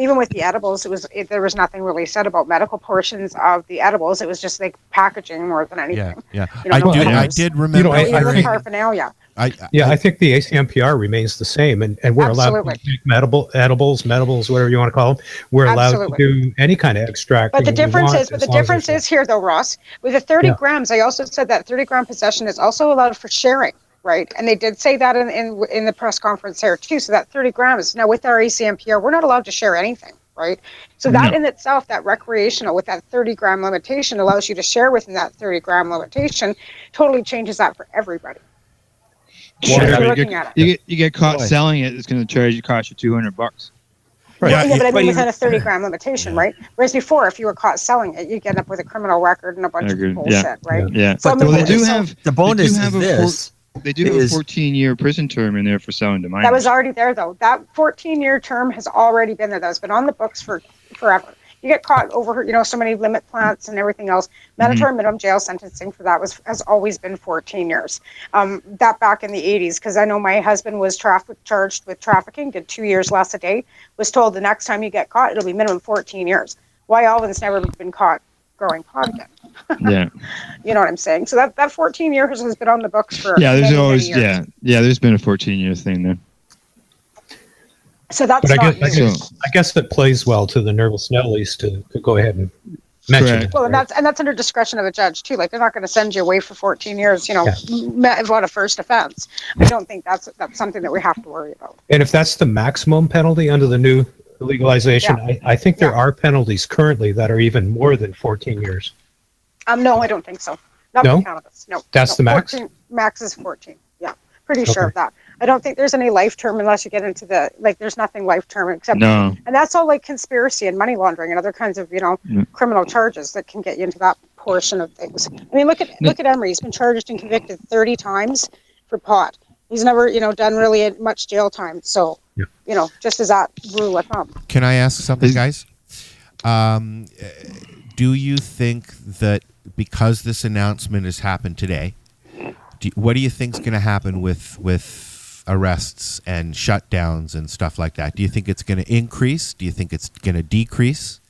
Even with the edibles, there was nothing really said about medical portions of the edibles. It was just like packaging more than anything. yeah. You know, I did remember I Even with think- paraphernalia. I think the ACMPR remains the same, and we're allowed Absolutely. to make edibles, whatever you want to call them. We're allowed Absolutely. to do any kind of extract. But the difference is here, though, Ross. With the 30 grams, I also said that 30-gram possession is also allowed for sharing, right? And they did say that in the press conference there too. So that 30 grams. Now with our ACMPR, we're not allowed to share anything, right? So that in itself, that recreational with that 30-gram limitation allows you to share within that 30-gram limitation. Totally changes that for everybody. Sure. If you're You looking get, at it. you get caught selling it, it's going to cost you $200. Right. Yeah, but I mean within a 30-gram limitation, right? Whereas before, if you were caught selling it, you'd end up with a criminal record and a bunch of bullshit, right? Yeah. So, I mean, Well, they do have the bonus they do have is this. They do have a 14-year prison term in there for selling to minors. that was already there, though. That 14-year term has already been there. That's been on the books for forever. You get caught over, so many limit plants and everything else. Mandatory minimum jail sentencing for that has always been 14 years. That back in the 80s, because I know my husband was charged with trafficking, did 2 years less a day, was told the next time you get caught, it'll be minimum 14 years. Why Alvin's never been caught growing pot again? Yeah. You know what I'm saying? So that 14 years has been on the books for Yeah, there's many, always many years. there's been a 14-year thing there. So that's But not new. I guess that plays well to the nervous Nellies to go ahead and mention it. Well, and that's under discretion of a judge too. Like they're not going to send you away for 14 years. What a first offense. I don't think that's something that we have to worry about. And if that's the maximum penalty under the new legalization, I think there are penalties currently that are even more than 14 years. No, I don't think so. Not No? for cannabis. No. That's the max? 14, max is 14. Yeah, pretty sure Okay. of that. I don't think there's any life term unless you get into there's nothing life term except, No. and that's all like conspiracy and money laundering and other kinds of, criminal charges that can get you into that portion of things. I mean, look at Emery. He's been charged and convicted 30 times for pot. He's never, done really much jail time. So, just as that rule of thumb. Can I ask something, guys? Do you think that because this announcement has happened today, what do you think is going to happen with arrests and shutdowns and stuff like that? Do you think it's going to increase? Do you think it's going to decrease?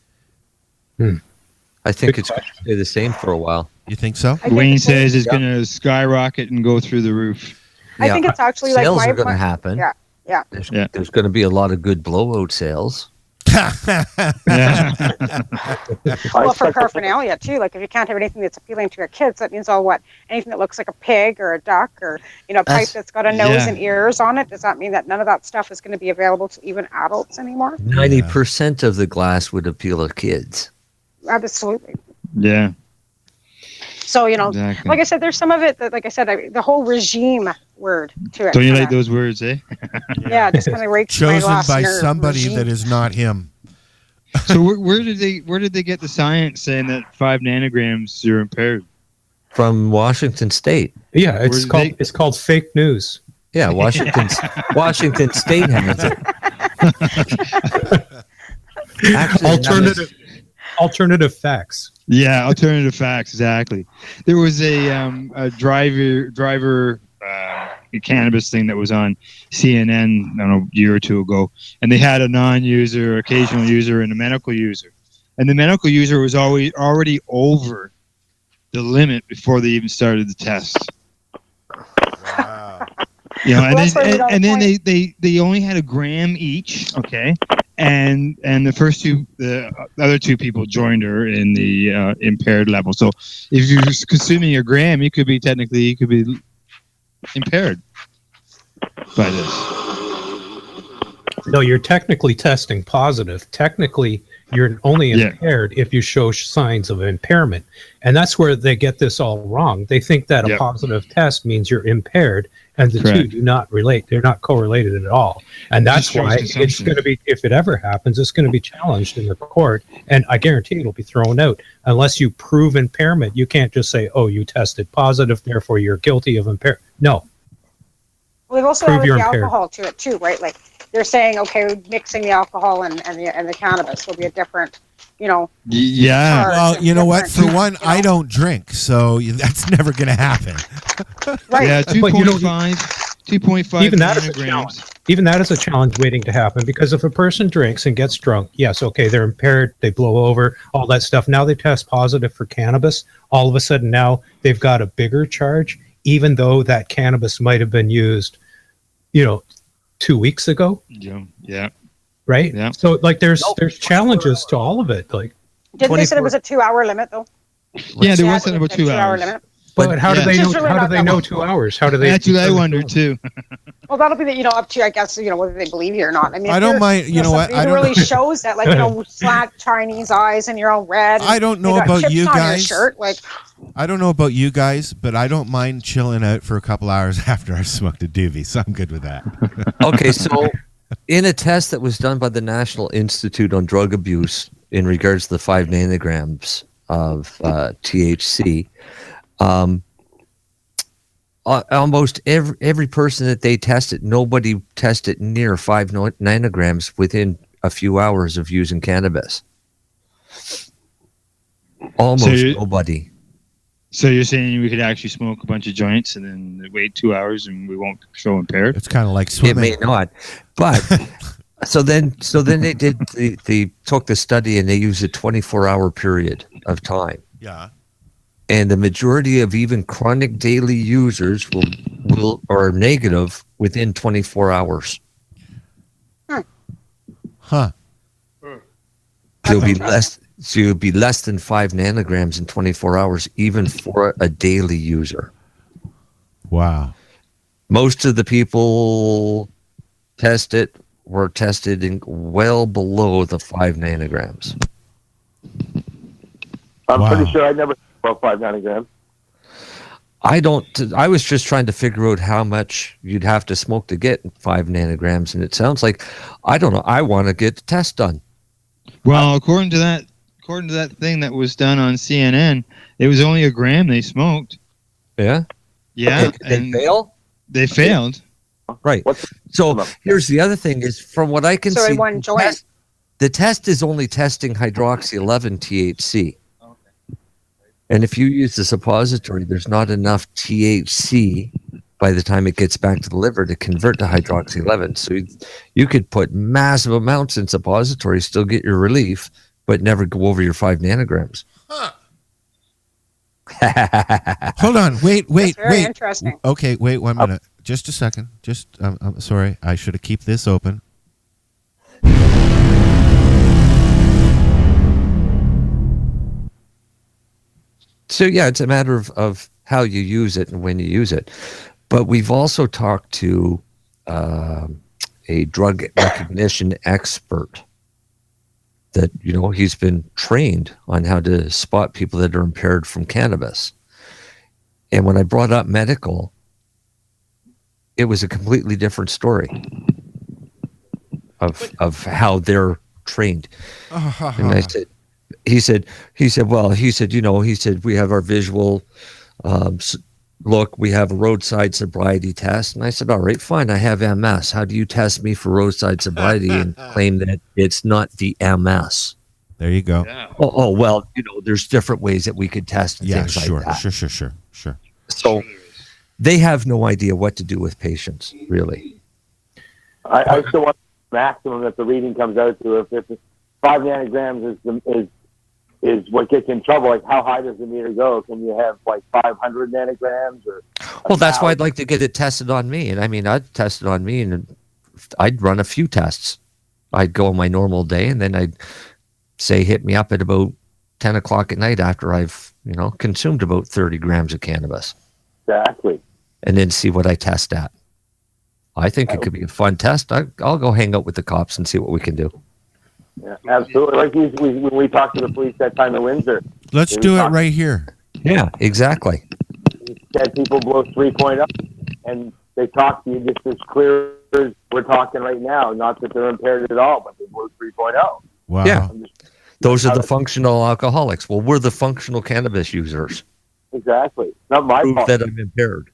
I think it's going to stay the same for a while. You think so? Wayne says it's going to skyrocket and go through the roof. I think it's actually like sales are going to happen. Yeah. There's going to be a lot of good blowout sales. Well, for paraphernalia too. Like if you can't have anything that's appealing to your kids, that means anything that looks like a pig or a duck or a pipe that's got a nose and ears on it. Does that mean that none of that stuff is going to be available to even adults anymore? 90% of the glass would appeal to kids. Absolutely. Yeah. So Exactly. like I said, there's some of it that, like I said, the whole regime word to it. Don't you like those words, eh? Yeah, just kind of rakes my Chosen last by nerve. somebody Regime. that is not him. So where did they get the science saying that 5 nanograms are impaired? From Washington State. Yeah, it's called fake news. Yeah, Washington State has it. Actually, alternative facts. Yeah, alternative facts, exactly. There was a driver cannabis thing that was on CNN, I don't know, a year or two ago, and they had a non-user, occasional user, and a medical user. And the medical user was already over the limit before they even started the test. Wow. And then they only had a gram each, okay? And the other two people joined her in the impaired level. So if you're consuming a gram, you could be impaired by this. No, you're technically testing positive. Technically, you're only impaired if you show signs of impairment. And that's where they get this all wrong. They think that a positive test means you're impaired, and the two do not relate. They're not correlated at all. And that's why it's going to be, if it ever happens, it's going to be challenged in the court. And I guarantee it'll be thrown out. Unless you prove impairment, you can't just say, oh, you tested positive, therefore you're guilty of impairment. No. Well, they've also Prove added you're the impaired. alcohol to it too, right? Like they're saying, okay, mixing the alcohol and the cannabis will be a different, Yeah. Well, you know what? For one, I don't drink, so that's never going to happen. Right. Yeah, But you know, 2.5 even that is a nanograms. challenge. Even that is a challenge waiting to happen, because if a person drinks and gets drunk, yes, okay, they're impaired, they blow over, all that stuff. Now they test positive for cannabis. All of a sudden now they've got a bigger charge, even though that cannabis might have been used, 2 weeks ago. Yeah. Right? Yeah. So like there's challenges to all of it. Like Didn't they say there was a 2-hour limit though? Yeah, there was about 2 2-hour hours. limit. But how do they know? It's really How do not they that know much. 2 hours? How do they? That's what I wonder too. Well, that'll be up to, I guess, whether they believe you or not. I mean, I don't mind. You know what? It I don't. really shows that, like, flat Chinese eyes and you're all red. I don't know you got about chips you on your guys. shirt, like, I don't know about you guys, but I don't mind chilling out for a couple hours after I've smoked a doobie, so I'm good with that. Okay, so in a test that was done by the National Institute on Drug Abuse in regards to the 5 nanograms of THC, almost every person that they tested, nobody tested near 5 nanograms within a few hours of using cannabis. Almost nobody. So you're saying we could actually smoke a bunch of joints and then wait 2 hours and we won't show impaired? It's kind of like It swimming. may not, but so then they did they took the study and they used a 24-hour period of time. Yeah. And the majority of even chronic daily users will are negative within 24 hours. Huh. You'll be less. So you'll be less than 5 nanograms in 24 hours, even for a daily user. Wow. Most of the people were tested in well below the 5 nanograms. I'm pretty sure I never smoked 5 nanograms. I was just trying to figure out how much you'd have to smoke to get 5 nanograms, and it sounds like, I don't know, I want to get the test done. Well, according to that thing that was done on CNN, it was only a gram they smoked. Yeah? Yeah. Okay, did they fail? They failed. Right. So here's the other thing is, from what I can so see, one joint. the test is only testing hydroxy 11 THC. And if you use the suppository, there's not enough THC by the time it gets back to the liver to convert to hydroxy 11. So you could put massive amounts in suppository, still get your relief, but never go over your 5 nanograms. Hold on. Wait. That's very interesting. Okay, wait 1 minute. Just a second. I'm sorry. I should have kept this open. So yeah, it's a matter of how you use it and when you use it. But we've also talked to a drug recognition expert that, he's been trained on how to spot people that are impaired from cannabis. And when I brought up medical, it was a completely different story of how they're trained. And I said, he said, we have our visual look, we have a roadside sobriety test. And I said, all right, fine, I have MS. How do you test me for roadside sobriety and claim that it's not the MS? There you go. Yeah. Oh, well, there's different ways that we could test and things like that. Sure. So they have no idea what to do with patients, really. I still want the maximum that the reading comes out to. If it's 5 nanograms is what gets in trouble. Like, how high does the meter go? Can you have like 500 nanograms or? Well, that's why I'd like to get it tested on me. And I mean, I'd test it on me, and I'd run a few tests. I'd go on my normal day, and then I'd say hit me up at about 10 o'clock at night after I've consumed about 30 grams of cannabis. Exactly. And then see what I test at. I think it could be a fun test. I'll go hang out with the cops and see what we can do. Yeah, absolutely. Like when we talked to the police that time in Windsor. Let's do it right here. Yeah, exactly. Had people blow 3.0, and they talk to you just as clear as we're talking right now. Not that they're impaired at all, but they blow 3.0. Wow. Yeah. Those are the functional alcoholics. Well, we're the functional cannabis users. Exactly. Not my Prove fault. that I'm impaired.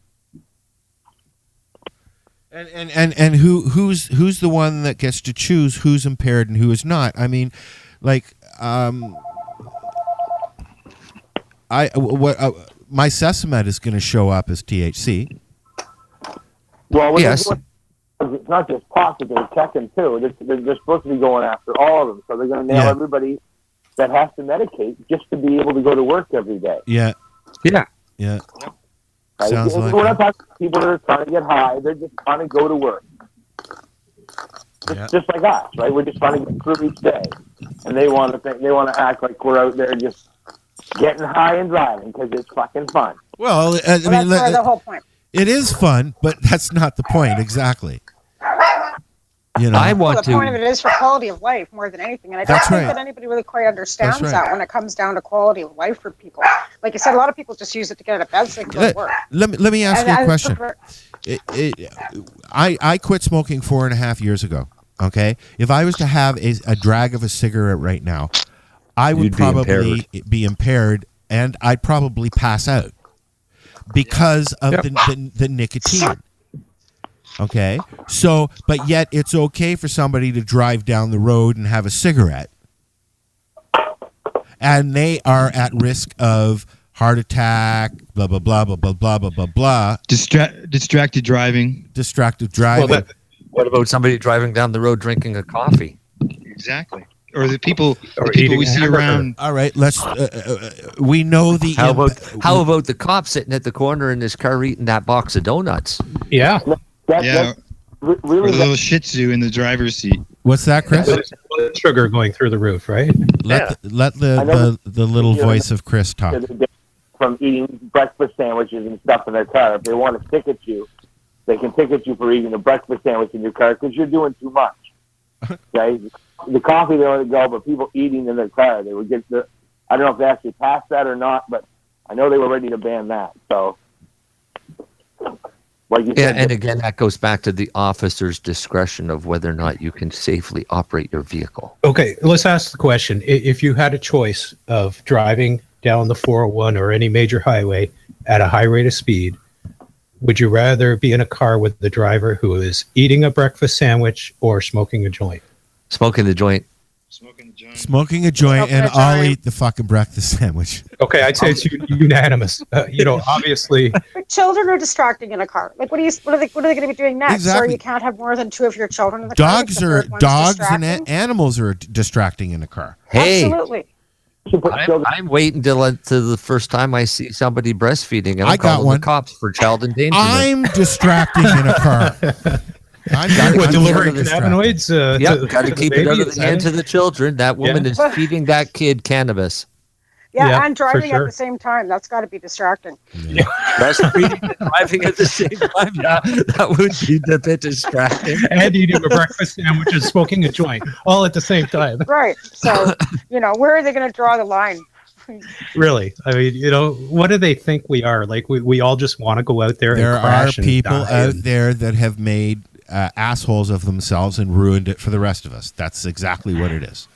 And who's the one that gets to choose who's impaired and who is not? I mean, like, my Sesamet is going to show up as THC. Well, yes. It's not just pot that they're checking too. They're supposed to be going after all of them, so they're going to nail everybody that has to medicate just to be able to go to work every day. Yeah. Right? Sounds like we're not talking to people that are trying to get high. They're just trying to go to work. Just like us, right? We're just trying to get through each day, and they want to act like we're out there just getting high and driving because it's fucking fun. Well, I mean, that's the whole point. It is fun, but that's not the point exactly. I want the point of it is for quality of life more than anything, and I don't think that anybody really quite understands that when it comes down to quality of life for people. Like you said, a lot of people just use it to get out of bed so they can go to work. Let me ask you a question. I quit smoking 4.5 years ago. Okay, if I was to have a drag of a cigarette right now, I would probably be impaired, and I'd probably pass out because of the nicotine. Okay, so, but yet it's okay for somebody to drive down the road and have a cigarette, and they are at risk of heart attack, blah, blah, blah, blah, blah, blah, blah, blah, blah. Distracted driving. Well, what about somebody driving down the road drinking a coffee? Exactly. Or the people we see around. All right, let's. We know the. How about the cop sitting at the corner in his car eating that box of donuts? Yeah. Or the little Shih Tzu in the driver's seat. What's that, Chris? Blood sugar going through the roof, right? Let the little voice of Chris talk. From eating breakfast sandwiches and stuff in their car, if they want to ticket you, they can ticket you for eating a breakfast sandwich in your car because you're doing too much. Okay, the coffee they let it go, but people eating in their car, they would get the. I don't know if they actually passed that or not, but I know they were ready to ban that. So. And again, that goes back to the officer's discretion of whether or not you can safely operate your vehicle. Okay, let's ask the question. If you had a choice of driving down the 401 or any major highway at a high rate of speed, would you rather be in a car with the driver who is eating a breakfast sandwich or smoking a joint? Smoking the joint. Smoking a joint, and I'll eat the fucking breakfast sandwich. Okay, I'd say it's unanimous. Obviously. But children are distracting in a car. Like, what are they going to be doing next? Exactly. Or you can't have more than 2 of your children in the car. Dogs and animals are distracting in a car. Hey, Absolutely. I'm waiting till the first time I see somebody breastfeeding, and I I'm got calling one. the cops for child endangerment. I'm distracting in a car. I'm delivering cannabinoids. Got to keep it out of the hands of the children. That woman is feeding that kid cannabis. Yeah, and driving at the same time. That's got to be distracting. Breastfeeding and driving at the same time. Yeah, that would be a bit distracting. And eating a breakfast sandwich and smoking a joint, all at the same time. Right. So, where are they going to draw the line? Really, I mean, what do they think we are? Like, we all just want to go out there. There and crash are people and die out there that have made assholes of themselves and ruined it for the rest of us. That's exactly what it is.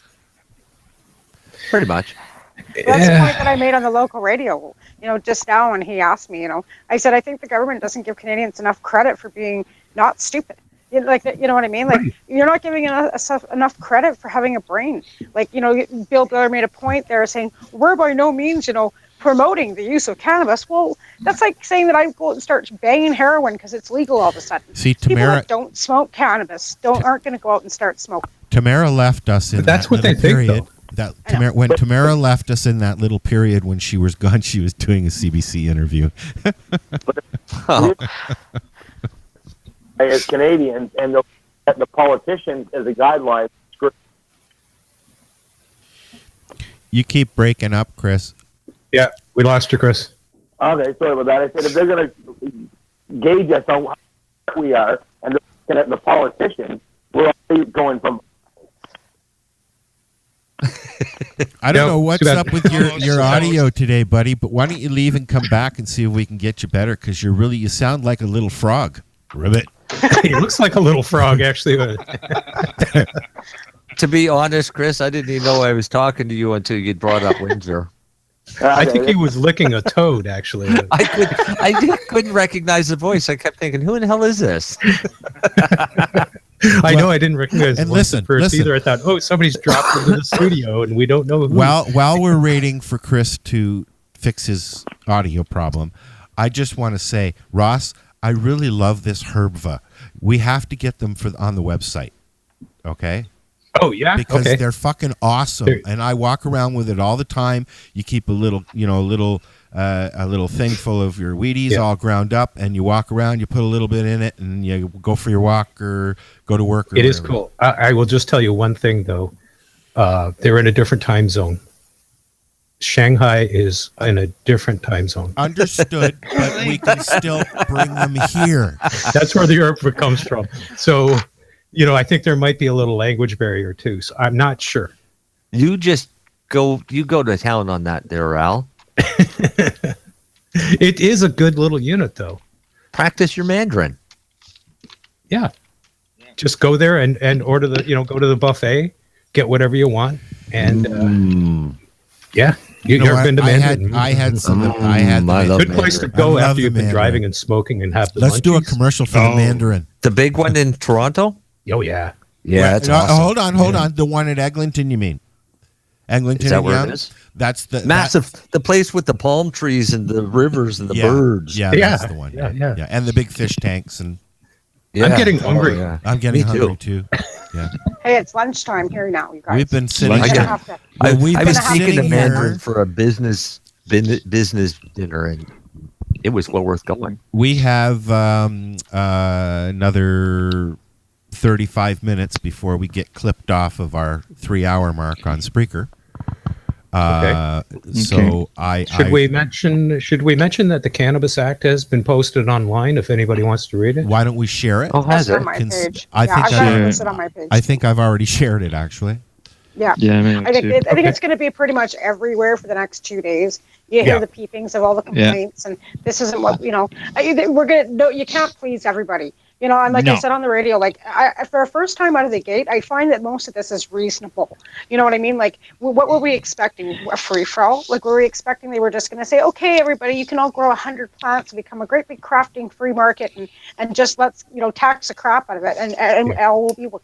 Pretty much. That's the point that I made on the local radio, just now when he asked me, I said, I think the government doesn't give Canadians enough credit for being not stupid. You know what I mean? Like, you're not giving enough credit for having a brain. Like, Bill Blair made a point there saying, we're by no means, promoting the use of cannabis. Well, that's like saying that I go and start banging heroin because it's legal all of a sudden. See, People Tamara, that don't smoke cannabis aren't going to go out and start smoking. Tamara left us in that's that what little they think, period. though. When Tamara left us in that little period when she was gone, she was doing a CBC interview. As Canadians, and the politicians as a guideline. You keep breaking up, Chris. Yeah, we lost you, Chris. Okay, sorry about that. I said if they're going to gauge us on how we are, and they're looking at the politicians, we're all going from. I don't know what's up with your audio today, buddy, but why don't you leave and come back and see if we can get you better? Because you sound like a little frog. Ribbit. He looks like a little frog, actually. To be honest, Chris, I didn't even know I was talking to you until you brought up Windsor. I think he was licking a toad, actually. I couldn't recognize the voice. I kept thinking, who in the hell is this? I know I didn't recognize and the voice at first either. I thought, somebody's dropped into the studio and we don't know who. While we're waiting for Chris to fix his audio problem, I just want to say, Ross, I really love this Herbva. We have to get them on the website. Okay? Oh yeah, because they're fucking awesome, and I walk around with it all the time. You keep a little thing full of your Wheaties all ground up, and you walk around. You put a little bit in it, and you go for your walk or go to work. Or it is cool. I will just tell you one thing though. They're in a different time zone. Shanghai is in a different time zone. Understood, but we can still bring them here. That's where the herb comes from. So. I think there might be a little language barrier too. So I'm not sure. You go to town on that there, Al. It is a good little unit though. Practice your Mandarin. Yeah. Just go there and order go to the buffet, get whatever you want. And yeah. You've been to Mandarin. I had good place to go after you've been driving and smoking and have the Let's munchies. do a commercial for the Mandarin. The big one in Toronto? Oh, yeah. Yeah, that's awesome. Hold on. The one at Eglinton, you mean? Eglinton is that and where Yonge? it is? That's the massive. The place with the palm trees and the rivers and the birds. Yeah, that's the one. Yeah. And the big fish tanks and. Yeah. I'm getting hungry. I'm getting hungry too. Yeah. Hey, it's lunchtime here now, you guys. We've been sitting. I was speaking to Mandarin for a business dinner, and it was well worth going. We have another 35 minutes before we get clipped off of our 3-hour mark on Spreaker. So should we mention that the Cannabis Act has been posted online if anybody wants to read it? Why don't we share it? Oh, has it? On my page. I think I've already shared it actually. Yeah. I think it's going to be pretty much everywhere for the next 2 days. You hear the peepings of all the complaints, and this isn't what you can't please everybody. And like I said on the radio, for a first time out of the gate, I find that most of this is reasonable. You know what I mean? Like, what were we expecting? A free-for-all? Like, were we expecting they were just going to say, okay, everybody, you can all grow 100 plants and become a great big crafting free market and just let's, tax the crap out of it and all will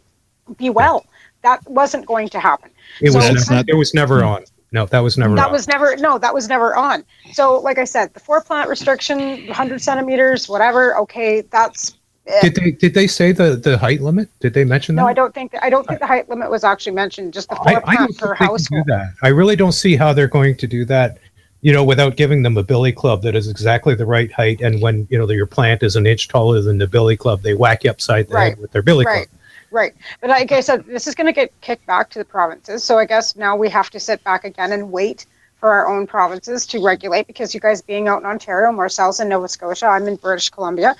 be well. That wasn't going to happen. It So- was never on. No, that was never That on. was never that was never on. So like I said, the 4-plant restriction, 100 centimeters, whatever. Okay, that's it. Did they say the height limit? Did they mention that? No, I don't think the height limit was actually mentioned. Just the I don't 4-plant think per they can do household. that. I really don't see how they're going to do that, without giving them a billy club that is exactly the right height. And when, your plant is an inch taller than the billy club, they whack you upside the head with their billy club. Right. But like I said, this is going to get kicked back to the provinces. So I guess now we have to sit back again and wait for our own provinces to regulate, because you guys being out in Ontario, Marcel's in Nova Scotia, I'm in British Columbia.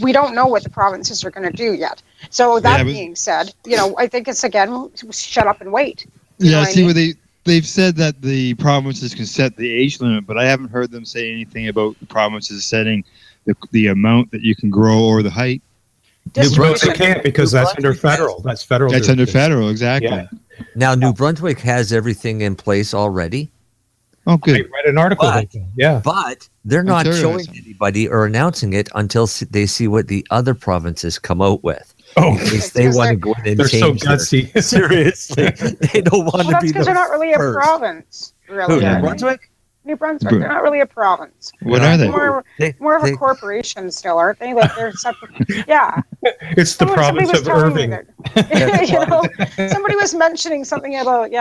We don't know what the provinces are going to do yet. So that being said, I think it's, again, shut up and wait. They've said that the provinces can set the age limit, but I haven't heard them say anything about the provinces setting the amount that you can grow or the height. New Brunswick can't, because that's under federal. That's federal. That's under federal, exactly. Yeah. Now, New Brunswick has everything in place already. Oh, good. I read an article. But they're not Ontario showing anybody or announcing it until they see what the other provinces come out with. Oh, because they want to go in and they're so change gutsy. Seriously, they don't want to Well, that's be because the they're not really a first. province, really. Who, New Brunswick? New Brunswick, they're not really a province. What are they? More of a corporation still, aren't they? Like they're separate. Yeah. It's the province of Irving. Somebody was mentioning something about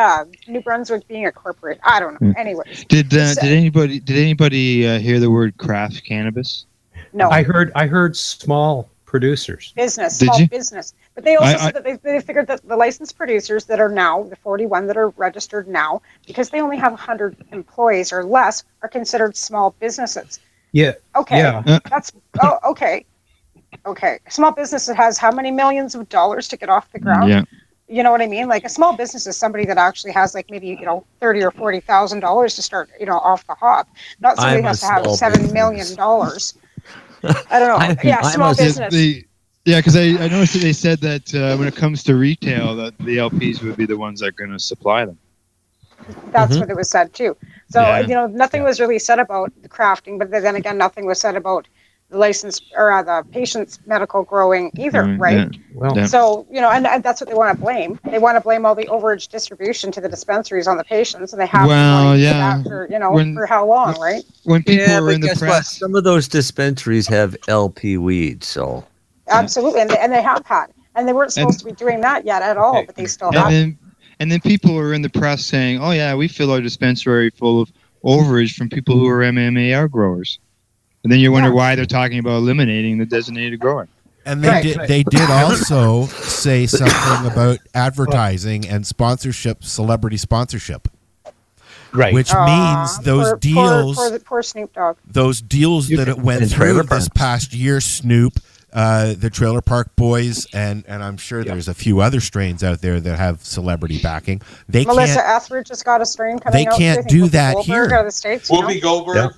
New Brunswick being a corporate. I don't know. Anyways, Did anybody hear the word craft cannabis? No. I heard small producers. small business. But they also said that they figured that the licensed producers that are now, the 41 that are registered now, because they only have 100 employees or less, are considered small businesses. Yeah. Okay. Yeah. That's okay. Okay. A small business that has how many millions of dollars to get off the ground? Yeah. You know what I mean? Like a small business is somebody that actually has like maybe $30,000 or $40,000 to start off the hop. Not somebody who has to have $7 million. I don't know. Small business. Because I noticed that they said that when it comes to retail, that the LPs would be the ones that are going to supply them. That's what it was said too. So nothing was really said about the crafting, but then again, nothing was said about the license or the patient's medical growing either, right? Yeah. Well, so and that's what they want to blame. They want to blame all the overage distribution to the dispensaries on the patients, and they have for how long, right? When people are in the guess press, what? Some of those dispensaries have LP weed, so absolutely, and they have had, and they weren't supposed to be doing that yet at all, but they still have. And then people are in the press saying, "Oh yeah, we fill our dispensary full of overage from people who are MMAR growers." And then you wonder why they're talking about eliminating the designated grower. And they did also say something about advertising and sponsorship, celebrity sponsorship. Right. Which means those deals, poor Snoop Dogg. those deals that it went through this past year, Snoop, the Trailer Park Boys, and I'm sure there's a few other strains out there that have celebrity backing. Melissa Etheridge just got a strain coming out. They can't do that here. Out of the States, Whoopi Goldberg.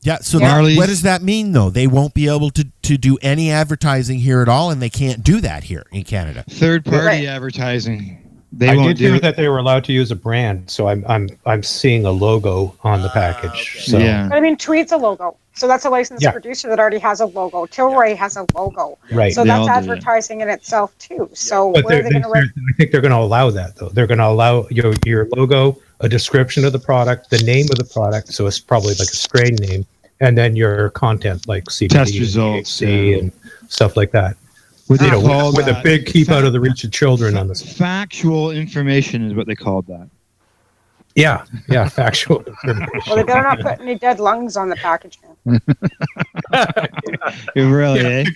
Yeah, so Marley's- what does that mean, though? They won't be able to do any advertising here at all, and they can't do that here in Canada. Third-party advertising. I did hear that they were allowed to use a brand, so I'm seeing a logo on the package. So. Yeah. But I mean, Tweed's a logo, so that's a licensed producer that already has a logo. Tilray has a logo, right? So that's advertising in itself too. So But where are they going to? I think they're going to allow that, though. They're going to allow your logo, a description of the product, the name of the product, so it's probably like a strain name, and then your content like CBD, Test results, THC, and stuff like that. With a big keep out of the reach of children on this. Factual information is what they called that. Yeah, factual information. Well, they better not put any dead lungs on the package. Really,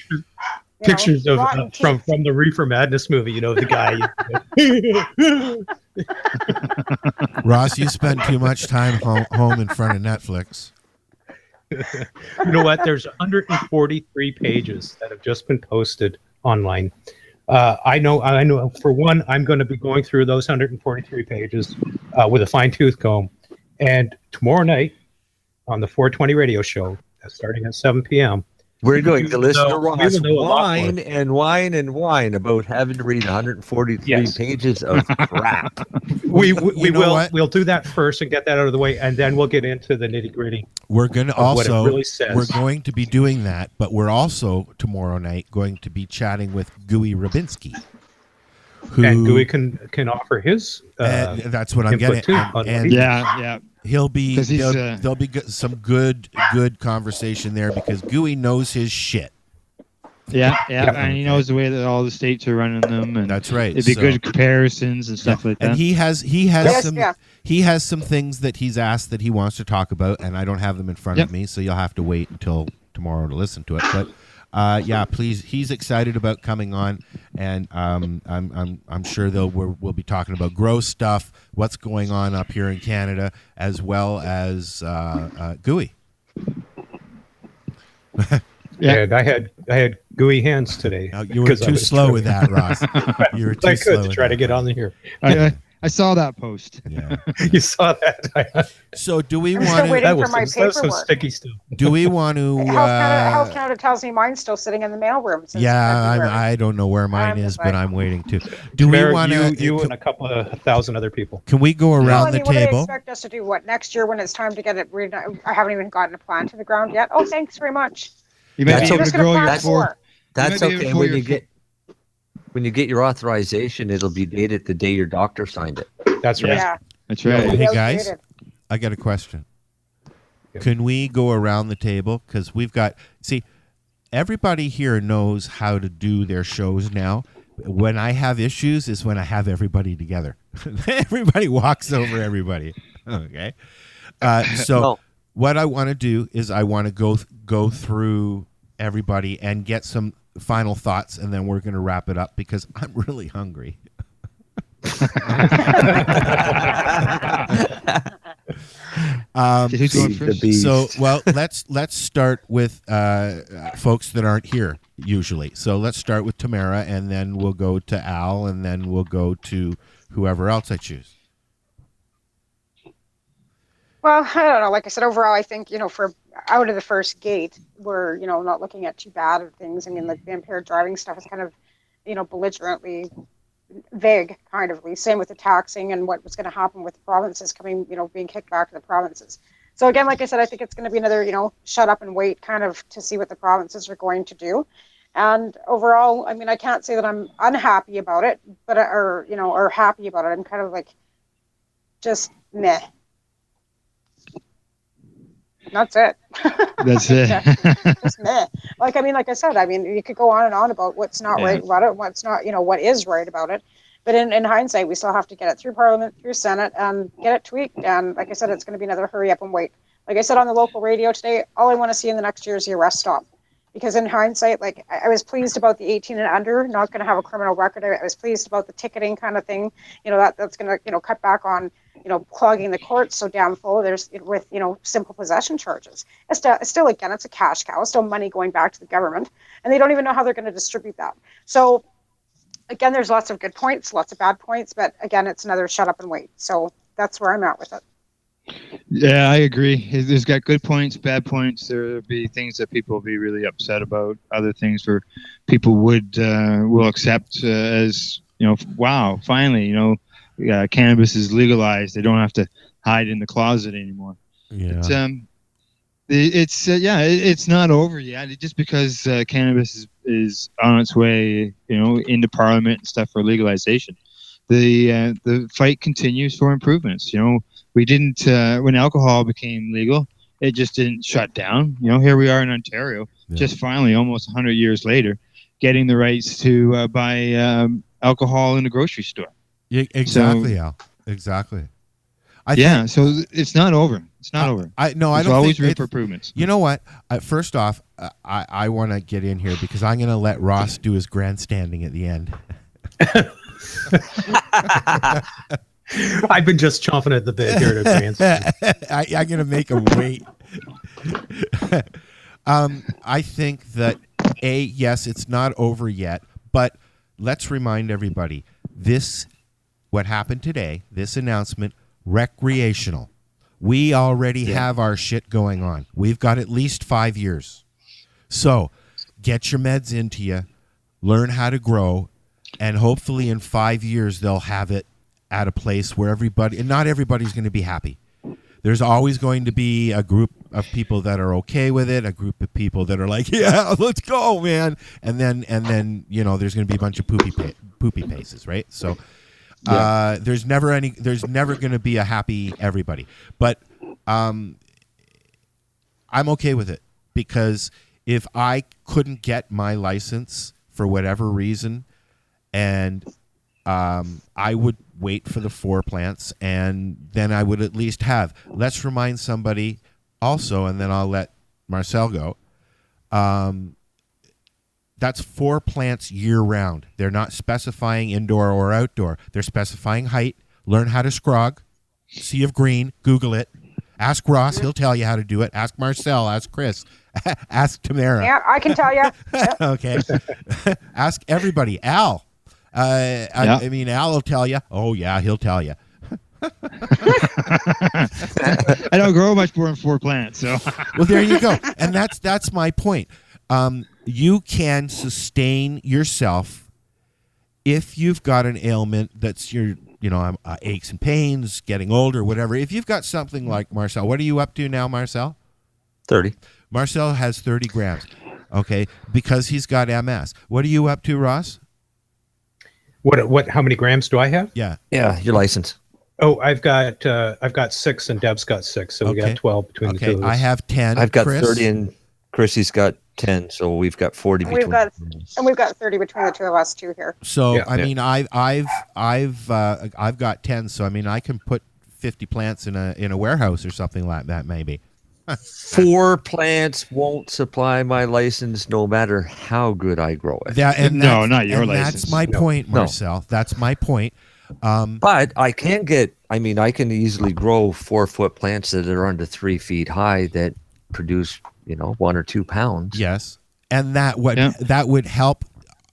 Pictures of from the Reefer Madness movie, the guy. Ross, you spend too much time home in front of Netflix. You know what? There's 143 pages that have just been posted online. I know. For one, I'm going to be going through those 143 pages with a fine-tooth comb. And tomorrow night on the 420 radio show, starting at 7 p.m., we're going to listen to Ross whine and whine about having to read 143 pages of crap. We'll do that first and get that out of the way, and then we'll get into the nitty-gritty. We're going to also what it really says. We're going to be doing that, but we're also tomorrow night going to be chatting with Gooey Rabinski. And Gooey can offer his. And that's what I'm getting. And yeah. He'll be 'Cause he's, there'll be some good conversation there because Gooey knows his shit. Yeah, and he knows the way that all the states are running them, and that's right. It'd be good comparisons and stuff like that. And he has some things that he's asked that he wants to talk about, and I don't have them in front of me, so you'll have to wait until tomorrow to listen to it. But please, he's excited about coming on, and I'm sure we'll be talking about grow stuff, what's going on up here in Canada, as well as Gooey. And I had gooey hands today. You were too slow with that, Ross. You were too slow to try to get on here. I saw that post. Yeah, you saw that. So do we I'm want still to? waiting for my paperwork. Some sticky stuff. Do we want to? Health Canada tells me mine's still sitting in the mailroom. Since February. I don't know where mine is, but I'm waiting to. Do we want to? You and a couple of 1,000 other people. Can we go around the What do they table? expect us to do? What next year when it's time to get it? I haven't even gotten a plan to the ground yet. Oh, thanks very much. You might be able to grow your That's okay. When you get your authorization, it'll be dated the day your doctor signed it. That's right. Yeah. That's right. Hey guys, I got a question. Can we go around the table? Because we've got everybody here knows how to do their shows now. When I have issues is when I have everybody together. Everybody walks over everybody. Okay. So what I want to do is I want to go through everybody and get some final thoughts, and then we're going to wrap it up because I'm really hungry. Let's start with folks that aren't here usually. So let's start with Tamara, and then we'll go to Al, and then we'll go to whoever else I choose. Well, I don't know. Like I said, overall, I think, for out of the first gate, we're, not looking at too bad of things. I mean, like the impaired driving stuff is kind of, belligerently vague, kind of. Same with the taxing and what was going to happen with the provinces coming, being kicked back to the provinces. So again, like I said, I think it's going to be another, shut up and wait kind of to see what the provinces are going to do. And overall, I mean, I can't say that I'm unhappy about it, but, or happy about it. I'm kind of like, just meh. That's it. That's it. Just meh. Like I said, you could go on and on about what's not right about it, what's not, what is right about it. But in hindsight, we still have to get it through Parliament, through Senate, and get it tweaked. And like I said, it's going to be another hurry up and wait. Like I said on the local radio today, all I want to see in the next year is the arrest stop. Because in hindsight, like I was pleased about the 18 and under, not going to have a criminal record. I was pleased about the ticketing kind of thing. That's going to, cut back on, clogging the courts so damn full. There's with, simple possession charges. It's still, again, it's a cash cow. It's still money going back to the government. And they don't even know how they're going to distribute that. So, again, there's lots of good points, lots of bad points. But again, it's another shut up and wait. So that's where I'm at with it. Yeah, I agree. There's got good points, bad points. There'll be things that people will be really upset about. Other things where people will accept as, wow, finally, cannabis is legalized. They don't have to hide in the closet anymore. Yeah. It's not over yet. Just because cannabis is on its way, into Parliament and stuff for legalization, the fight continues for improvements. We didn't when alcohol became legal, it just didn't shut down. Here we are in Ontario, just finally, almost 100 years later, getting the rights to buy alcohol in the grocery store. Yeah, exactly, Al. Exactly. So it's not over. It's not over. There's always room for improvements. You know what? First off, I want to get in here because I'm going to let Ross do his grandstanding at the end. I've been just chomping at the bit here to grandstand. I'm going to make him wait. I think that, yes, it's not over yet, but let's remind everybody, what happened today, this announcement, recreational. We already have our shit going on. We've got at least 5 years. So get your meds into you, learn how to grow, and hopefully in 5 years they'll have it at a place where everybody, and not everybody's going to be happy. There's always going to be a group of people that are okay with it, a group of people that are like, yeah, let's go, man. And then there's going to be a bunch of poopy faces, right? So there's never going to be a happy everybody. But I'm okay with it, because if I couldn't get my license for whatever reason, and I would wait for the 4 plants, and then I would at least have. Let's remind somebody also, and then I'll let Marcel go. That's 4 plants year round. They're not specifying indoor or outdoor. They're specifying height. Learn how to scrog. Sea of green. Google it. Ask Ross. He'll tell you how to do it. Ask Marcel. Ask Chris. Ask Tamara. Yeah, I can tell you. Okay. Ask everybody. Al. I mean, Al will tell you. Oh, yeah, he'll tell you. I don't grow much more than 4 plants, so. Well, there you go. And that's my point. You can sustain yourself if you've got an ailment that's aches and pains, getting older, whatever. If you've got something like Marcel, what are you up to now, Marcel? 30. Marcel has 30 grams, okay, because he's got MS. What are you up to, Ross? What? How many grams do I have? Yeah. Yeah, your license. Oh, I've got 6, and Deb's got 6, so we got 12 between the two of us. I have 10. I've got Chris? 30, and Chrissy's got 10, so we've got 40 between. We've got 30 between the two of us too here. So I mean, I've got 10. So I mean, I can put 50 plants in a warehouse or something like that, maybe. 4 plants won't supply my license, no matter how good I grow it. Not your license. That's my point, Marcel. No. That's my point. But I can I can easily grow 4-foot plants that are under 3 feet high that produce 1 or 2 pounds. Yes, and that would help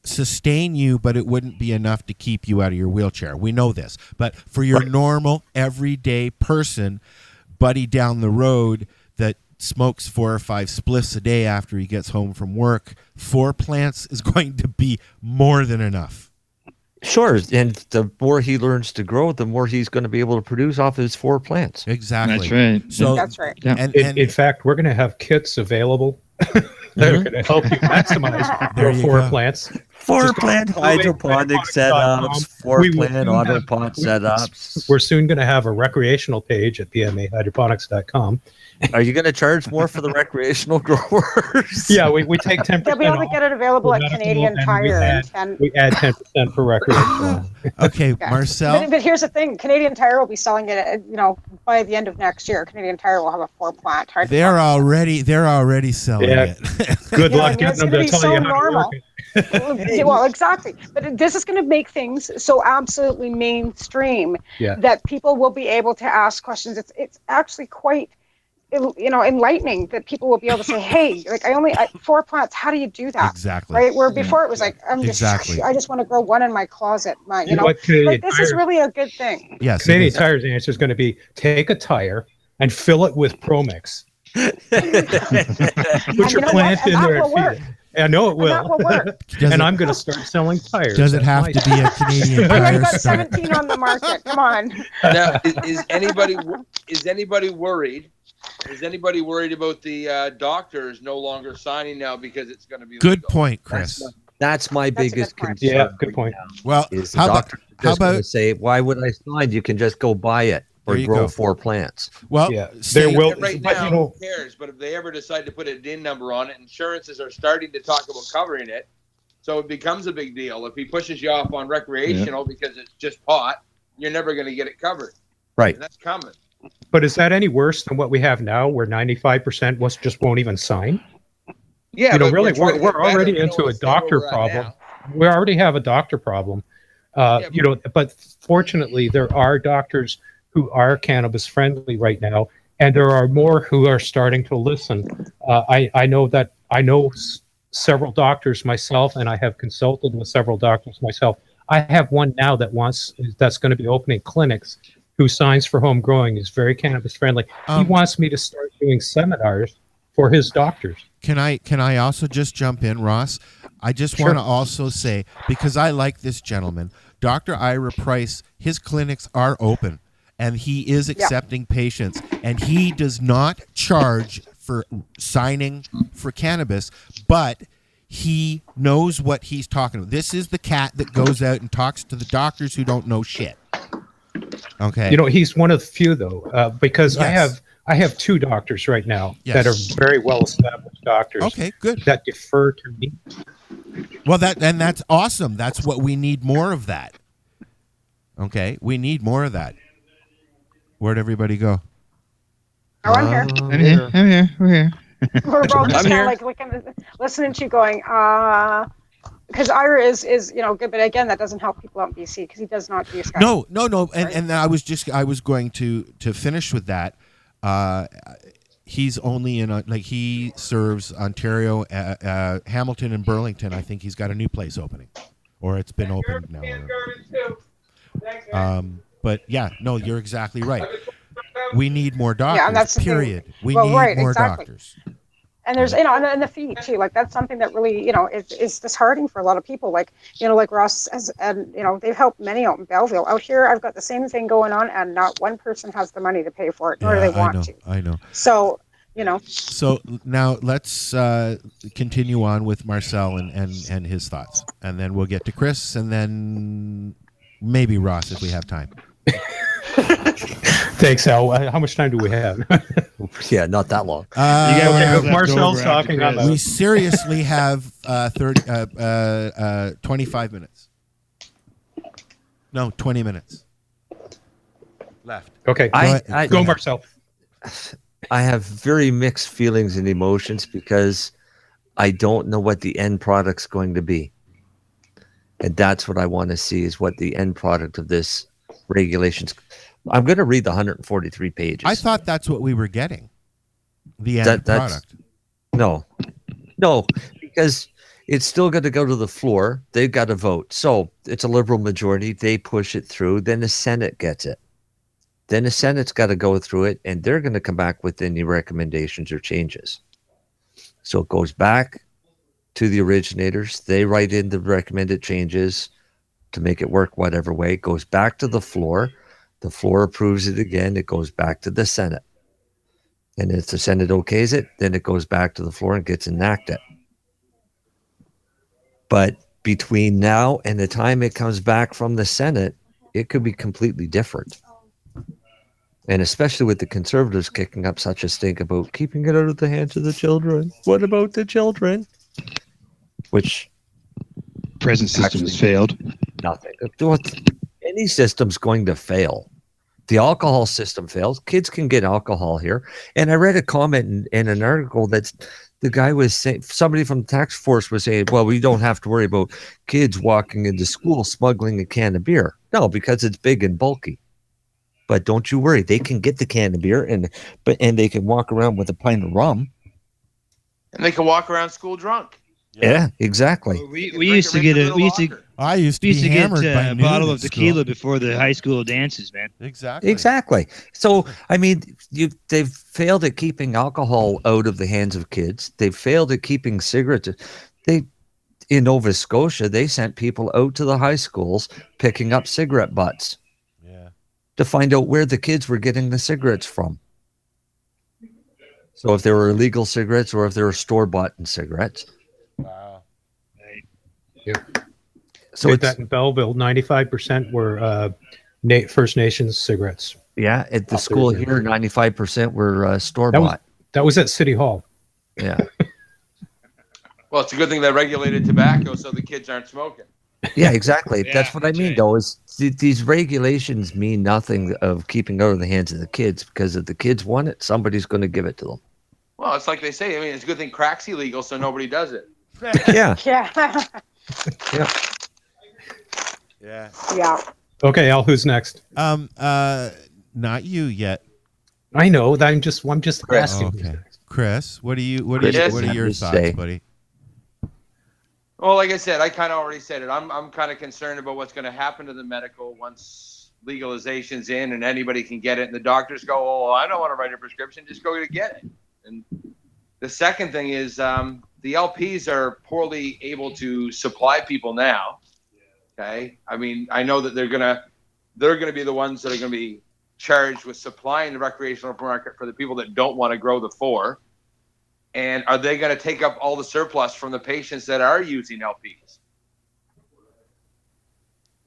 sustain you, but it wouldn't be enough to keep you out of your wheelchair. We know this. But for your normal, everyday person, buddy down the road that smokes 4 or 5 spliffs a day after he gets home from work, 4 plants is going to be more than enough. Sure, and the more he learns to grow, the more he's going to be able to produce off his 4 plants. Exactly. That's right. So that's right. Yeah. And in fact, we're going to have kits available that are going to help you maximize your 4 plants. 4-plant hydroponic setups, 4-plant auto pot setups. We're soon going to have a recreational page at pmahydroponics.com. Are you going to charge more for the recreational growers? Yeah, we take 10%. They'll be able to get it available at Canadian Tire. We add 10% for recreational. Okay, Marcel. But here's the thing: Canadian Tire will be selling it. By the end of next year, Canadian Tire will have a 4-plant hydroponic. They're already selling it. Good luck getting them to tell you how to work it. Well, exactly. But this is going to make things so absolutely mainstream that people will be able to ask questions. It's actually quite enlightening that people will be able to say, hey, like 4 plants, how do you do that? Exactly. Right? Where before it was like, I just want to grow one in my closet. This is really a good thing. Yes. Canadian Tire's answer is going to be take a tire and fill it with Promix. Put your plant in there and feed it. I know it will. And that will work. And I'm going to start selling tires. Does it have to be a Canadian Tire? I've got 17 on the market. Come on. Now, is anybody worried? Is anybody worried about the doctors no longer signing now because it's going to be good legal? Point, Chris. That's my biggest concern. Yeah, good point. Well, how about say, why would I sign? You can just go buy it or grow 4 plants. Well, there will. Right now, who cares? But if they ever decide to put a DIN number on it, insurances are starting to talk about covering it, so it becomes a big deal. If he pushes you off on recreational because it's just pot, you're never going to get it covered. Right. And that's coming. But is that any worse than what we have now, where 95% just won't even sign? Yeah, really, we're already into a doctor problem. We already have a doctor problem. But fortunately, there are doctors who are cannabis friendly right now, and there are more who are starting to listen. I know several doctors myself, and I have consulted with several doctors myself. I have one now that's going to be opening clinics, who signs for home growing, is very cannabis friendly. He wants me to start doing seminars for his doctors. Can I also just jump in, Ross? I just want to also say, because I like this gentleman, Dr. Ira Price, his clinics are open and he is accepting patients, and he does not charge for signing for cannabis, but He knows what he's talking about. This is the cat that goes out and talks to the doctors who don't know shit. Okay. You know, he's one of the few though, because Yes. I have two doctors right now Yes. that are very well established doctors. Okay, good. That defer to me. Well, that's awesome. That's what we need more of that. Okay, we need more of that. Where'd everybody go? Oh, I'm here. I'm here. We're here. We're both just I'm kind here. of like looking, listening to you going, because Ira is good, but again, that doesn't help people out in BC because he does not do Skype. No, and I was going to finish with that. He's only he serves Ontario, Hamilton, and Burlington. I think he's got a new place opening, or it's been opened now. But yeah, no, you're exactly right. We need more doctors. Yeah, and that's the thing. Period. We Well, need right, more exactly. doctors. And there's, and the fee too, like that's something that really, is disheartening for a lot of people. Like, like Ross says, and, they've helped many out in Belleville. Out here, I've got the same thing going on and not one person has the money to pay for it, nor do they want to. I know. So, So now let's continue on with Marcel and his thoughts. And then we'll get to Chris and then maybe Ross if we have time. Thanks, Al. How much time do we have? Yeah, not that long. If Marcel's talking, we seriously have 25 minutes. No, 20 minutes left. Okay, go Marcel. I have very mixed feelings and emotions because I don't know what the end product's going to be. And that's what I want to see is what the end product of this regulations. I'm going to read the 143 pages. I thought that's what we were getting. The end product. No, because it's still going to go to the floor. They've got to vote. So it's a Liberal majority. They push it through. Then the Senate gets it. Then the Senate's got to go through it, and they're going to come back with any recommendations or changes. So it goes back to the originators. They write in the recommended changes to make it work whatever way. It goes back to the floor. The floor approves it again. It goes back to the Senate. And if the Senate okays it, then it goes back to the floor and gets enacted. But between now and the time it comes back from the Senate, it could be completely different. And especially with the Conservatives kicking up such a stink about keeping it out of the hands of the children. What about the children? Which present system has failed. Nothing. Any system's going to fail. The alcohol system fails. Kids can get alcohol here. And I read a comment in an article that the guy was saying, somebody from the task force was saying, well, we don't have to worry about kids walking into school smuggling a can of beer. No, because it's big and bulky. But don't you worry, they can get the can of beer and they can walk around with a pint of rum. And they can walk around school drunk. Yeah, exactly. Well, we used to get I used to be hammered by a bottle of tequila before the high school dances, man. Exactly. So, I mean, they've failed at keeping alcohol out of the hands of kids. They've failed at keeping cigarettes. In Nova Scotia, they sent people out to the high schools picking up cigarette butts. Yeah. To find out where the kids were getting the cigarettes from. So if they were illegal cigarettes or if they were store-bought cigarettes. Wow. Yeah. So with that in Belleville, 95% were First Nations cigarettes. Yeah, at the school here, 95% were store-bought. That was at City Hall. Yeah. Well, it's a good thing they regulated tobacco so the kids aren't smoking. Yeah, exactly. That's what I mean, though, is these regulations mean nothing of keeping out of the hands of the kids, because if the kids want it, somebody's going to give it to them. Well, it's like they say. I mean, it's a good thing crack's illegal, so nobody does it. Yeah. Yeah. Yeah. Yeah. Okay, Al, who's next? Not you yet. I know. I'm just asking. Okay. Chris, what are your thoughts, buddy? Well, like I said, I kind of already said it. I'm kind of concerned about what's going to happen to the medical once legalization's in and anybody can get it. And the doctors go, oh, I don't want to write a prescription. Just go to get it. And the second thing is the LPs are poorly able to supply people now. Okay. I mean, I know that they're going to be the ones that are going to be charged with supplying the recreational market for the people that don't want to grow the 4. And are they going to take up all the surplus from the patients that are using LPs?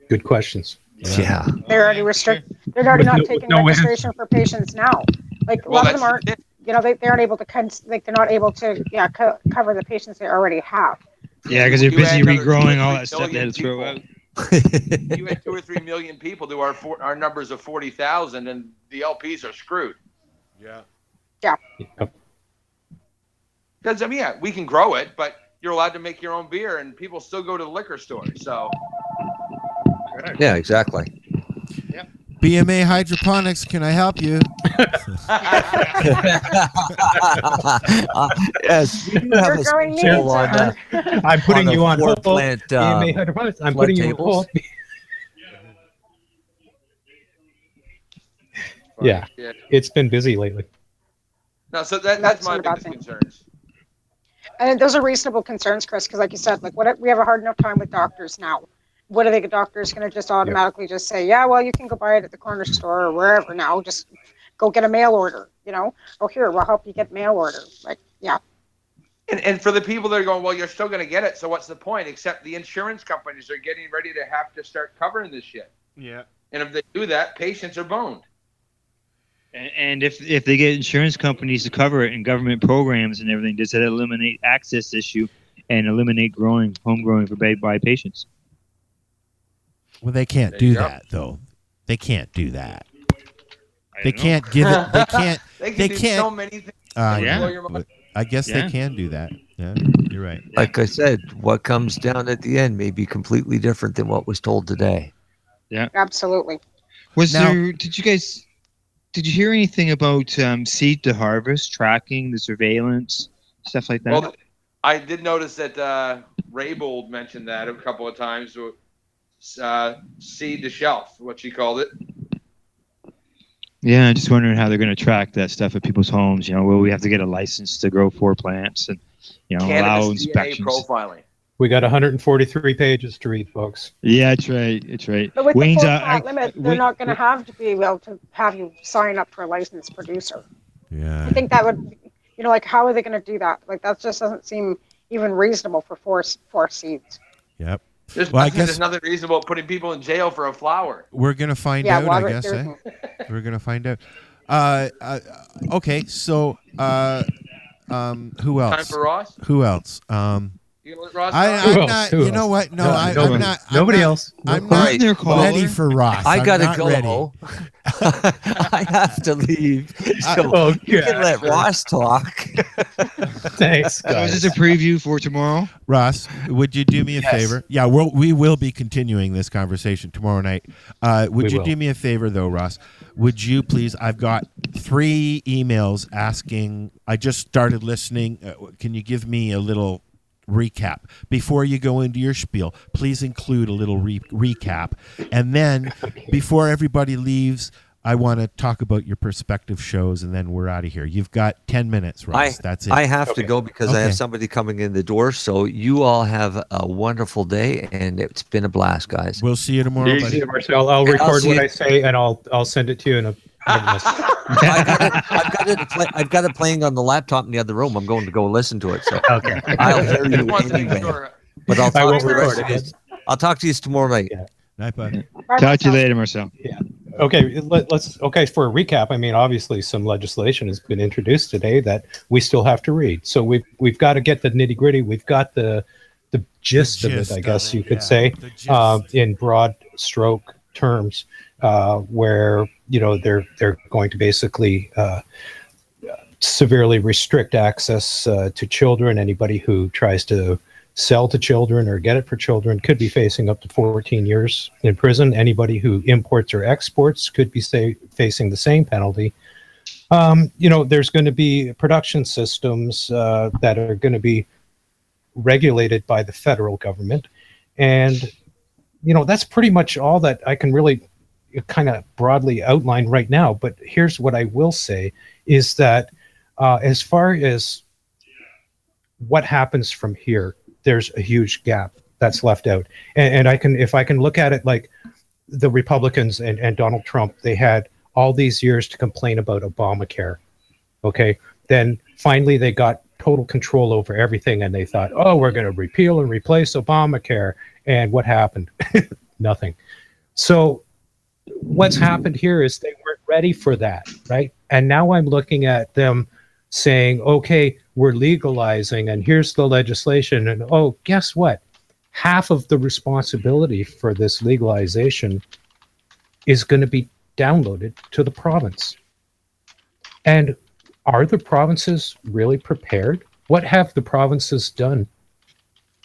Good questions. Yeah. They're already They're already With not no- taking no registration for patients now. Like a Well, lot of them that's aren't. You know, they aren't able to. They're not able to. Yeah, cover the patients they already have. Yeah, because they're You busy add another regrowing 2 or all 3 that stuff they had to throw out. You had 2 or 3 million people to our numbers of 40,000, and the LPs are screwed. Yeah. Yeah. Because I mean, yeah, we can grow it, but you're allowed to make your own beer, and people still go to the liquor store. So. Yeah, exactly. BMA Hydroponics, can I help you? Yes, we do have You're a growing needs, special on, sir. I'm putting on you on hold. plant, BMA Hydroponics, I'm flood putting you on tables. hold. Yeah, it's been busy lately. No, so that's my not a bad biggest thing. concerns. And those are reasonable concerns, Chris, because like you said, like we have a hard enough time with doctors now. What are the doctors going to just automatically just say, yeah, well, you can go buy it at the corner store or wherever now. Just go get a mail order, you know? Oh, here, we'll help you get mail order. Like, yeah. And for the people that are going, well, you're still going to get it, so what's the point? Except the insurance companies are getting ready to have to start covering this shit. Yeah. And if they do that, patients are boned. And if they get insurance companies to cover it and government programs and everything, does that eliminate access issue and eliminate home growing for by patients? Well, they can't There do you go. that though. They can't do that. They don't know. can't give it. They can't. They can They do can't. so many things. that would Yeah. blow your mind. But I guess Yeah. they can do that. Yeah, you're right. Like I said, what comes down at the end may be completely different than what was told today. Yeah. Absolutely. Now- Did you hear anything about seed to harvest, tracking, the surveillance, stuff like that? Well, I did notice that Raybold mentioned that a couple of times. Seed to shelf, what she called it. Yeah, I'm just wondering how they're going to track that stuff at people's homes. You know, will we have to get a license to grow 4 plants and, allow Cannabis DNA inspections? profiling. We got 143 pages to read, folks. Yeah, that's right. That's right. But with Wayne's, the 4 plant limit, they're not going to have to be able to have you sign up for a licensed producer. Yeah. I think that would, like, how are they going to do that? Like, that just doesn't seem even reasonable for four seeds. Yep. There's Well, nothing reasonable about putting people in jail for a flower. We're gonna find Yeah, out. well, I guess. there We're gonna find out. Okay. So, who else? Time for Ross? Who else? You gonna let Ross I'm talk? Who not. else? Who You know else? what? No, No, I'm nobody. not. Nobody I'm not, else. I'm No not Isn't there a caller? ready for Ross. I I'm gotta not ready. go. I have to leave. So Oh, you can let God. Ross talk. Thanks, So is guys. this a preview for tomorrow? Ross, would you do me a Yes. favor? Yeah, we will be continuing this conversation tomorrow night. Would We you will. do me a favor, though, Ross? Would you please? I've got 3 emails asking. I just started listening. Can you give me a little recap before you go into your spiel? Please include a little recap, and then before everybody leaves, I want to talk about your perspective shows, and then we're out of here. You've got 10 minutes, Ross. That's it. I have to go because I have Okay. somebody coming in the door. So you all have a wonderful day, and it's been a blast, guys. We'll see you tomorrow, buddy. I'll And record see what you- I say and I'll send it to you in a. I've got it playing on the laptop in the other room. I'm going to go listen to it. So Okay. I'll hear you One thing anyway. sure. But I'll I talk won't to the rest record of it. you. I'll talk to you tomorrow night. Night, bud. Talk to you later, Marcel. Yeah. Okay. Let's. Okay. For a recap, I mean, obviously, some legislation has been introduced today that we still have to read. So we've got to get the nitty gritty. We've got the gist of it, I guess you could say, in broad stroke terms, where they're going to basically severely restrict access to children. Anybody who tries to sell to children or get it for children could be facing up to 14 years in prison. Anybody who imports or exports could be facing the same penalty. There's going to be production systems that are going to be regulated by the federal government. And, that's pretty much all that I can really kind of broadly outline right now. But here's what I will say is that as far as what happens from here, there's a huge gap that's left out. And if I can look at it like the Republicans and Donald Trump, they had all these years to complain about Obamacare. Okay. Then finally they got total control over everything, and they thought, oh, we're going to repeal and replace Obamacare. And what happened? Nothing. So what's happened here is they weren't ready for that, right? And now I'm looking at them saying, okay, we're legalizing, and here's the legislation. And oh, guess what? Half of the responsibility for this legalization is going to be downloaded to the province. And are the provinces really prepared? What have the provinces done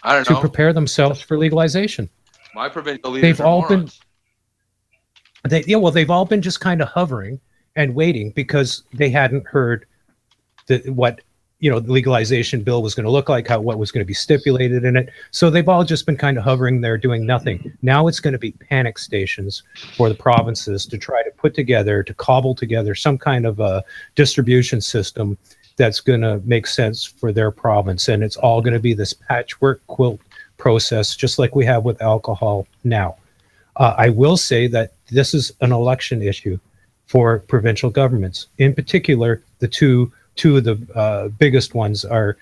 I don't to know. prepare themselves for legalization? My provincial leaders They've are all morons. they've all been just kind of hovering and waiting because they hadn't heard what the legalization bill was going to look like, what was going to be stipulated in it. So they've all just been kind of hovering there doing nothing. Now it's going to be panic stations for the provinces to try to cobble together some kind of a distribution system that's going to make sense for their province. And it's all going to be this patchwork quilt process, just like we have with alcohol now. I will say that this is an election issue for provincial governments. In particular, the two of the biggest ones are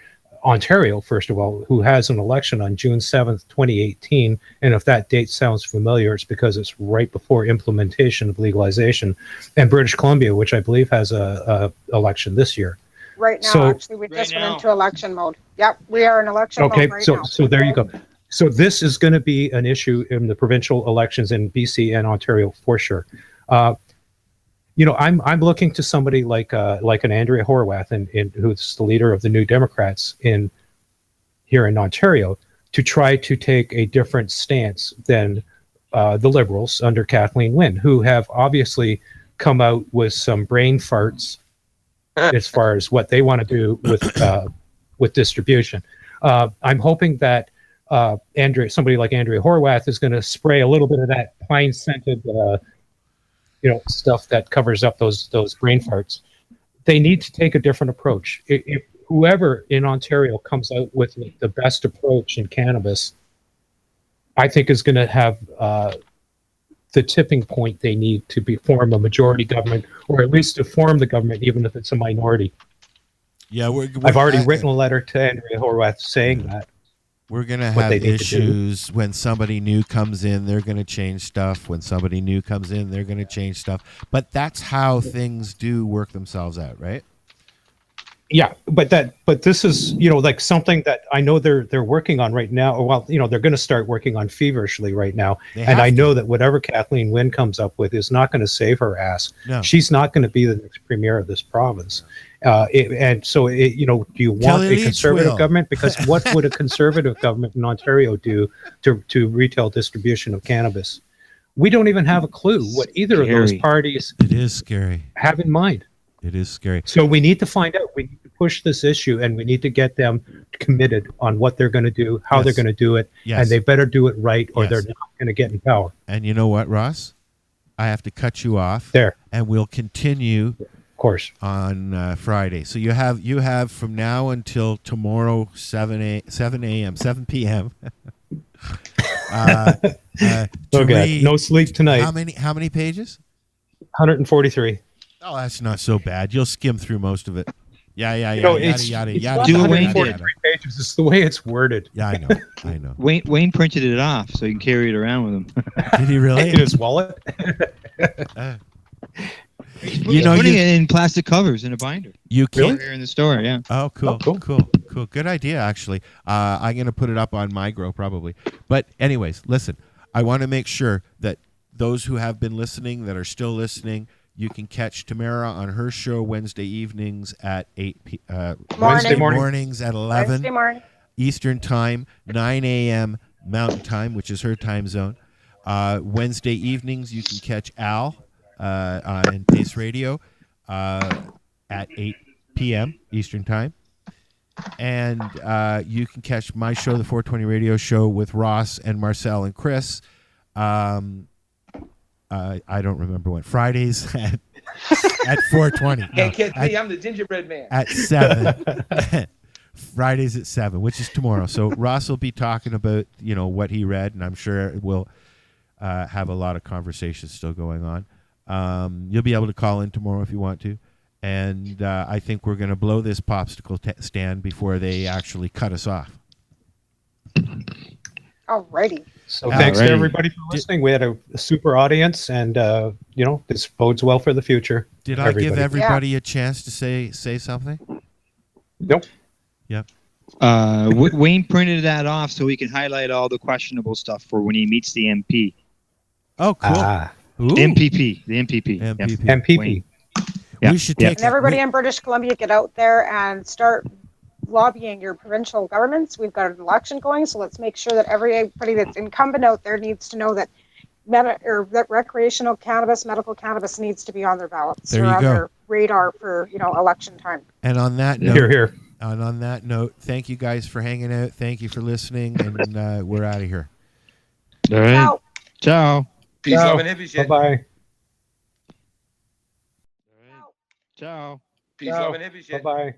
Ontario, first of all, who has an election on June 7th, 2018. And if that date sounds familiar, it's because it's right before implementation of legalization. And British Columbia, which I believe has a election this year. Right now, So- actually, we just went into election mode. Yep, we are in election mode right now. So there you go. So this is going to be an issue in the provincial elections in BC and Ontario for sure. I'm looking to somebody like an Andrea Horwath, and who's the leader of the New Democrats here in Ontario, to try to take a different stance than the Liberals under Kathleen Wynne, who have obviously come out with some brain farts as far as what they want to do with distribution. I'm hoping that somebody like Andrea Horwath is going to spray a little bit of that pine scented, stuff that covers up those brain farts. They need to take a different approach. If whoever in Ontario comes out with the best approach in cannabis, I think is going to have the tipping point they need to form a majority government, or at least to form the government, even if it's a minority. Yeah, I've already written a letter to Andrea Horwath saying that. We're going to have issues when somebody new comes in, they're going to change stuff. When somebody new comes in, they're going to change stuff. But that's how things do work themselves out, right? Yeah, but this is, like something that I know they're working on right now. Well, they're going to start working on feverishly right now. And I know that whatever Kathleen Wynne comes up with is not going to save her ass. No. She's not going to be the next premier of this province. Do you want a conservative government? Because what would a conservative government in Ontario do to retail distribution of cannabis? We don't even have a clue what either of those parties It is scary. have in mind. It is scary. So we need to find out. We need to push this issue, and we need to get them committed on what they're going to do, how they're going to do it, and they better do it right, or they're not going to get in power. And you know what, Ross? I have to cut you off. There. And we'll continue, of course, on Friday. So you have from now until tomorrow 7 p.m. Okay, no sleep tonight. How many pages? 143. Oh, that's not so bad. You'll skim through most of it. Yeah, it's yada. not 143 pages. It's the way it's worded. Yeah, I know. Wayne printed it off so he can carry it around with him. Did he really? In his wallet? He's putting it in plastic covers in a binder. You can't here in the store, yeah. Oh, cool. Cool. Good idea, actually. I'm going to put it up on MyGrow probably. But anyways, listen, I want to make sure that those who have been listening, that are still listening, you can catch Tamara on her show Wednesday evenings at 8 p.m. Wednesday mornings at 11 Wednesday morning. Eastern Time, 9 a.m. Mountain Time, which is her time zone. Wednesday evenings, you can catch Al on Pace Radio at 8 p.m. Eastern Time. And you can catch my show, the 420 Radio Show, with Ross and Marcel and Chris. I don't remember when. Fridays at 4:20. Hey, kid, I'm the gingerbread man. At 7. Fridays at 7, which is tomorrow. So Ross will be talking about what he read, and I'm sure we'll have a lot of conversations still going on. You'll be able to call in tomorrow if you want to. And I think we're going to blow this popsicle stand before they actually cut us off. Alrighty. So thanks to everybody for listening. We had a super audience, and this bodes well for the future. Did I give everybody a chance to say something? Nope. Yep. Wayne printed that off so he can highlight all the questionable stuff for when he meets the MP. Oh, cool. MPP. The MPP. MPP. MPP. Wayne. We should take And everybody in British Columbia, get out there and start lobbying your provincial governments. We've got an election going, so let's make sure that everybody that's incumbent out there needs to know that that recreational cannabis, medical cannabis needs to be on their ballots or on their radar for election time. And on that note, here. And on that note, thank you guys for hanging out. Thank you for listening, and we're out of here. All right. Ciao. Peace, love, and hippie shit. Bye-bye. Ciao. Peace, love, and hippie shit. Bye-bye.